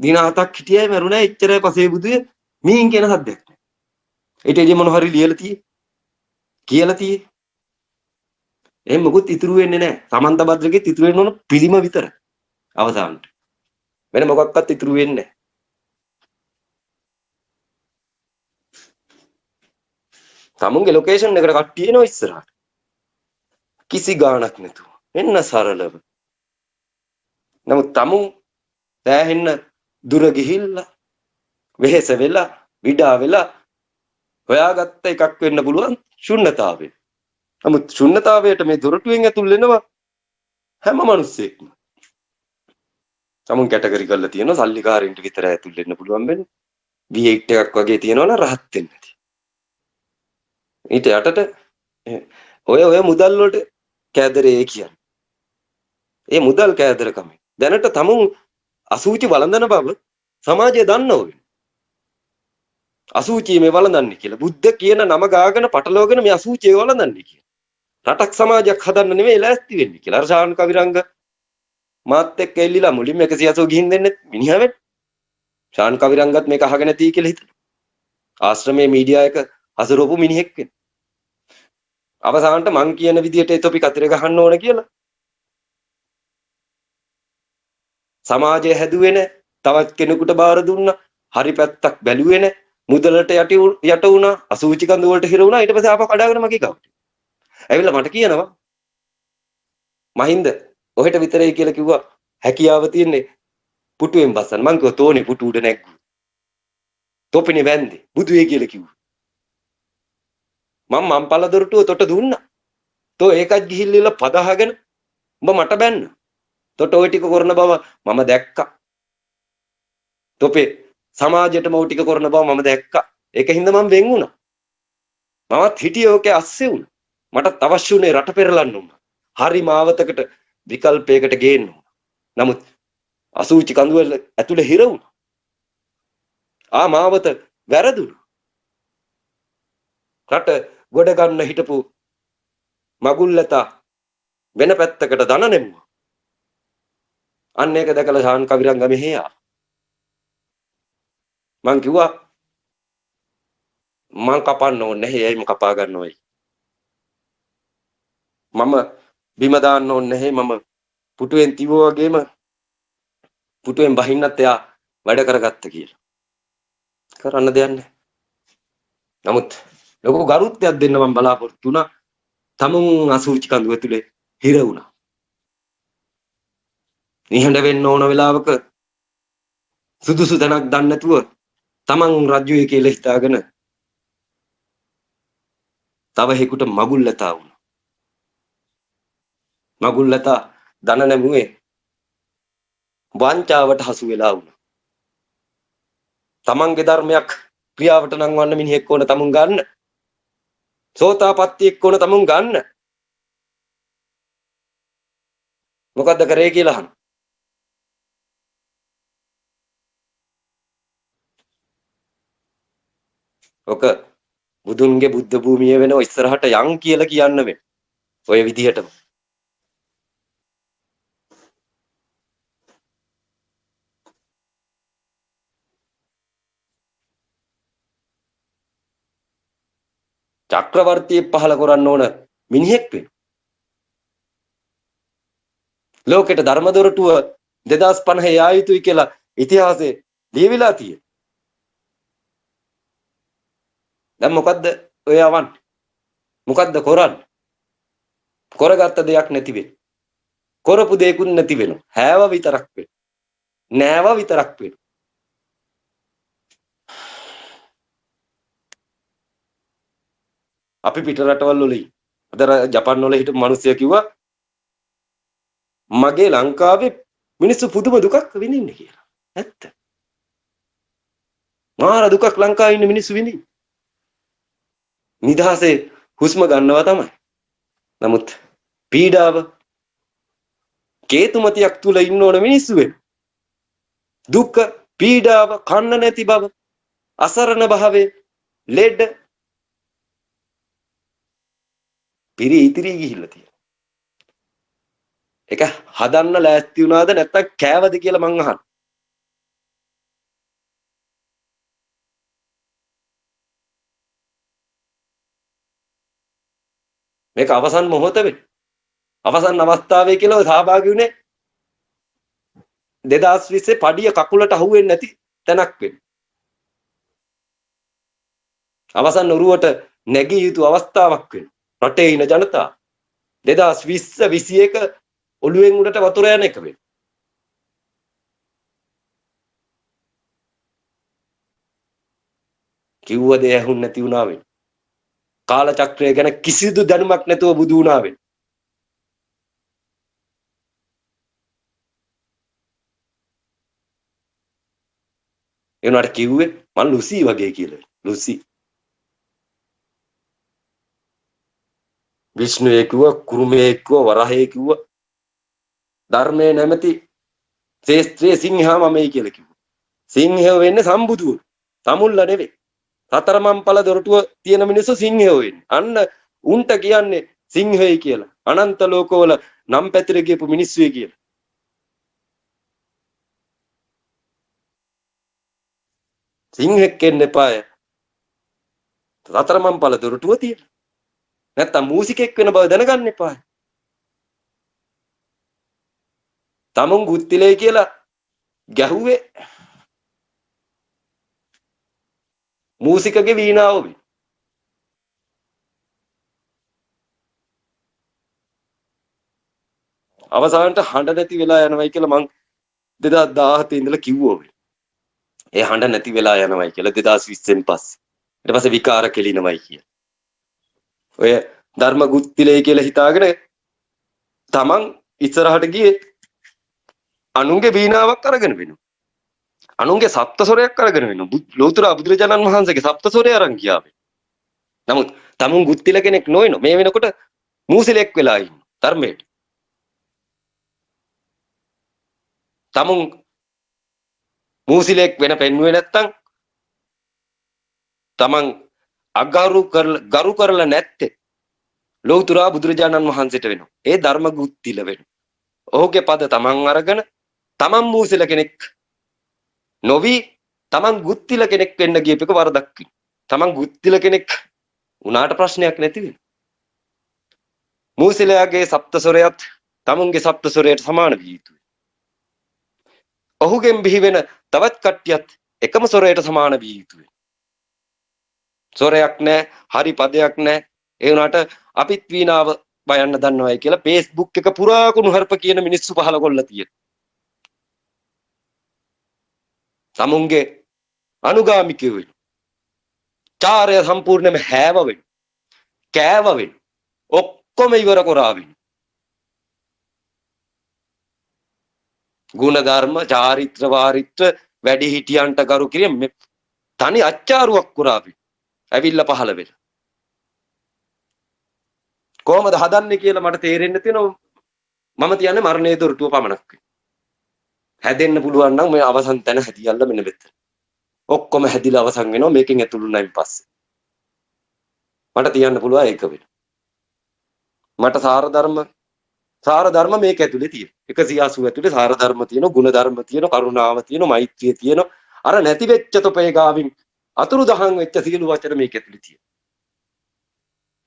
දින 7ක් හිටියයි මරුණා එච්චරයි පසේ බුදුය මීන් කියන සද්දයක් නෑ. ඊට එදී මොන හරි ලියලා කියලා තියෙන්නේ. එහෙම මොකුත් ඉතුරු වෙන්නේ නැහැ. සමන්ත භද්‍රගේ ඉතුරු වෙන්න ඕන පිළිම විතර. අවසානට. වෙන මොකක්වත් ඉතුරු වෙන්නේ නැහැ. තමුන්ගේ ලොකේෂන් එකට කට්ටිය එනවා ඉස්සරහට. කිසි ගාණක් නැතුව. එන්න සරලව. නමුත් තමුන් දැහෙන්න දුර ගිහිල්ලා වෙහෙස වෙලා විඩා වෙලා හොයාගත්ත එකක් වෙන්න පුළුවන් ශුන්්‍යතාවය. නමුත් ශුන්්‍යතාවයට මේ දොරටුවෙන් ඇතුල් වෙනවා හැම මිනිස්සෙක්ම. තමුන් කැටගරි කරලා තියෙනවා සල්ලිකාරයින්ට විතර ඇතුල් වෙන්න පුළුවන් වෙන්නේ. V8 එකක් වගේ තියෙනවනම් රහත් වෙන්න ඇති. ඊට යටට ඔය මුදල් වලට කෑදරේ කියන්නේ. ඒ මුදල් කෑදරකම. දැනට තමුන් අසුචි වළඳන බව සමාජය දන්නව. අසුචි මේ වළඳන්නේ කියලා. බුද්ධ කියන නම ගාගෙන පටලවගෙන මේ අසුචිය වළඳන්නේ කියලා. රටක් සමාජයක් හදන්න නෙමෙයි ලෑස්ති වෙන්නේ කියලා. අර ශාන් කවිරංග මාත් එක්ක එල්ලිලා මුලින්ම 180 ගිහින් දෙන්නේ මිනිහා වෙන්න. ශාන් කවිරංගත් මේක අහගෙන නැති කියලා හිතන. ආශ්‍රමයේ මීඩියා එක හසුරුවපු මිනිහෙක් වෙන්න. අවසානට මං කියන විදියට ඒ තොපි කතරේ ගහන්න ඕන කියලා. සමාජය හැදුවේ නැ. තවත් කෙනෙකුට බාර දුන්නා. හරි පැත්තක් බැලුවේ නැ. මුදලට යට වුණා. අසුචි කඳු වලට හිර වුණා. ඊට පස්සේ ආපහු කඩාගෙන මගේ ගාවට. ඇවිල්ලා මට කියනවා මහින්ද ඔහෙට විතරයි කියලා කිව්වා හැකියාව තියෙන්නේ පුටුවෙන් බස්සන්න. මං කිව්වා තෝනේ පුටු උඩ නැග්ගු. තොපිනේ වැන්දේ. බුදුවේ කියලා කිව්වා. මම පළ දොරටුව තොට දුන්නා. තෝ ඒකත් ගිහිල්ලා පදහගෙන උඹ මට බැන්න. තොට ওই ටික කරන බව මම දැක්කා. තොපේ සමාජයටම ওই ටික කරන බව මම දැක්කා. ඒකින්ද මම වෙන් වුණා. මමත් හිටියේ ඕකේ අස්සේ වුණා. මටත් අවශ්‍ය උනේ රට පෙරලන්න උනා. හරි මාවතකට විකල්පයකට ගේන්න උනා. නමුත් අසුචි කඳුවල ඇතුලේ හිර වුණා. මාවත වැරදුණා. රට ගොඩ ගන්න හිටපු මගුල්ලතා වෙන පැත්තකට දන නෙම්මා. අන්න ඒක දැකලා ශාන් කවිරංග මෙහෙ ආවා. මං කිව්වා මං කපන්න ඕනේ නැහැ. එයිම කපා ගන්න ඕයි. මම බිම දාන්න ඕනේ නැහැ. මම පුටුවෙන් තිබෝ වගේම පුටුවෙන් බහින්නත් එයා වැඩ කරගත්ත කියලා. කරන්න දෙයක් නැහැ. නමුත් ලොකු ගරුත්වයක් දෙන්න මම බලාපොරොත්තු වුණා. තමුන් අසුචි කඳුව ඇතුලේ හිර වුණා. නිහඬ වෙන්න ඕන වෙලාවක සුදුසු තැනක් දන්නේ නැතුව තමන් රජුයේ කියලා හිතාගෙන තව හේකුට මගුල්ලතා වුණා. මගුල්ලතා දන නැමුවේ වංචාවට හසු වෙලා වුණා. තමන්ගේ ධර්මයක් ක්‍රියාවට නංවන්න මිනිහෙක් ඕන තමුන් ගන්න. සෝතාපට්ටියෙක් ඕන තමුන් ගන්න. මොකද්ද කරේ කියලා අහන. ඔක බුදුන්ගේ බුද්ධ භූමිය වෙන ඉස්සරහට යන් කියලා කියන්න වෙන. ඔය විදිහටම. චක්‍රවර්තියෙක් පහල කරන්න ඕන මිනිහෙක් වෙන. ලෝකෙට ධර්ම දොරටුව 2050 යා යුතුයි කියලා ඉතිහාසයේ ලියවිලා තියෙනවා. දැන් මොකද්ද ඔය යවන්නේ? මොකද්ද කරන්නේ? කරගත්ත දෙයක් නැති වෙන. කරපු දෙයක්ුත් නැති වෙනවා. හැව විතරක් වෙන. නෑව විතරක් වෙන. අපි පිට රටවල් වල අද ජපාන් වල හිටපු මිනිස්සු කිව්වා මගේ ලංකාවේ මිනිස්සු පුදුම දුකක් විඳින්නේ කියලා. ඇත්ත. මාර දුකක් ලංකාවේ ඉන්න මිනිස්සු විඳින්නේ. නිදහසේ හුස්ම ගන්නවා තමයි. නමුත් පීඩාව කේතුමතියක් තුල ඉන්න ඕන මිනිස්සු වෙන. දුක, පීඩාව, කන්න නැති බව, අසරණ භාවය, ලෙඩ පිරි ඉතිරි ගිහිල්ලා තියෙනවා. ඒක හදන්න ලෑස්ති වුණාද නැත්නම් කෑවද කියලා මං අහනවා. මේක අවසන් මොහොත වෙන්නේ. අවසන් අවස්ථාවේ කියලා සහභාගී වුණේ 2020 පඩිය කකුලට අහුවෙන්නේ නැති තැනක් වෙන්න. අවසන් උරුවට නැගී යුතු අවස්ථාවක් වෙනවා. රටේ ඉන ජනතාව 2020 21 ඔළුවෙන් උඩට වතුර යන එක වෙනවා. කිව්ව දේ ඇහුන්නේ නැති වුණා වෙන. කාලචක්‍රය ගැන කිසිදු දැනුමක් නැතුව බුදු වුණා වෙන. ඒ උනාට කිව්වේ මං ලුසි වගේ කියලා. ලුසි. විෂ්ණුවේ කිව්වා, කුරුමේ කිව්වා, වරහේ කිව්වා. ධර්මයේ නැමැති ශ්‍රේෂ්ඨයේ සිංහා මමයි කියලා කිව්වා. සිංහයෝ වෙන්නේ සම්බුදුවරු. සමුල්ල නෙවෙයි. සතරමන් ඵල දොරටුව තියෙන මිනිස්සු සිංහයෝ වෙන්නේ. අන්න උන්ට කියන්නේ සිංහයයි කියලා. අනන්ත ලෝකවල නම් පැතිර ගියපු මිනිස්සුයි කියලා. සිංහෙක් වෙන්න එපාය. සතරමන් ඵල දොරටුව තියෙන. නැත්තම් මූසිකෙක් වෙන බව දැනගන්න එපාය. තමුන් ගුත්තිලේ කියලා ගැහුවේ මූසිකගේ වීණාව වෙයි. අවසානට හඬ නැති වෙලා යනවයි කියලා මං 2017 ඉඳලා කිව්වෝ වෙයි. ඒ හඬ නැති වෙලා යනවයි කියලා 2020න් පස්සේ. ඊට පස්සේ විකාර කෙලිනවයි කියලා. ඔය ධර්ම ගුත්තිලේ කියලා හිතාගෙන තමන් ඉස්සරහට ගියේ අනුන්ගේ වීණාවක් අරගෙන වෙනවා. අනුන්ගේ සප්තස්වරයක් අරගෙන වෙනවා. ලෝතර බුදුරජාණන් වහන්සේගේ සප්තස්වරය අරන් ගියා වෙයි. නමුත් තමුන් ගුත්තිල කෙනෙක් නොවෙන මේ වෙනකොට මූසිලෙක් වෙලා ඉන්න ධර්මයට. තමුන් මූසිලෙක් වෙන පෙන්වුවේ නැත්තම් තමන් ගරු කරලා නැත්තේ ලෝතර බුදුරජාණන් වහන්සේට වෙනවා. ඒ ධර්ම ගුත්තිල වෙනවා. ඔහුගේ පද තමන් අරගෙන තමන් මූසිල කෙනෙක් නොවි තමන් ගුත්තිල කෙනෙක් වෙන්න ගියපේක වරදක් වෙනවා. තමන් ගුත්තිල කෙනෙක් උනාට ප්‍රශ්නයක් නැති වෙනවා. මූසිලයාගේ සප්තස්වරයත් තමුන්ගේ සප්තස්වරයට සමාන විය යුතුයි. ඔහුගෙන් බිහි වෙන තවත් කට්ටියත් එකම ස්වරයට සමාන විය යුතුයි. ස්වරයක් නැහැ, හරි පදයක් නැහැ. ඒ වුණාට අපිත් වීණාව බයන්න දන්නවයි කියලා Facebook එක පුරා කුණුහරුප කියන මිනිස්සු පහල කොල්ල තියෙනවා. තමුන්ගේ අනුගාමිකයෝ වෙන. චාරය සම්පූර්ණයෙන්ම හැව වෙන. කෑව වෙන. ඔක්කොම ඉවර කරා වෙන. ගුණ ධර්ම, චාරිත්‍ර වාරිත්‍ර වැඩි හිටියන්ට කරු කිරීම මේ තනි අච්චාරුවක් කරා වෙන. ඇවිල්ලා පහල වෙලා. කොහමද හදන්නේ කියලා මට තේරෙන්න තියෙනවා. මම කියන්නේ මරණයේ දොරටුව පමණක්. හැදෙන්න පුළුවන් නම් මේ අවසන් තැන හැදියල්ල මෙන්න මෙතන. ඔක්කොම හැදිලා අවසන් වෙනවා මේකෙන් ඇතුළු නැයින් පස්සේ. මට තියන්න පුළුවන් ඒක වෙන. මට සාර ධර්ම මේක ඇතුලේ තියෙනවා. 180 ඇතුලේ සාර ධර්ම තියෙනවා, ගුණ ධර්ම තියෙනවා, කරුණාව තියෙනවා, මෛත්‍රිය තියෙනවා. අර නැති වෙච්ච තොපේ ගාවින් අතුරු දහන් වෙච්ච සියලු වචන මේක ඇතුලේ තියෙනවා.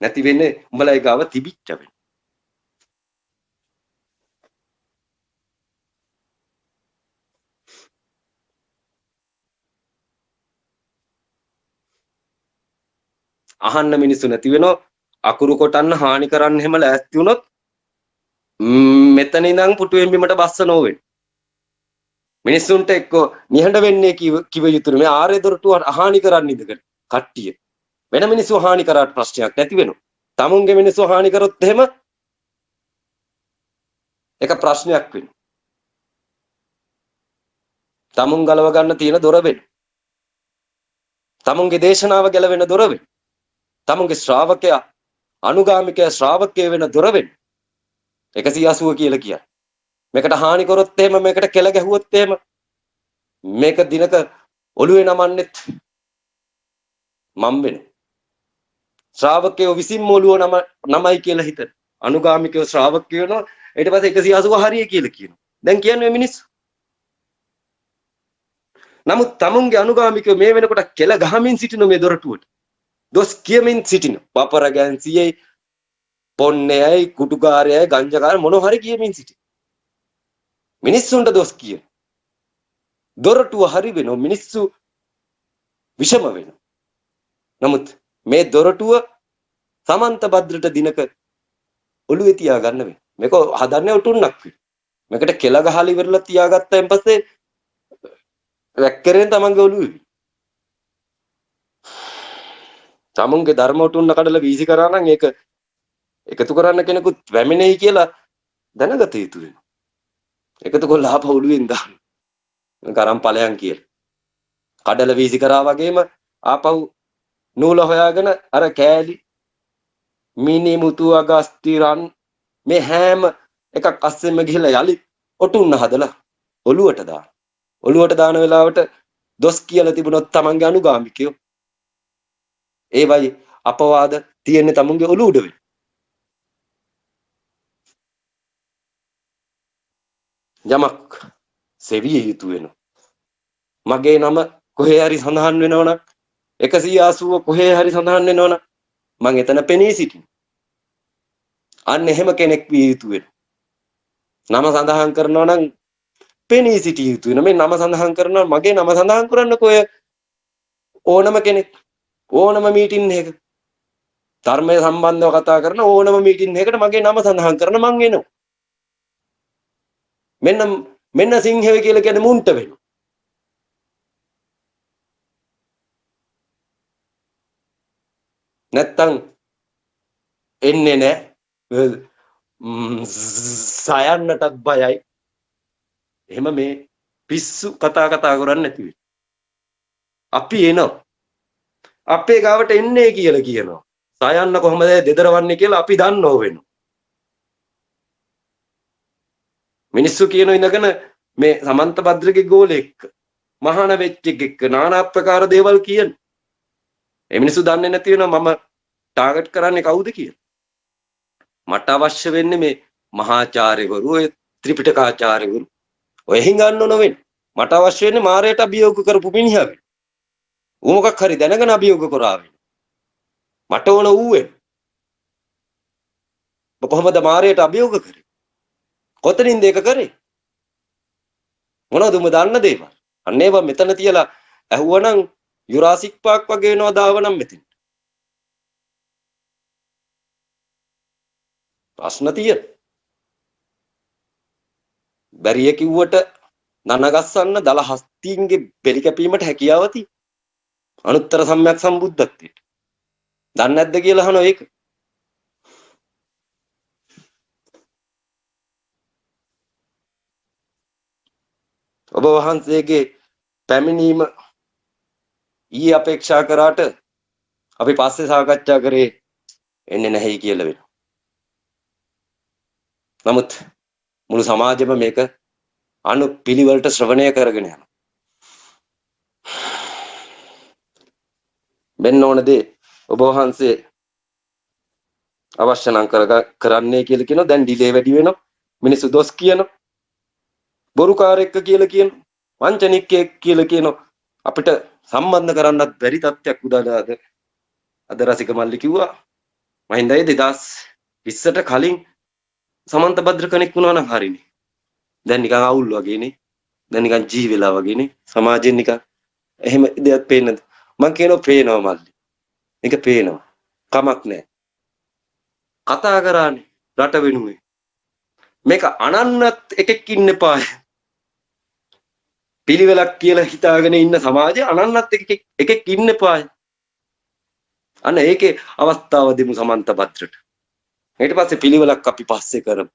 නැති වෙන්නේ උඹලා ගාව තිබිච්ච වෙන. අහන්න මිනිස්සු නැති වෙනවා. අකුරු කොටන්න හානි කරන්න හැම ලෑස්ති වුණොත් මෙතන ඉඳන් පුටුවෙන් බිමට බස්සන ඕවෙන්. මිනිස්සුන්ට එක්ක නිහඬ වෙන්නේ කිව යුතුනේ. මේ ආර්ය දොරටුව හානි කරන්න ඉඳගෙන කට්ටිය. වෙන මිනිස්සු හානි කරාට ප්‍රශ්නයක් නැති වෙනවා. තමුන්ගේ මිනිස්සු හානි කරොත් එහෙම ඒක ප්‍රශ්නයක් වෙනවා. තමුන් ගලව ගන්න තියෙන දොර වෙන. තමුන්ගේ දේශනාව ගැලවෙන දොර වෙන. තමුන්ගේ ශ්‍රාවකයා අනුගාමිකයා ශ්‍රාවකය වෙන දොර වෙන. 180 කියලා කියන්නේ. මේකට හානි කරොත් එහෙම මේකට කෙල ගැහුවොත් එහෙම මේක දිනක ඔළුවේ නමන්නෙත් මම් වෙන. ශ්‍රාවකයෝ විසින්ම ඔළුව නමයි කියලා හිතන. අනුගාමිකයෝ ශ්‍රාවකයෝ වෙනවා. ඊට පස්සේ 180 හරිය කියලා කියනවා. දැන් කියන්නේ මිනිස්සු. නමුත් තමුන්ගේ අනුගාමිකයෝ මේ වෙනකොට කෙල ගහමින් සිටින මේ දොරටුවට. දොස් කියමින් සිටින. පපර ගැන්සියයි, පොන්නේයි, කුටුකාරයයි, ගංජකාරය මොන හරි කියමින් සිටින. මිනිස්සුන්ට දොස් කියන. දොරටුව හරි වෙනවා මිනිස්සු විෂම වෙනවා. නමුත් මේ දොරටුව සමන්ත භද්‍රට දිනක ඔළුවේ තියා ගන්න වෙයි. මේක හදන්නේ උටුන්නක් වෙයි. මේකට කෙල ගහලා ඉවරලා තියාගත්තයින් පස්සේ වැක්කරෙන් තමන්ගේ ඔළුවේ. තමුන්ගේ ධර්ම උටුන්න කඩලා වීසි කරා නම් ඒක එකතු කරන්න කෙනෙකුත් වැමෙනෙයි කියලා දැනගත යුතු වෙනවා. එකතු කොල්ලා ආපහු ඔළුවෙන් දාන්න. කරම් ඵලයන් කියලා. කඩල වීසි කරා වගේම ආපහු නූල හොයාගෙන අර කෑලි මිනි මුතු අගස්ති රන් මේ හැම එකක් අස්සෙම ගිහලා යලි ඔටුන්න හදලා ඔළුවට දාන. ඔළුවට දාන වෙලාවට දොස් කියලා තිබුණොත් තමන්ගේ අනුගාමිකයෝ ඒ වයි අපවාද තියෙන්නේ තමුන්ගේ ඔළුව උඩ වෙන. යමක් සෙවිය යුතු වෙනවා. මගේ නම කොහේ හරි සඳහන් වෙනවනම් 180 කොහේ හරි සඳහන් වෙනවනම් මං එතන පෙනී සිටින්. අන්න එහෙම කෙනෙක් විය යුතු වෙනවා. නම සඳහන් කරනවා නම් පෙනී සිටිය යුතු වෙනවා. මේ නම සඳහන් කරනවා මගේ නම සඳහන් කරන්න කොය ඕනම කෙනෙක් ඕනම මීටින් එකක ධර්මය සම්බන්ධව කතා කරන ඕනම මීටින් එකකට මගේ නම සඳහන් කරන මං එනවා. මෙන්න සිංහව කියලා කියන්නේ මුන්ට වෙනවා. නැත්තම් එන්නේ නැහැ. සයන්නටත් බයයි. එහෙම මේ පිස්සු කතා කරන්නේ නැති වෙයි. අපි එනවා. අපේ ගාවට එන්නේ කියලා කියනවා. සයන්න කොහමද දෙදරවන්නේ කියලා අපි දන්නව වෙනවා. මිනිස්සු කියන ඉඳගෙන මේ සමන්ත භද්‍රගේ ගෝලෙක් මහාන වෙච්ච එක්ක নানা ආකාර දේවල් කියන. ඒ මිනිස්සු දන්නේ නැති වෙනවා මම ටාගට් කරන්නේ කවුද කියලා. මට අවශ්‍ය වෙන්නේ මේ මහාචාර්යවරු ඔය ත්‍රිපිටකාචාර්යවරු ඔය හිඟන්න නොවෙන්න. මට අවශ්‍ය වෙන්නේ මාරයට අභියෝග කරපු මිනිහා වෙන්න. ඌ මොකක් හරි දැනගෙන අභියෝග කරා වෙන්න. මට ඕන ඌ වෙන්න. කොහොමද මාරයට අභියෝග කරේ? කොතනින්ද ඒක කරේ? මොනවද උඹ දන්න දේවල්? අන්න ඒවා මෙතන තියලා ඇහුවනම් යුරාසික් පාක් වගේ වෙනවා දාවනම් මෙතන. ප්‍රශ්න තියෙන. බැරිය කිව්වට නනගස්සන්න දල හස්තියින්ගේ බෙලි කැපීමට හැකියාව තියෙන. අනුත්තර සම්‍යක් සම්බුද්ධත්වයට. දන්නේ නැද්ද කියලා අහනවා ඒක. ඔබ වහන්සේගේ පැමිණීම ඊ අපේක්ෂා කරාට අපි පස්සේ සාකච්ඡා කරේ එන්නේ නැහැයි කියලා වෙනවා. නමුත් මුළු සමාජෙම මේක අනුපිළිවෙලට ශ්‍රවණය කරගෙන යනවා. මෙන්න ඕන දේ ඔබ වහන්සේ අවශ්‍ය නම් කරන්නේ කියලා කියනවා. දැන් ඩිලේ වැඩි වෙනවා. මිනිස්සු දොස් කියනවා. බොරුකාරයෙක් කියලා කියනවා. වංචනිකයෙක් කියලා කියනවා. අපිට සම්බන්ධ කරන්නත් බැරි තත්ත්වයක් උදාදාද අද රසික මල්ලි කිව්වා මහින්දයි 2020ට කලින් සමන්ත භද්‍ර කෙනෙක් වුණා නම් හරිනේ. දැන් නිකන් අවුල් වගේනේ. දැන් නිකන් ජී වෙලා වගේනේ. සමාජයෙන් නිකන් එහෙම දෙයක් පේන්නද? මං කියනවා පේනවා මල්ලි. මේක පේනවා. කමක් නැහැ. කතා කරානේ රට වෙනුවෙන්. මේක අනන්නත් එකෙක් ඉන්න එපා. පිළිවෙලක් කියලා හිතාගෙන ඉන්න සමාජයේ අනන්නත් එකෙක් ඉන්න එපා. අන්න ඒකේ අවස්ථාව දෙමු සමන්ත භද්‍රට. ඊට පස්සේ පිළිවෙලක් අපි පස්සේ කරමු.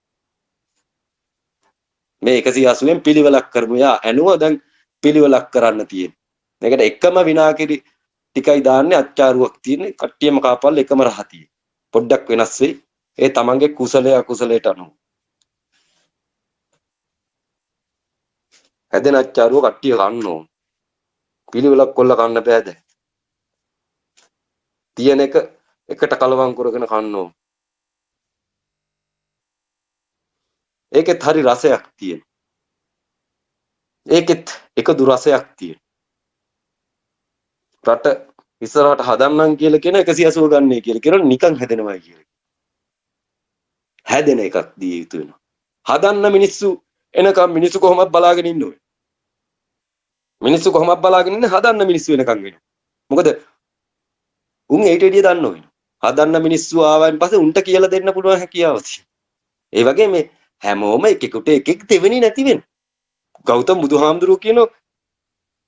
මේ 180න් පිළිවෙලක් කරමු. යා ඇනුව දැන් පිළිවෙලක් කරන්න තියෙන. මේකට එකම විනාකිරි ටිකයි දාන්නේ අච්චාරුවක් තියෙන්නේ. කට්ටියම කාපල් එකම රහ තියෙන්නේ. පොඩ්ඩක් වෙනස් වෙයි. ඒ තමන්ගේ කුසලයේ අකුසලයට අනුව. හැදෙන අච්චාරුව කට්ටිය කන්න ඕන. පිළිවෙලක් කොල්ල කන්න බෑ දැන්. තියෙන එක එකට කලවම් කරගෙන කන්න ඕන. ඒකෙත් හරි රසයක් තියෙන. ඒකෙත් එක දුරසයක් තියෙන. රට ඉස්සරහට හදන්නම් කියලා කියන 180 ගන්නයි කියලා කියන නිකන් හැදෙනවා කියලා. හැදෙන එකක් දී යුතු වෙනවා. හදන්න මිනිස්සු එනකම් මිනිස්සු කොහොමද බලාගෙන ඉන්න ඕනේ. මිනිස්සු කොහොමද බලාගෙන ඉන්නේ හදන්න මිනිස්සු එනකම් වෙනවා. මොකද උන් ඒට එළිය දන්නව වෙනවා. හදන්න මිනිස්සු ආවයින් පස්සේ උන්ට කියලා දෙන්න පුළුවන් හැකියාව තියෙනවා. ඒ වගේ මේ හැමෝම එකෙකුට එකෙක් දෙවෙනි නැති වෙන. ගෞතම බුදුහාමුදුරුවෝ කියනවා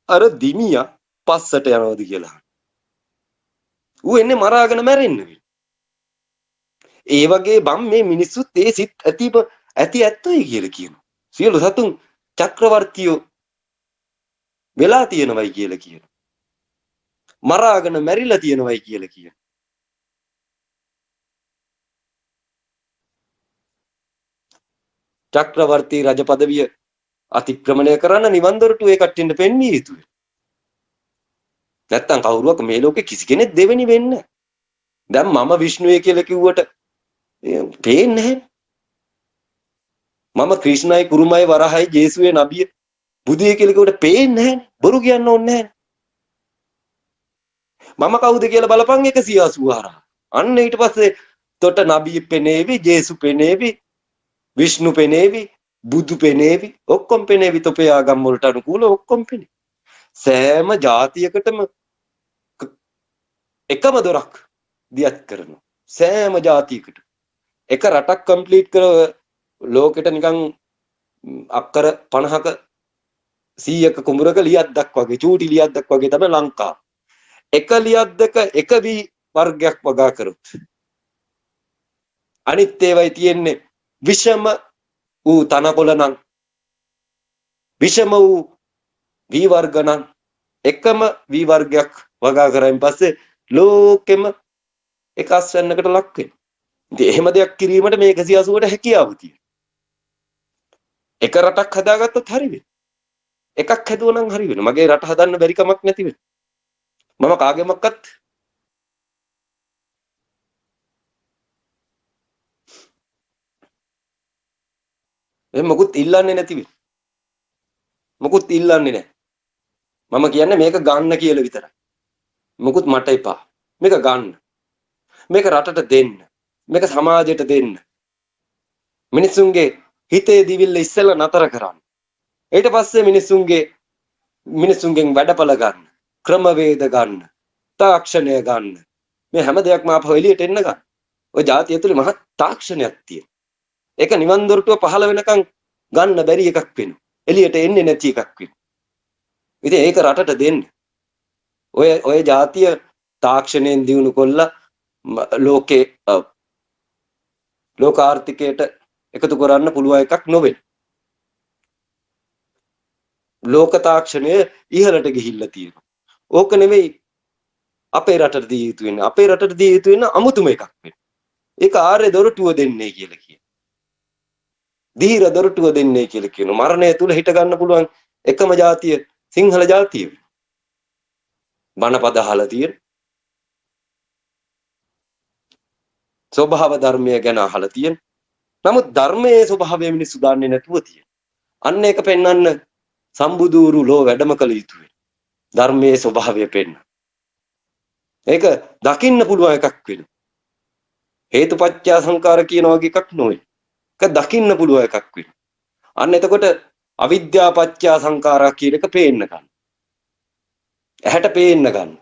අර දිමියා පස්සට යනවාද කියලා. ඌ එන්නේ මරාගෙන මැරෙන්න වෙන. ඒ වගේ බම් මේ මිනිස්සුත් ඒ සිත් ඇති ඇත්තයි කියලා කියනවා. සියලු සතුන් චක්‍රවර්තියෝ වෙලා තියෙනවයි කියලා කියනවා. මරාගෙන මැරිලා තියෙනවයි කියලා කියනවා. චක්‍රවර්ති රජ පදවිය අතික්‍රමණය කරන්න නිවන් දොරටු ඒ කට්ටියට පෙන්විය යුතුයි. නැත්තම් කවුරුවක් මේ ලෝකේ කිසි කෙනෙක් දෙවෙනි වෙන්නේ නැහැ. දැන් මම විෂ්ණුවේ කියලා කිව්වට පේන්නේ නැහැ. මම ක්‍රිෂ්ණයි කුරුමයි වරහයි ජේසුවේ නබිය බුදුයේ කියලා කිව්වට පේන්නේ නැහැ. බොරු කියන්න ඕනේ නැහැ. මම කවුද කියලා බලපන් 184. අන්න ඊට පස්සේ තොට නබිය පෙනේවි, ජේසු පෙනේවි, විෂ්ණු පෙනේවි, බුදු පෙනේවි, ඔක්කොම පෙනේවි. තොපේ ආගම් වලට අනුකූල ඔක්කොම පෙනේ. සෑම જાතියකටම එකම දොරක් දියත් කරනවා. සෑම જાතියකට එක රටක් කම්ප්ලීට් කර ලෝකෙට නිකන් අක්කර 50ක 100ක කුඹරක ලියද්දක් වගේ චූටි ලියද්දක් වගේ තමයි ලංකාව. එක ලියද්දක එක වී වර්ගයක් වගා කරොත් අනිත් ඒවායි තියෙන්නේ විෂම වූ තනකොළ නම් විෂම වූ වී වර්ග නම් එකම වී වර්ගයක් වගා කරායින් පස්සේ ලෝකෙම එකස් වෙන්නකට ලක් වෙනවා. ඉතින් එහෙම දෙයක් කිරීමට මේ 180ට හැකියාව තියෙනවා. එක රටක් හදාගත්තොත් හරි වෙනවා. එකක් හැදුවා නම් හරි වෙනවා. මගේ රට හදන්න බැරි කමක් නැති වෙනවා. මම කාගෙමක්වත් එහෙම මොකුත් ඉල්ලන්නේ නැති වෙනවා. මොකුත් ඉල්ලන්නේ නැහැ. මම කියන්නේ මේක ගන්න කියලා විතරයි. මොකුත් මට එපා. මේක ගන්න. මේක රටට දෙන්න. මේක සමාජයට දෙන්න. මිනිසුන්ගේ හිතේ දිවිල්ල ඉස්සෙල්ලා නතර කරන්න. ඊට පස්සේ මිනිසුන්ගෙන් වැඩපළ ගන්න. ක්‍රමවේද ගන්න. තාක්ෂණය ගන්න. මේ හැම දෙයක්ම ආපහු එළියට එන්න ගන්න. ඔය ජාතිය ඇතුලේ මහත් තාක්ෂණයක් තියෙනවා. ඒක නිවන් දොරටුව පහළ වෙනකන් ගන්න බැරි එකක් වෙනවා. එළියට එන්නේ නැති එකක් වෙනවා. ඉතින් ඒක රටට දෙන්න. ඔය ජාතිය තාක්ෂණයෙන් දිනු කොල්ල ලෝකේ ලෝක ආර්ථිකයට එකතු කරන්න පුළුවන් එකක් නොවේ. ලෝක තාක්ෂණය ඉහළට ගිහිල්ලා තියෙනවා. ඕක නෙවෙයි අපේ රටට දී යුතු වෙන්නේ. අපේ රටට දී යුතු වෙන අමුතුම එකක් වෙන. ඒක ආර්ය දොරටුව දෙන්නේ කියලා කියනවා. දීර දොරටුව දෙන්නේ කියලා කියනවා. මරණය තුල හිට ගන්න පුළුවන් එකම ජාතිය සිංහල ජාතිය. බණපද අහලා තියෙන. ස්වභාව ධර්මය ගැන අහලා තියෙන. නමුත් ධර්මයේ ස්වභාවය මිනිස්සු දන්නේ නැතුව තියෙන. අන්න ඒක පෙන්වන්න සම්බුදුරු ලෝ වැඩම කළ යුතුයි. ධර්මයේ ස්වභාවය පෙන්න. ඒක දකින්න පුළුවන් එකක් වෙන. හේතුපච්චය සංකාර කියන වගේ එකක් නෙවෙයි. ඒක දකින්න පුළුවන් එකක් වෙන. අන්න එතකොට අවිද්‍යාපච්චය සංකාරා කියන එක පේන්න ගන්න. ඇහැට පේන්න ගන්න.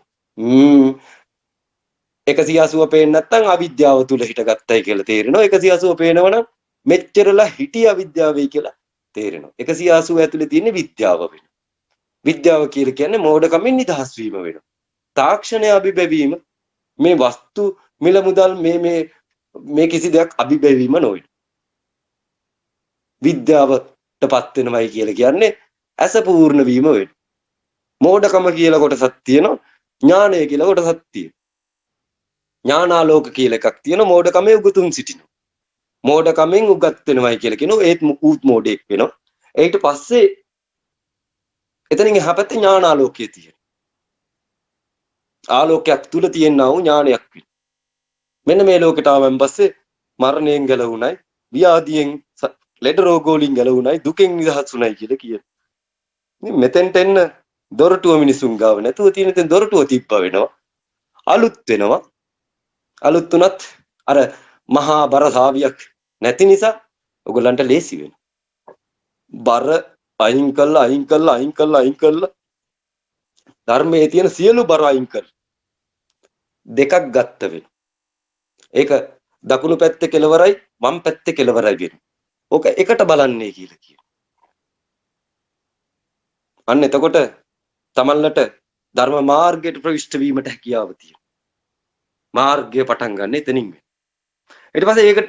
180 පේන්නේ නැත්නම් අවිද්‍යාව තුල හිටගත්තයි කියලා තේරෙනවා. 180 පේනවනම් මෙච්චරලා හිටිය අවිද්‍යාවයි කියලා තේරෙනවා. 180 ඇතුලේ තියෙන විද්‍යාව වෙනවා. විද්‍යාව කියලා කියන්නේ මෝඩකමින් නිදහස් වීම වෙනවා. තාක්ෂණය අභිබැවීම මේ වස්තු මිල මුදල් මේ කිසි දෙයක් අභිබැවීම නොවේ. විද්‍යාවටපත් වෙනවයි කියලා කියන්නේ ඇස පූර්ණ වීම වෙනවා. මෝඩකම කියලා කොටසක් තියෙනවා. ඥානය කියලා කොටසක් තියෙනවා. ඥානාලෝක කියලා එකක් තියෙනවා. මෝඩකමේ උගතුන් සිටිනවා. මෝඩකමෙන් උගත් වෙනවයි කියලා කියනවා. ඒත් ඌත් මෝඩෙක් වෙනවා. ඊට පස්සේ එතනින් එහා පැත්තේ ඥානාලෝකයේ තියෙනවා. ආලෝකයක් තුල තියෙනා වූ ඥානයක් වෙනවා. මෙන්න මේ ලෝකයට ආවන් පස්සේ මරණයෙන් ගැලවුණයි, ව්‍යාධියෙන් ලෙඩ රෝග වලින් ගැලවුණයි, දුකෙන් නිදහස්ුණයි කියලා කියනවා. ඉතින් මෙතෙන්ට එන්න දොරටුව මිනිසුන් ගාව නැතුව තියෙන තෙන් දොරටුව තිබ්බ වෙනවා. අලුත් වෙනවා. අලුත් උනත් අර මහා බර සාවියක් නැති නිසා ඔයගලන්ට ලේසි වෙනවා. බර අයින් කළා ධර්මයේ තියෙන සියලු බර අයින් කළා. දෙකක් ගත්ත වෙනවා. ඒක දකුණු පැත්තේ කෙළවරයි වම් පැත්තේ කෙළවරයි වෙනවා. ඕක එකට බලන්නේ කියලා කියනවා. අන්න එතකොට තමන්ලට ධර්ම මාර්ගයට ප්‍රවිෂ්ඨ වීමට හැකියාව තියෙනවා. මාර්ගය පටන් ගන්න එතනින් වෙනවා. ඊට පස්සේ ඒක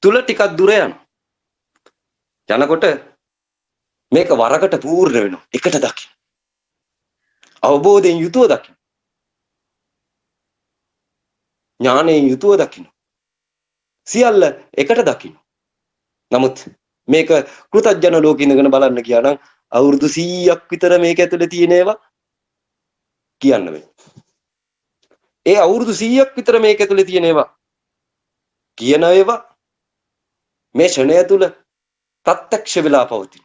තුල ටිකක් දුර යනවා. යනකොට මේක වරකට පූර්ණ වෙනවා. එකට දකින්න. අවබෝධයෙන් යුතුව දකින්න. ඥාණයෙන් යුතුව දකින්න. සියල්ල එකට දකින්න. නමුත් මේක කෘතඥ ලෝකේ ඉඳගෙන බලන්න ගියා නම් අවුරුදු 100ක් විතර මේක ඇතුලේ තියෙන ඒවා කියන්න වෙනවා. ඒ අවුරුදු 100ක් විතර මේක ඇතුලේ තියෙන ඒවා කියන ඒවා මේ ෂණය තුල ප්‍රත්‍යක්ෂ වෙලා පවතින.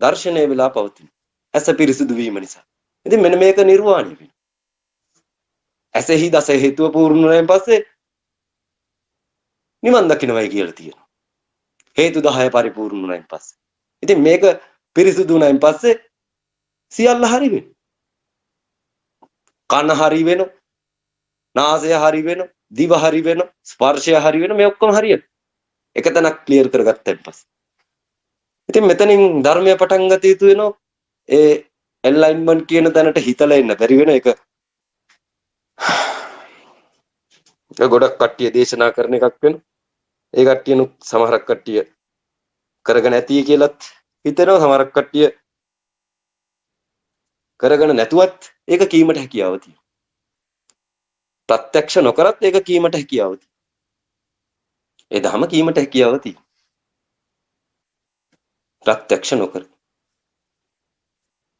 දර්ශනය වෙලා පවතින. ඇස පිරිසුදු වීම නිසා. ඉතින් මෙන්න මේක නිර්වාණය වෙනවා. ඇසෙහි දස හේතුව පූර්ණ වුණාන් පස්සේ නිවන් දකින්නවයි කියලා තියෙනවා. හේතු 10 පරිපූර්ණ වුණාන් පස්සේ. ඉතින් මේක පිරිසුදු වුණාන් පස්සේ සියල්ල හරි වෙනවා. කන හරි වෙනවා. නාසය හරි වෙනවා. දිව හරි වෙනවා. ස්පර්ශය හරි වෙනවා. මේ ඔක්කොම හරියට. එක තැනක් ක්ලියර් කරගත්තන් පස්සේ. ඉතින් මෙතනින් ධර්මය පටන් ගත යුතු වෙනවා. ඒ ඇලයින්මන්ට් කියන තැනට හිතලා ඉන්න බැරි වෙන එක. ගොඩක් කට්ටිය දේශනා කරන එකක් වෙනවා. ඒ කට්ටියනු සමහරක් කට්ටිය කරගෙන ඇති කියලාත් හිතෙනවා. සමහරක් කට්ටිය කරගෙන නැතුවත් ඒක කීමට හැකියාව තියෙනවා. ප්‍රත්‍යක්ෂ නොකරත් ඒක කීමට හැකියාව තියෙනවා. ඒ ධම කීමට හැකියාව තියෙනවා. ප්‍රත්‍යක්ෂ නොකර.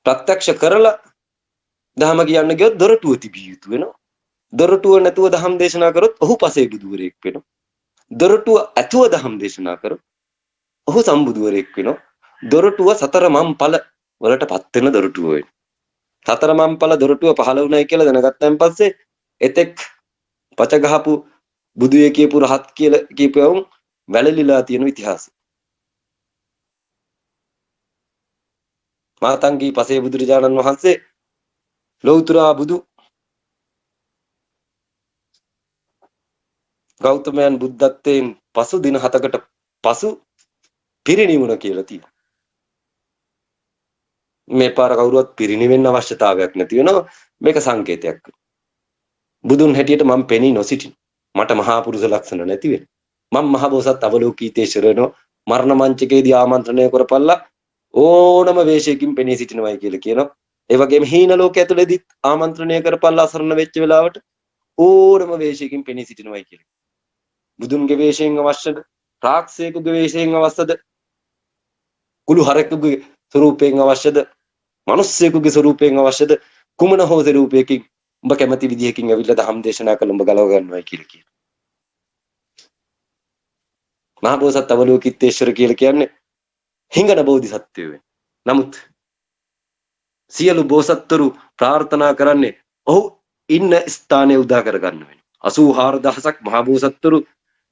ප්‍රත්‍යක්ෂ කරලා ධම කියන්න ගියොත් දොරටුව තිබිය යුතු වෙනවා. දොරටුව නැතුව ධම් දේශනා කරොත් ඔහු පසේ බුදුවරයෙක් වෙනවා. දොරටුව ඇතුව ධම් දේශනා කරොත් ඔහු සම්බුදුවරයෙක් වෙනවා. දොරටුව සතර මම් ඵල වලටපත් වෙන දොරටුව වෙනවා. සතර මම් ඵල දොරටුව පහළ වුණයි කියලා දැනගත්තන් පස්සේ එතෙක් පච ගහපු බුදුයේ කියපු රහත් කියලා කියපුවම වැළලිලා තියෙන ඉතිහාසය. මාතංගී පසේ බුදුරජාණන් වහන්සේ ලෞතර බුදු ගෞතමයන් බුද්ධත්වයෙන් පසු දින 7කට පසු පිරිණිවුණ කියලා තියෙනවා. මේ පාර කවුරුවත් පිරිණිවෙන්න අවශ්‍යතාවයක් නැති වෙනවා. මේක සංකේතයක්. බුදුන් හැටියට මම පෙනී නොසිටින. මට මහා පුරුෂ ලක්ෂණ නැති වෙන. මම මහ බෝසත් අවලෝකීතේශරණෝ මරණ මංචකයේදී ආමන්ත්‍රණය කරපල්ලා ඕනම වේශයකින් පෙනී සිටිනවයි කියලා කියනවා. ඒ වගේම හීන ලෝකයේ ඇතුළේදී ආමන්ත්‍රණය කරපල්ලා අසරණ වෙච්ච වෙලාවට ඕනම වේශයකින් පෙනී සිටිනවයි කියලා. බුදුන්ගේ වේශයෙන් අවශ්‍යද? රාක්ෂේකුගේ වේශයෙන් අවශ්‍යද? කුළු හරෙකුගේ ස්වරූපයෙන් අවශ්‍යද? මිනිස්සෙකුගේ ස්වරූපයෙන් අවශ්‍යද? කුමන හෝ ස්වරූපයකින් උඹ කැමති විදිහකින් ඇවිල්ලා ධම් දේශනා කළ උඹ ගලව ගන්නවයි කියලා කියනවා. මහ බෝසත් අවලෝකිතේශ්වර කියලා කියන්නේ හිඟන බෝධිසත්වයෝ වෙන. නමුත් සියලු බෝසත්වරු ප්‍රාර්ථනා කරන්නේ ඔහු ඉන්න ස්ථානය උදා කර ගන්න වෙන. 84000ක් මහ බෝසත්වරු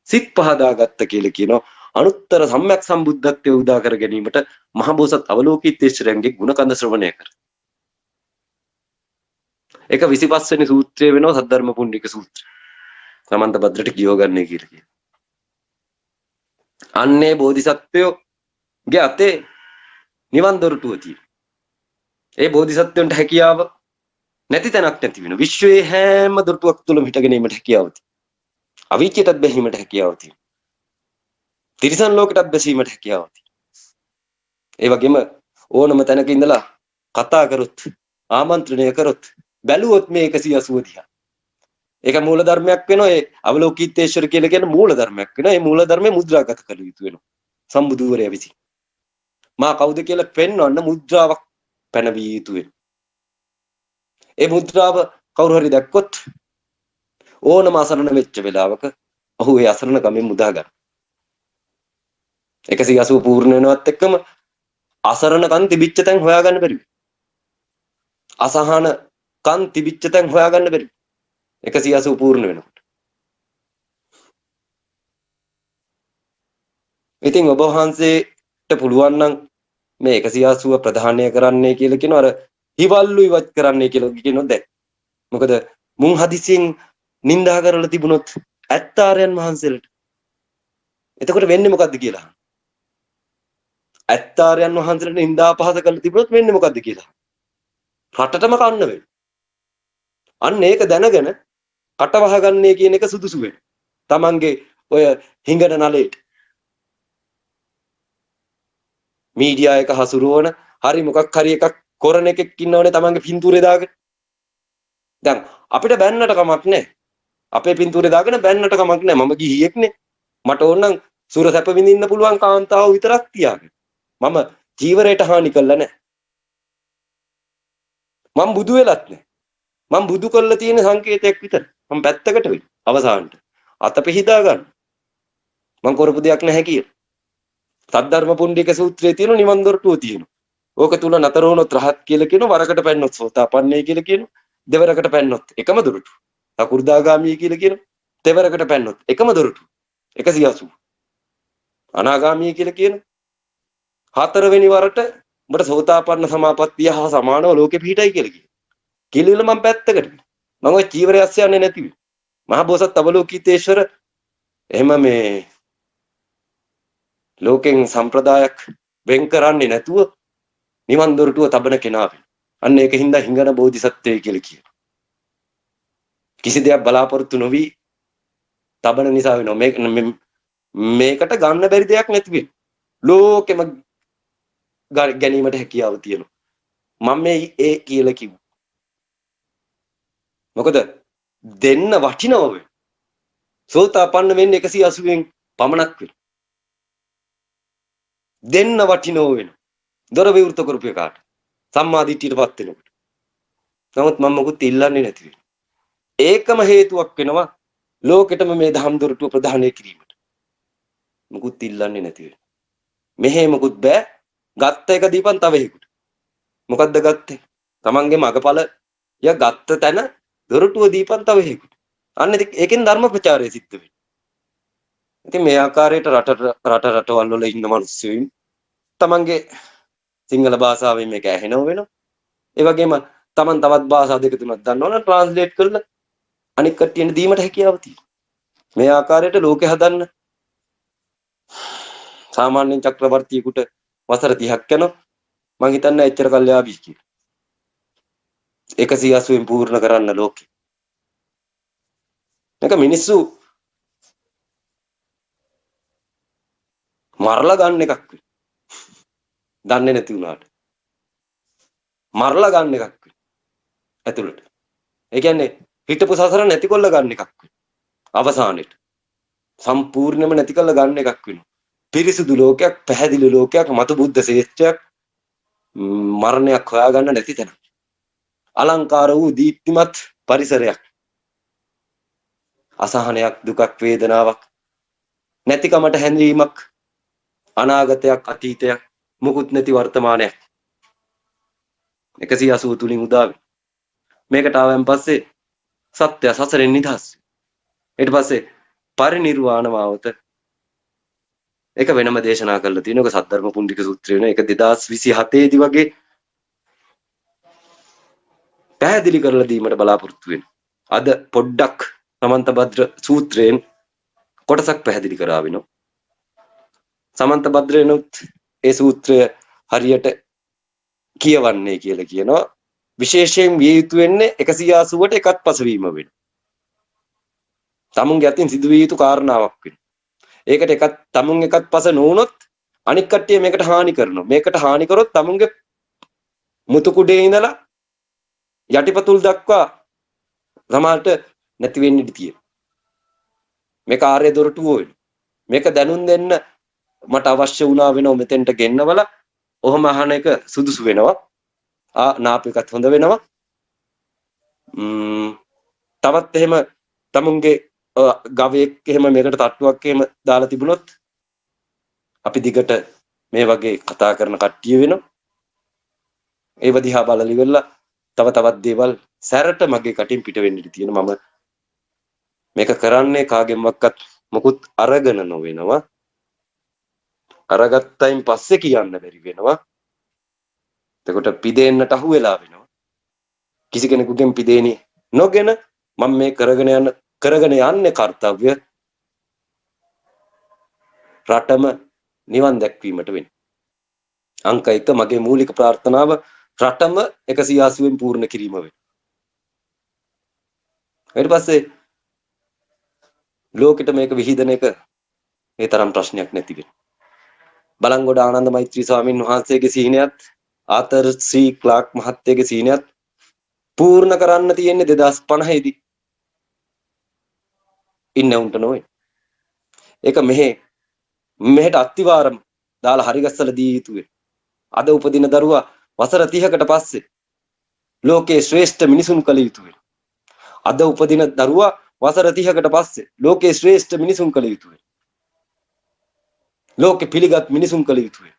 සිත් පහදාගත්ත කියලා කියනවා. අනුත්තර සම්‍යක් සම්බුද්ධත්වයේ උදා කර ගැනීමට මහ බෝසත් අවලෝකිතේශ්වරයන්ගේ ගුණ කඳ ශ්‍රවණය කර. ඒක 25 වෙනි සූත්‍රය වෙනවා සද්ධර්ම පුණ්ඩික සූත්‍රය. සමන්ත භද්‍රට කියව ගන්නයි කියලා කියනවා. අන්නේ බෝධිසත්වයෝගේ අතේ නිවන් දොරටුව තියෙනවා. ඒ බෝධිසත්වයන්ට හැකියාව නැති තැනක් නැති වෙනවා. විශ්වයේ හැම දොරටුවක් තුලම හිට ගැනීමට හැකියාව තියෙනවා. අවීචයටත් බැසීමට හැකියාව තියෙනවා. තිරිසන් ලෝකයටත් බැසීමට හැකියාව තියෙනවා. ඒ වගේම ඕනම තැනක ඉඳලා කතා කරොත් ආමන්ත්‍රණය කරොත් බැලුවොත් මේ 180 දිහා. ඒක මූල ධර්මයක් වෙනවා. ඒ අවලෝකිතේශ්වර කියලා කියන මූල ධර්මයක් වෙනවා. ඒ මූල ධර්මයේ මුද්‍රාගත කළ යුතු වෙනවා. සම්බුදුවරයා විසින්. මා කවුද කියලා පෙන්වන්න මුද්‍රාවක් පැනවිය යුතු වෙනවා. ඒ මුද්‍රාව කවුරු හරි දැක්කොත් ඕනම අසරණ වෙච්ච වෙලාවක ඔහු ඒ අසරණ කමෙන් මුදා ගන්න. 180 පූර්ණ වෙනවත් එක්කම අසරණ කන් තිබිච්ච තැන් හොයාගන්න බැරි වෙයි. අසහන කන් තිබිච්ච තැන් හොයාගන්න බැරි. 180 පූර්ණ වෙනකොට. ඉතින් ඔබ වහන්සේට පුළුවන් නම් මේ 180 ප්‍රධානය කරන්නයි කියලා කියනවා. අර හිවල්ලු ඉවත් කරන්නයි කියලා කියනවා දැන්. මොකද මුන් හදිසියෙන් නිඳා කරලා තිබුණොත් ඇත්තාරයන් වහන්සේලට එතකොට වෙන්නේ මොකද්ද කියලා. ඇත්තාරයන් වහන්සේලට නිඳා පහස කරලා තිබුණොත් වෙන්නේ මොකද්ද කියලා. රටටම කන්න වෙනවා. අන්න ඒක දැනගෙන කට වහගන්නේ කියන එක සුදුසු වෙන්නේ. Tamange ඔය හිඟන නලේට මීඩියා එක හසුරුවන හරි මොකක් හරි එකක් කරන එකෙක් ඉන්නවනේ Tamange පින්තූරේ දාගෙන. දැන් අපිට බැන්නට කමක් නැහැ. අපේ පින්තූරේ දාගෙන බැන්නට කමක් නැහැ. මම ගිහියෙක්නේ. මට ඕන නම් සුර සැප විඳින්න පුළුවන් කාන්තාව විතරක් තියාගෙන. මම ජීවරයට හානි කළා නැහැ. මම බුදු වෙලත් නැහැ. මම බුදු කළා තියෙන සංකේතයක් විතර. මම පැත්තකට වෙයි. අවසානට අත පිහිදා ගන්න. මම කරපු දෙයක් නැහැ කියලා. සද්ධර්ම පුණ්ඩික සූත්‍රයේ තියෙන නිවන් දොරටුව තියෙනවා. ඕක තුල නතර වුණොත් රහත් කියලා කියනවා. වරකට පැන්නොත් සෝතාපන්නයි කියලා කියනවා. දෙවරකට පැන්නොත් එකම දොරටුව. සකු르දාගාමී කියලා කියනවා. දෙවරකට පැන්නොත් එකම දොරටුව. 180. අනාගාමී කියලා කියනවා. හතරවෙනි වරට උඹට සෝතාපන්න සමාපත්තිය හා සමානව ලෝකෙ පිහිටයි කියලා කියනවා. කිලිල මම පැත්තකට. මම ওই චීවරයස් යන්නේ නැති වෙයි. මහා බෝසත් අවලෝකිතේශ්වර එහෙම මේ ලෝකෙන් සම්ප්‍රදායක් වෙන් කරන්නේ නැතුව නිවන් දොරටුව තබන කෙනා වෙන. අන්න ඒකින්ද හිඟන බෝධිසත්වය කියලා කියනවා. කිසි දෙයක් බලාපොරොත්තු නොවි තබන නිසා වෙනවා. මේකට ගන්න බැරි දෙයක් නැති වෙයි. ලෝකෙම ගැනීමට හැකියාව තියෙනවා. මම මේ ඒ කියලා කිව්වා. මොකද දෙන්න වටිනව වෙයි. සෝතාපන්න වෙන්නේ 180න් පමණක් වෙනවා. දෙන්න වටිනව වෙනවා. දොර විවෘත කරපු එකාට. සම්මා දිට්ඨියටපත් වෙනකොට. නමුත් මම මොකුත් ඉල්ලන්නේ නැති වෙනවා. ඒකම හේතුවක් වෙනවා ලෝකෙටම මේ දහම් දොරටුව ප්‍රදානය කිරීමට. මොකුත් ඉල්ලන්නේ නැති වෙනවා. මෙහෙ මොකුත් බෑ. ගත්ත එක දීපන් තව එකකට. මොකද්ද ගත්තේ? Tamange මගපල ය ගත්ත තැන දොරටුව දීපන් තව එකකට. අන්න ඒකෙන් ධර්ම ප්‍රචාරය සිද්ධ වෙනවා. ඉතින් මේ ආකාරයට රටවල් වල ඉන්න මිනිස්සු Tamange සිංහල භාෂාවෙන් මේක ඇහෙනව වෙනවා. ඒ වගේම Taman තවත් භාෂා දෙක තුනක් දන්නවනම් ට්‍රාන්ස්ලේට් කරලා අනික් කට්ටියට දීමට හැකියාව තියෙනවා. මේ ආකාරයට ලෝකෙ හදන්න සාමාන්‍ය චක්‍රවර්තියෙකුට වසර 30ක් යනවා. මං හිතන්නේ එච්චර කල් යාවි කියලා. 180න් පූර්ණ කරන්න ලෝකෙ. මේක මිනිස්සු මරලා ගන්න එකක් වෙයි. දන්නේ නැති වුණාට. මරලා ගන්න එකක් වෙයි. ඇතුළට. ඒ කියන්නේ හිටපු සසර නැති කොල්ල ගන්න එකක් වෙයි. අවසානෙට. සම්පූර්ණයෙන්ම නැති කරලා ගන්න එකක් වෙනවා. පිරිසුදු ලෝකයක්, පැහැදිලි ලෝකයක්, මතු බුද්ධ ශ්‍රේෂ්ඨයක්, මරණයක් හොයාගන්න නැති තැන. අලංකාර වූ දීප්තිමත් පරිසරයක්. අසහනයක්, දුකක්, වේදනාවක්, නැතිකමට හැඳීමක්, අනාගතයක්, අතීතයක්, මුකුත් නැති වර්තමානයක්. 180 තුලින් උදා වෙනවා. මේකට ආවන් පස්සේ සත්‍ය සසරෙන් නිදහස්. ඊට පස්සේ පරිනිර්වාණ මාවත ඒක වෙනම දේශනා කරලා තියෙනවා. ඒක සද්ධර්ම පුණ්ඩික සූත්‍රය වෙන. ඒක 2027 දී වගේ පැහැදිලි කරලා දීමට බලාපොරොත්තු වෙනවා. අද පොඩ්ඩක් සමන්තභද්‍ර සූත්‍රයෙන් කොටසක් පැහැදිලි කරා වෙනවා. සමන්තභද්‍රේනොත් ඒ සූත්‍රය හරියට කියවන්නේ කියලා කියනවා. විශේෂයෙන් විය යුතු වෙන්නේ 180ට එකත් පසුවීම වෙනවා. තමුන්ගේ අතින් සිදුවිය යුතු කාරණාවක් වෙනවා. ඒකට එකත් තමුන් එකත් පස නොවුනොත් අනික් කට්ටිය මේකට හානි කරනවා. මේකට හානි කරොත් තමුන්ගේ මුතු කුඩේ ඉඳලා යටිපතුල් දක්වා සමහරට නැති වෙන්න ඉඩ තියෙනවා. මේක ආර්ය දොරටුව වෙනවා. මේක දැනුම් දෙන්න මට අවශ්‍ය වුණා වෙනවා මෙතෙන්ට ගෙන්නවල ඔහොම අහන එක සුදුසු වෙනවා. නාප එකත් හොඳ වෙනවා. තවත් එහෙම තමුන්ගේ ගවයෙක් එහෙම මේකට තට්ටුවක් එහෙම දාලා තිබුණොත් අපි දිගට මේ වගේ කතා කරන කට්ටිය වෙනවා. ඒව දිහා බලලා ඉවරලා තව තවත් දේවල් සැරට මගේ කටින් පිට වෙන්න ඉඩ තියෙනවා. මම මේක කරන්නේ කාගෙන්වත් මොකුත් අරගෙන නොවෙනවා. අරගත්තයින් පස්සේ කියන්න බැරි වෙනවා. එතකොට පිදෙන්නට අහු වෙලා වෙනවා. කිසි කෙනෙකුගෙන් පිදෙන්නේ නොගෙන මම මේ කරගෙන යන්නේ කාර්යය රටම නිවන් දැක්වීමට වෙන්නේ. අංක 1 මගේ මූලික ප්‍රාර්ථනාව රටම 180න් පූර්ණ කිරීම වෙයි. ඊට පස්සේ ලෝකෙට මේක විහිදෙන එක ඒ තරම් ප්‍රශ්නයක් නැති වෙනවා. බලංගොඩ ආනන්ද මෛත්‍රී ස්වාමීන් වහන්සේගේ සීනයත් ආතර් සී ක්ලාක් මහත්තයාගේ සීනයත් පූර්ණ කරන්න තියෙන්නේ 2050 දී. ඉන්න උන්ට නොවේ. ඒක මෙහෙට අත්තිවාරම දාලා හරි ගස්සලා දී යුතුයි. අද උපදින දරුවා වසර 30කට පස්සේ ලෝකේ ශ්‍රේෂ්ඨ මිනිසුන් කළ යුතුයි. අද උපදින දරුවා වසර 30කට පස්සේ ලෝකේ ශ්‍රේෂ්ඨ මිනිසුන් කළ යුතුයි. ලෝකෙ පිළිගත් මිනිසුන් කළ යුතුයි.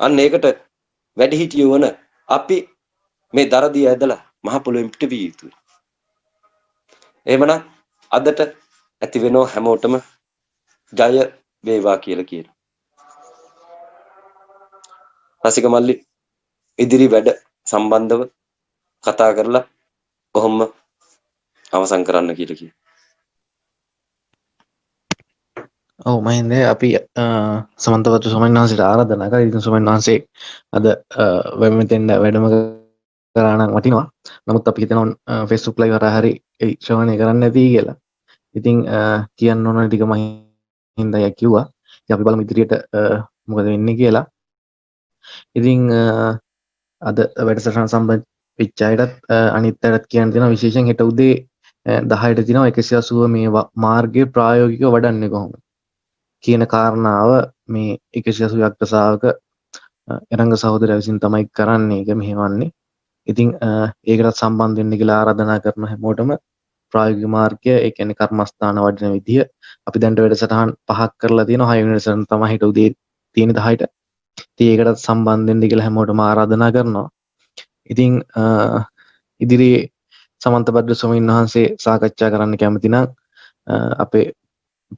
අන්න ඒකට වැඩිහිටියෝ වන අපි මේ දරදිය ඇදලා මහ පොළොවෙන් පිට විය යුතුයි. එහෙමනම් අදට ඇති වෙනව හැමෝටම ජය වේවා කියලා කියනවා. රසික මල්ලි ඉදිරි වැඩ සම්බන්ධව කතා කරලා කොහොම අවසන් කරන්න කියලා කියනවා. ඔව් මහින්ද අපි සමන්තවත් ස්වාමීන් වහන්සේට ආරාධනා කරා. ඉතින් ස්වාමීන් වහන්සේ අද මෙතෙන්ද වැඩම කරා නම් වටිනවා. නමුත් අපි හිතනවා Facebook live හරහා හරි ඒ ශ්‍රවණය කරන්න ඇති කියලා. ඉතින් කියන්න ඕන ටික මහින්දයි කිව්වා. ඉතින් අපි බලමු ඉදිරියට මොකද වෙන්නේ කියලා. ඉතින් අද වැඩසටහන සම්බන්ධ වෙච්ච අයටත් අනිත් අයටත් කියන්න තියෙනවා විශේෂයෙන් හෙට උදේ 10ට තියෙනවා 180 මේ මාර්ගයේ ප්‍රායෝගිකව වඩන්නේ කොහොමද කියන කාරණාව මේ 180 යක්ෂසාවක එරංග සහෝදරයා විසින් තමයි කරන්නේ ඒක මෙහෙවන්නේ. ඉතින් ඒකටත් සම්බන්ධ වෙන්න කියලා ආරාධනා කරන හැමෝටම ප්‍රායෝගික මාර්ගය ඒ කියන්නේ කර්මස්ථාන වඩන විදිය අපි දැන්ට වැඩසටහන් 5ක් කරලා තියෙනවා. 6 වෙනි වැඩසටහන තමයි හෙට උදේ තියෙන 10ට. ඉතින් ඒකටත් සම්බන්ධ වෙන්න කියලා හැමෝටම ආරාධනා කරනවා. ඉතින් ඉදිරියේ සමන්තබද්ද ස්වාමීන් වහන්සේ සාකච්ඡා කරන්න කැමති නම් අපේ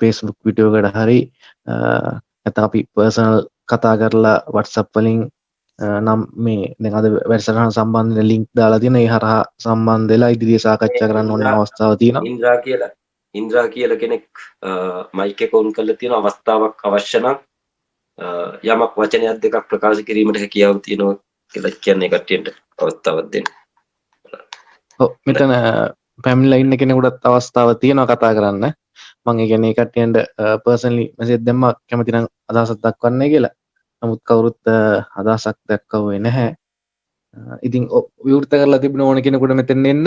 Facebook වීඩියෝ එකට හරි නැත්නම් අපි පර්සනල් කතා කරලා WhatsApp වලින් නම් මේ දැන් අද වැඩසටහන සම්බන්ධ ලින්ක් දාලා තියෙන ඒ හරහා සම්බන්ධ වෙලා ඉදිරියේ සාකච්ඡා කරන්න ඕන අවස්ථාවක් තියෙනවා. ඉන්ද්‍රා කියලා කෙනෙක් මයික් එක ඔන් කරලා තියෙන අවස්ථාවක් අවශ්‍ය නම් යමක් වචනයක් දෙකක් ප්‍රකාශ කිරීමට හැකියාව තියෙනවා කියලා කියන්නේ කට්ටියට අවස්ථාවක් දෙන්න. ඔව් මෙතන පැමිණිලා ඉන්න කෙනෙකුටත් අවස්ථාවක් තියෙනවා කතා කරන්න. මම ඒ කියන්නේ කට්ටියන්ට පර්සනලි මෙසේජ් දැම්මා කැමති නම් අදහසක් දක්වන්නේ කියලා. නමුත් කවුරුත් අදහසක් දක්වුවේ නැහැ. ඉතින් විවෘත කරලා තිබුණ ඕන කෙනෙකුට මෙතෙන් එන්න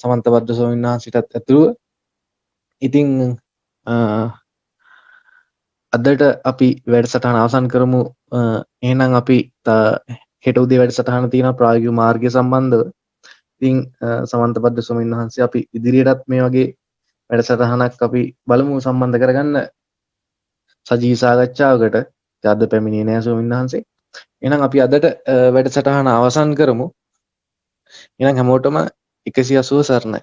සමන්තබද්ද ස්වාමීන් වහන්සේටත් ඇතුළුව. ඉතින් අදට අපි වැඩසටහන අවසන් කරමු. එහෙනම් අපි හෙට උදේ වැඩසටහන තියෙන ප්‍රායෝගික මාර්ගය සම්බන්ධව. ඉතින් සමන්තබද්ද ස්වාමීන් වහන්සේ අපි ඉදිරියටත් මේ වගේ වැඩසටහනක් අපි බලමු සම්බන්ධ කරගන්න සජීවී සාකච්ඡාවකට. අද පැමිණියේ නැහැ ස්වාමීන් වහන්සේ. එහෙනම් අපි අදට වැඩසටහන අවසන් කරමු. එහෙනම් හැමෝටම 180 සරණයි.